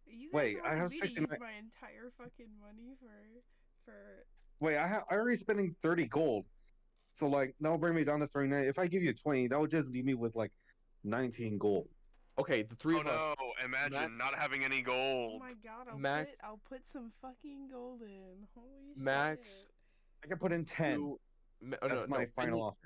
You guys Wait, want I have me to 69 use my entire fucking money for. Wait, I already spending 30 gold, so like that'll bring me down to 39. If I give you 20, that would just leave me with like 19 gold. Okay, the 3 Oh of us. no! Imagine Max- not having any Oh gold. my god! Max- I'll put some fucking gold in. Holy Max- shit! I can put in 10. That's my final offer.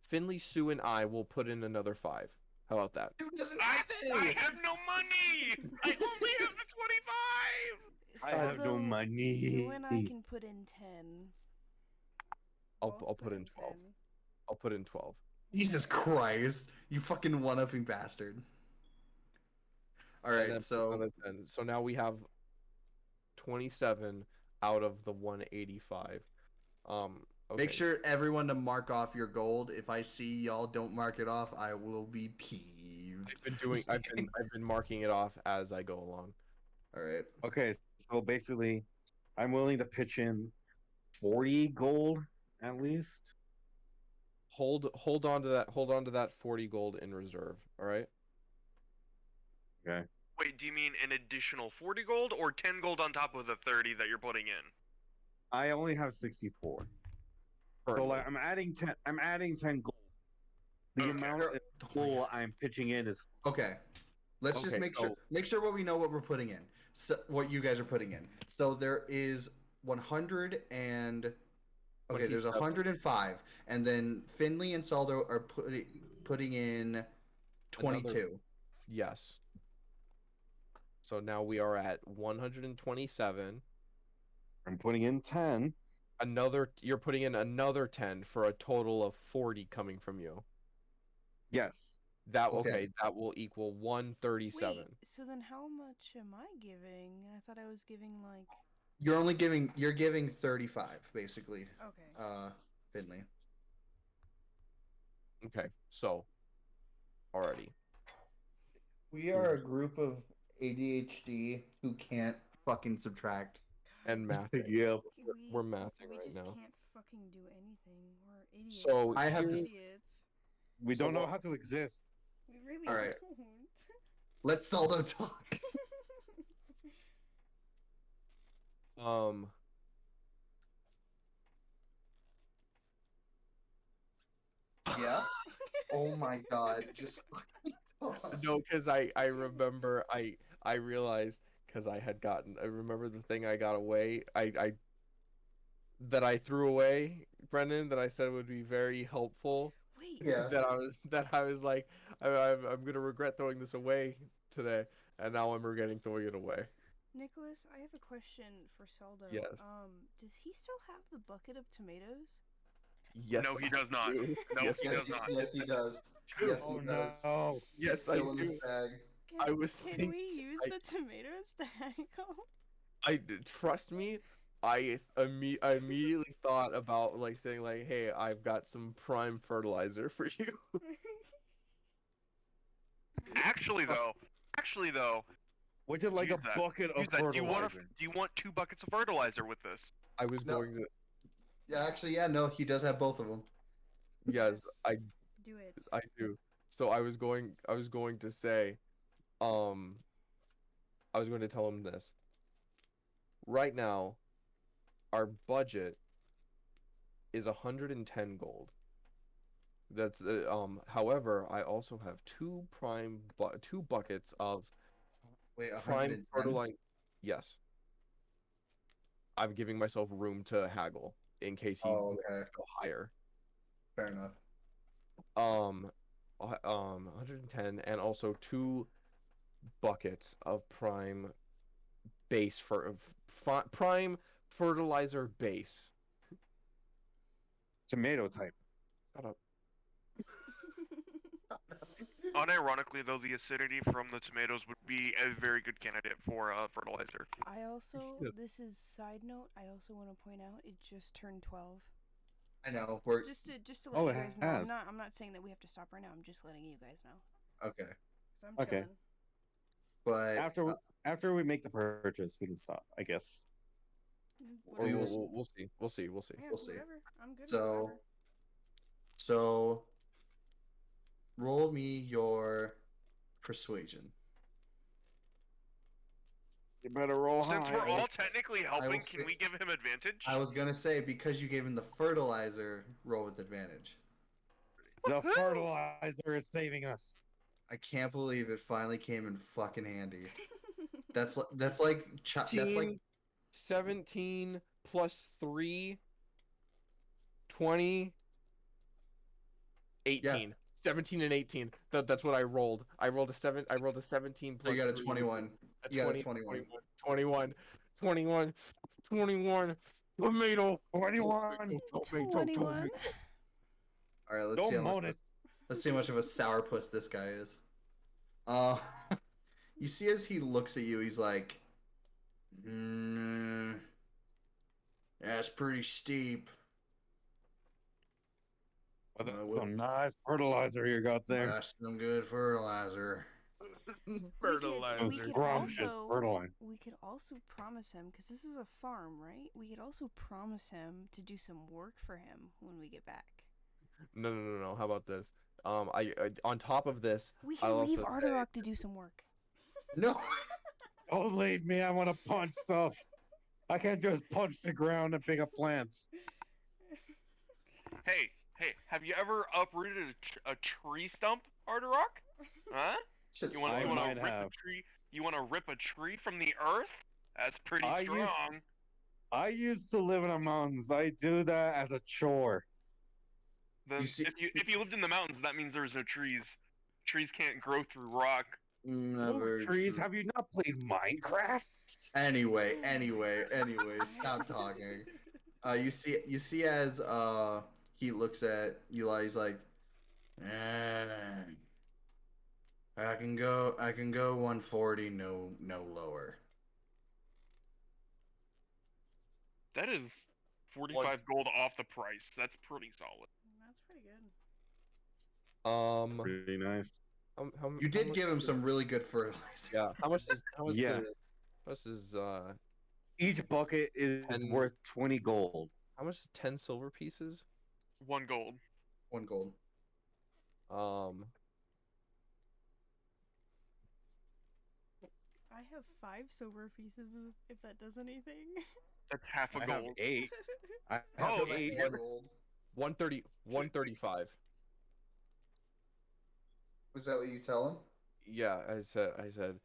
Finley, Sue, and I will put in another 5. How about that? Who doesn't I have it? have no money. I only have the 25. I have no Saldo, money. You and I can put in 10. I'll Both put in 12. 10. I'll put in 12. Jesus Christ. You fucking one-upping bastard. And then Alright, put so another 10. So now we have 27 out of the 185. Okay. make sure everyone to mark off your gold. If I see y'all don't mark it off, I will be peeved. I've been marking it off as I go along. Alright. Okay, so basically, I'm willing to pitch in 40 gold at least. Hold on to that 40 gold in reserve, all right? Okay. Wait, do you mean an additional 40 gold or 10 gold on top of the 30 that you're putting in? I only have 64. So Currently. like I'm adding 10. I'm adding 10 gold. The Okay. amount of gold I'm pitching in is Okay. Let's just Okay, make sure what we know what we're putting in. So, what you guys are putting in. So there is 100 and okay, there's 27. 105, and then Finley and Saldo are putting in 22. Yes. So now we are at 127. I'm putting in 10. You're putting in another 10 for a total of 40 coming from you. Yes. Okay. That will equal 137. Wait, so then how much am I giving? I thought I was giving like. You're giving 35 basically. Okay. Finley. Okay, so already. We are a group of ADHD who can't fucking subtract. And math. Yeah. We're mathing we right just now. can't fucking do anything. We're idiots. So We're I have here's- idiots. We So don't know what- how to exist. We really All right. don't. Let Saldo talk. Yeah. Oh my god. Just fucking talk. No, because I remember I realized because I remember the thing I got away that I threw away, Brendan, that I said would be very helpful. Wait. Yeah. That I was like I'm gonna regret throwing this away today, and now I'm regretting throwing it away. Nicholas, I have a question for Saldo. Yes. Does he still have the bucket of tomatoes? Yes, No, he I does not. do. No, Yes, he I does do. not. Yes, he does. Yes, he does. no. Yes, I Still in his do. bag. Can, was can think- we use I- the tomatoes to haggle? Trust me. I immediately thought about like saying like, "Hey, I've got some prime fertilizer for you." Actually, though, Would you like use a that. bucket of use that. fertilizer? Do you want 2 buckets of fertilizer with this? I was No. going to. Yeah, actually, yeah, no, he does have both of them. Yes, I Do it. do. So I was going to say, I was going to tell him this. Right now, our budget is 110 gold. That's however, I also have two buckets of Wait, prime 110? fertilizer. Yes. I'm giving myself room to haggle in case he Oh, wants okay. to go higher. Fair enough. 110 and also 2 buckets of prime base prime fertilizer base. Tomato type. Shut up. Unironically, though, the acidity from the tomatoes would be a very good candidate for fertilizer. I also, Yep. this is side note, I also want to point out it just turned 12. I know. We're Just to let Oh, you it guys know. has. I'm not saying that we have to stop right now. I'm just letting you guys know. okay, 'Cause I'm Okay. chilling. but After we make the purchase, we can stop, I guess. Or We will we'll see. We'll see. We'll see. Yeah, we'll see. whatever. I'm good with so whatever. so roll me your persuasion. You better roll Since high. we're all technically helping, say- can we give him advantage? I was gonna say because you gave him the fertilizer, roll with advantage. The fertilizer is saving us. I can't believe it finally came in fucking handy. That's like 17 plus 3 20 18. 17 and 18. That's what I rolled. I rolled a 17 plus so you got a 3. 21. A You got a 21. 21. 21 tomato 21. 21. All right, let's Don't see how moan much. it. Let's see how much of a sourpuss this guy is. You see as he looks at you, he's like, that's pretty steep. Well, that's some nice fertilizer you got there. That's some good fertilizer. fertilizer. We could Scrumptious also fertilizer. we could also promise him, because this is a farm, right? We could also promise him to do some work for him when we get back. No. How about this? I on top of this, We I'll can leave also say- Arterock to do some work. No. Don't leave me. I want to punch stuff. I can't just punch the ground and pick up plants. Hey, have you ever uprooted a tree stump, Arterock? Huh? Shit's You want fine. to might rip have. a tree? You want to rip a tree from the earth? That's pretty I used- strong. I used to live in the mountains. I do that as a chore. Then You see- if you lived in the mountains, that means there's no trees. Trees can't grow through rock. Never Trees, true. have you not played Minecraft? Anyway, stop talking. You see as he looks at Eli, he's like, I can go 140, no lower. That is 45 gold off the price. That's pretty solid. That's pretty good. Pretty nice. You how did much give him is- some really good fertilizer. Yeah. How much is Yeah. Each bucket is And- worth 20 gold. how much is 10 silver pieces? 1 gold. 1 gold. I have 5 silver pieces. If that does anything. That's half a I have gold. 8. I have Oh, 8. 130 135. Was that what you tell him? Yeah, I said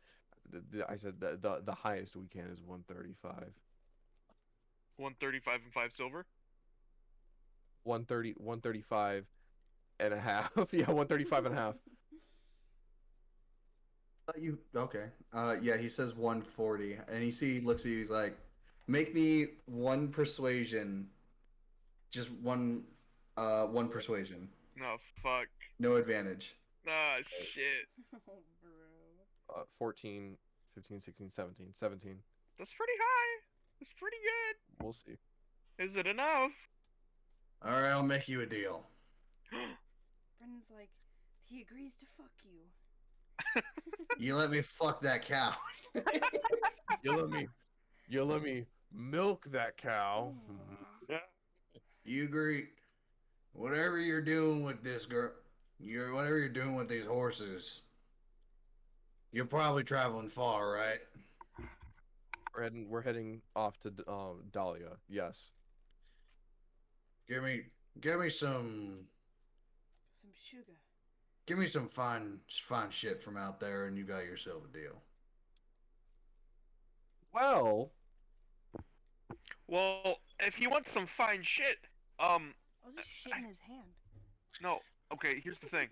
the highest we can is 135. 135 and 5 silver. 135 and a half. Yeah, 135 and a half. You okay? Yeah, he says 140, and he looks at you. He's like, "Make me 1 persuasion, just one persuasion, No, fuck. no advantage." Ah, shit. Oh, bro. 14, 15, 16, 17. 17. That's pretty high. That's pretty good. We'll see. Is it enough? All right, I'll make you a deal. Brendan's like, he agrees to fuck you. You let me fuck that cow. You let me milk that cow. Aw. You agree? Whatever you're doing with this girl, whatever you're doing with these horses, you're probably traveling far, right? We're heading off to Dahlia. Yes. Give me some Some sugar. Give me some fine shit from out there, and you got yourself a deal. Well, Well, if he wants some fine shit, I'll just shit in his hand. no. Okay, here's the thing.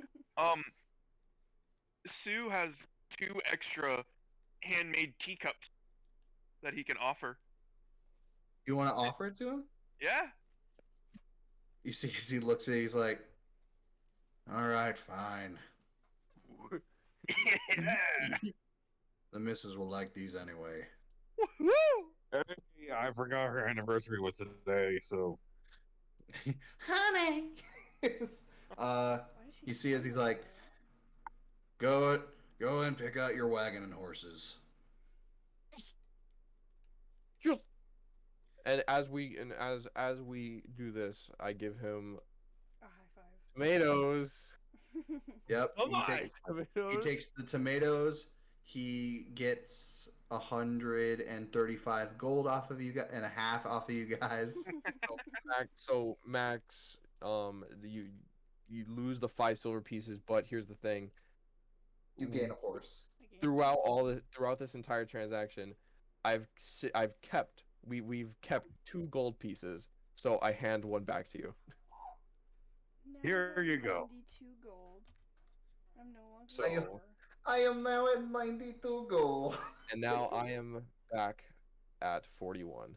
Sue has 2 extra handmade teacups that he can offer. You want to offer it to him? Yeah. You see, as he looks at it, he's like, "All right, fine. Yeah. The missus will like these anyway." Woo! Hey, I forgot her anniversary was today, so Honey. Why does she You see, as sound he's like like, go and pick out your wagon and horses. and as we do this, I give him a high five? tomatoes. Yep. Come he on, takes tomatoes. the tomatoes. He gets 135 gold off of you guys and a half off of you guys. Max, you lose the 5 silver pieces, but here's the thing. You gain a horse. Again. Throughout this entire transaction, we've kept 2 gold pieces, so I hand one back to you. Now Here I have you go. 92 gold. I'm no longer So- poor. I am now at 92 gold. And now I am back at 41.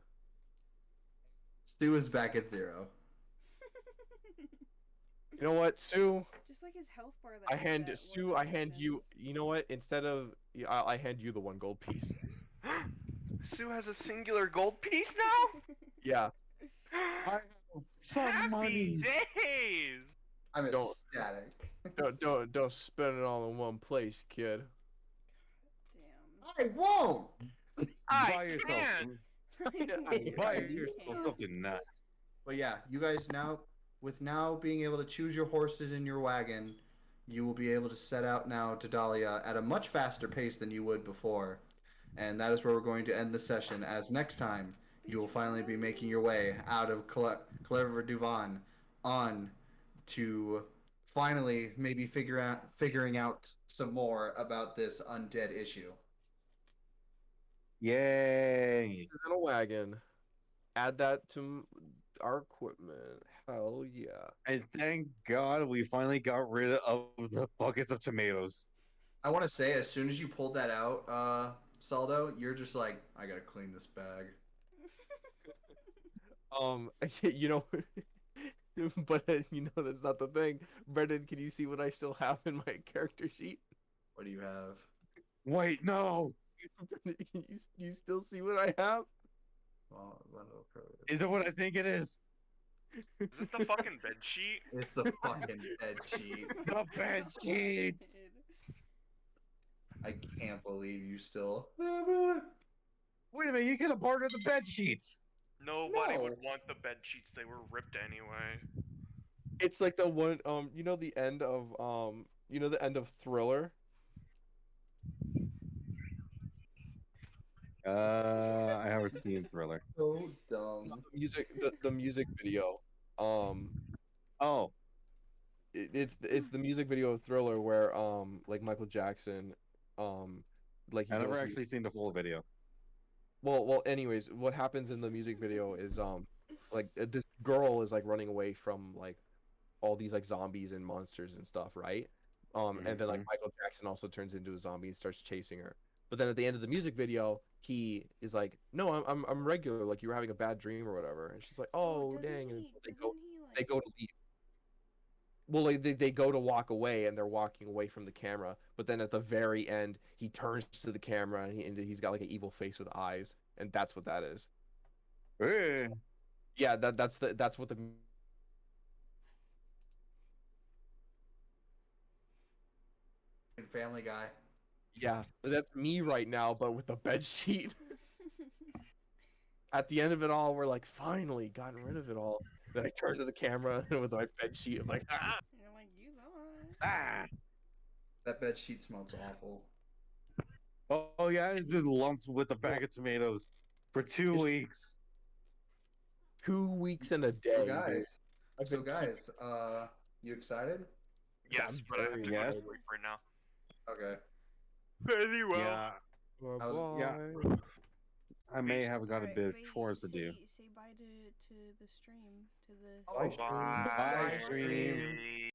Stu is back at 0. You know what, Sue? Just like his health bar. I hand you. You know what? Instead of I hand you the 1 gold piece. Sue has a singular gold piece now? Yeah. I have some Happy money. days! I'm Don't- ecstatic. Don't spend it all in one place, kid. Damn. I won't. I Buy yourself can! buy yourself something nice. But yeah, you guys now being able to choose your horses in your wagon, you will be able to set out now to Dahlia at a much faster pace than you would before. And that is where we're going to end the session, as next time you will finally be making your way out of Clever Duvan on to finally maybe figuring out some more about this undead issue. Yay! In a wagon. Add that to our equipment. Hell yeah. And thank God we finally got rid of the buckets of tomatoes. I want to say, as soon as you pulled that out, Saldo, you're just like, I gotta clean this bag. You know, but you know that's not the thing. Brendan, can you see what I still have in my character sheet? What do you have? Wait, no! Brendan, can you still see what I have? Is it what I think it is? Is it the fucking bed sheet? It's the fucking bed sheet. The bed sheets! I can't believe you still. Wait a minute, you could have bartered the bed sheets! Nobody would No. want the bed sheets. They were ripped anyway. It's like the one you know the end of Thriller? I haven't seen Thriller. So dumb. The music video. Oh, It's the music video of Thriller where like Michael Jackson like he I never goes actually seen the full video. well anyways, what happens in the music video is like this girl is like running away from like all these like zombies and monsters and stuff, right? And then like Michael Jackson also turns into a zombie and starts chasing her. But then at the end of the music video, he is like, "No, I'm regular. Like you were having a bad dream or whatever." And she's like, "Oh, doesn't dang!" And he- so doesn't he, they go to leave. Well, like they go to walk away and they're walking away from the camera, but then at the very end, he turns to the camera and he's got like an evil face with eyes, and that's what that is. Hey. Yeah, that's what the Family Guy. yeah, that's me right now, but with the bed sheet. At the end of it all, we're like, finally gotten rid of it all. Then I turn to the camera and with my bed sheet, I'm like, ah! You're like, you lied. Ah! That bed sheet smells awful. Oh yeah, it's been lumped with a bag of tomatoes for 2 weeks. 2 weeks and a day. So dude. guys, I've been you excited? Yes, but I have to go to Yes. sleep right now. Okay. Very well. Yeah, yeah. I may have got a Alright, bit of Ray, chores to do. Say bye to the stream, to the. Oh, Bye, bye, stream. stream.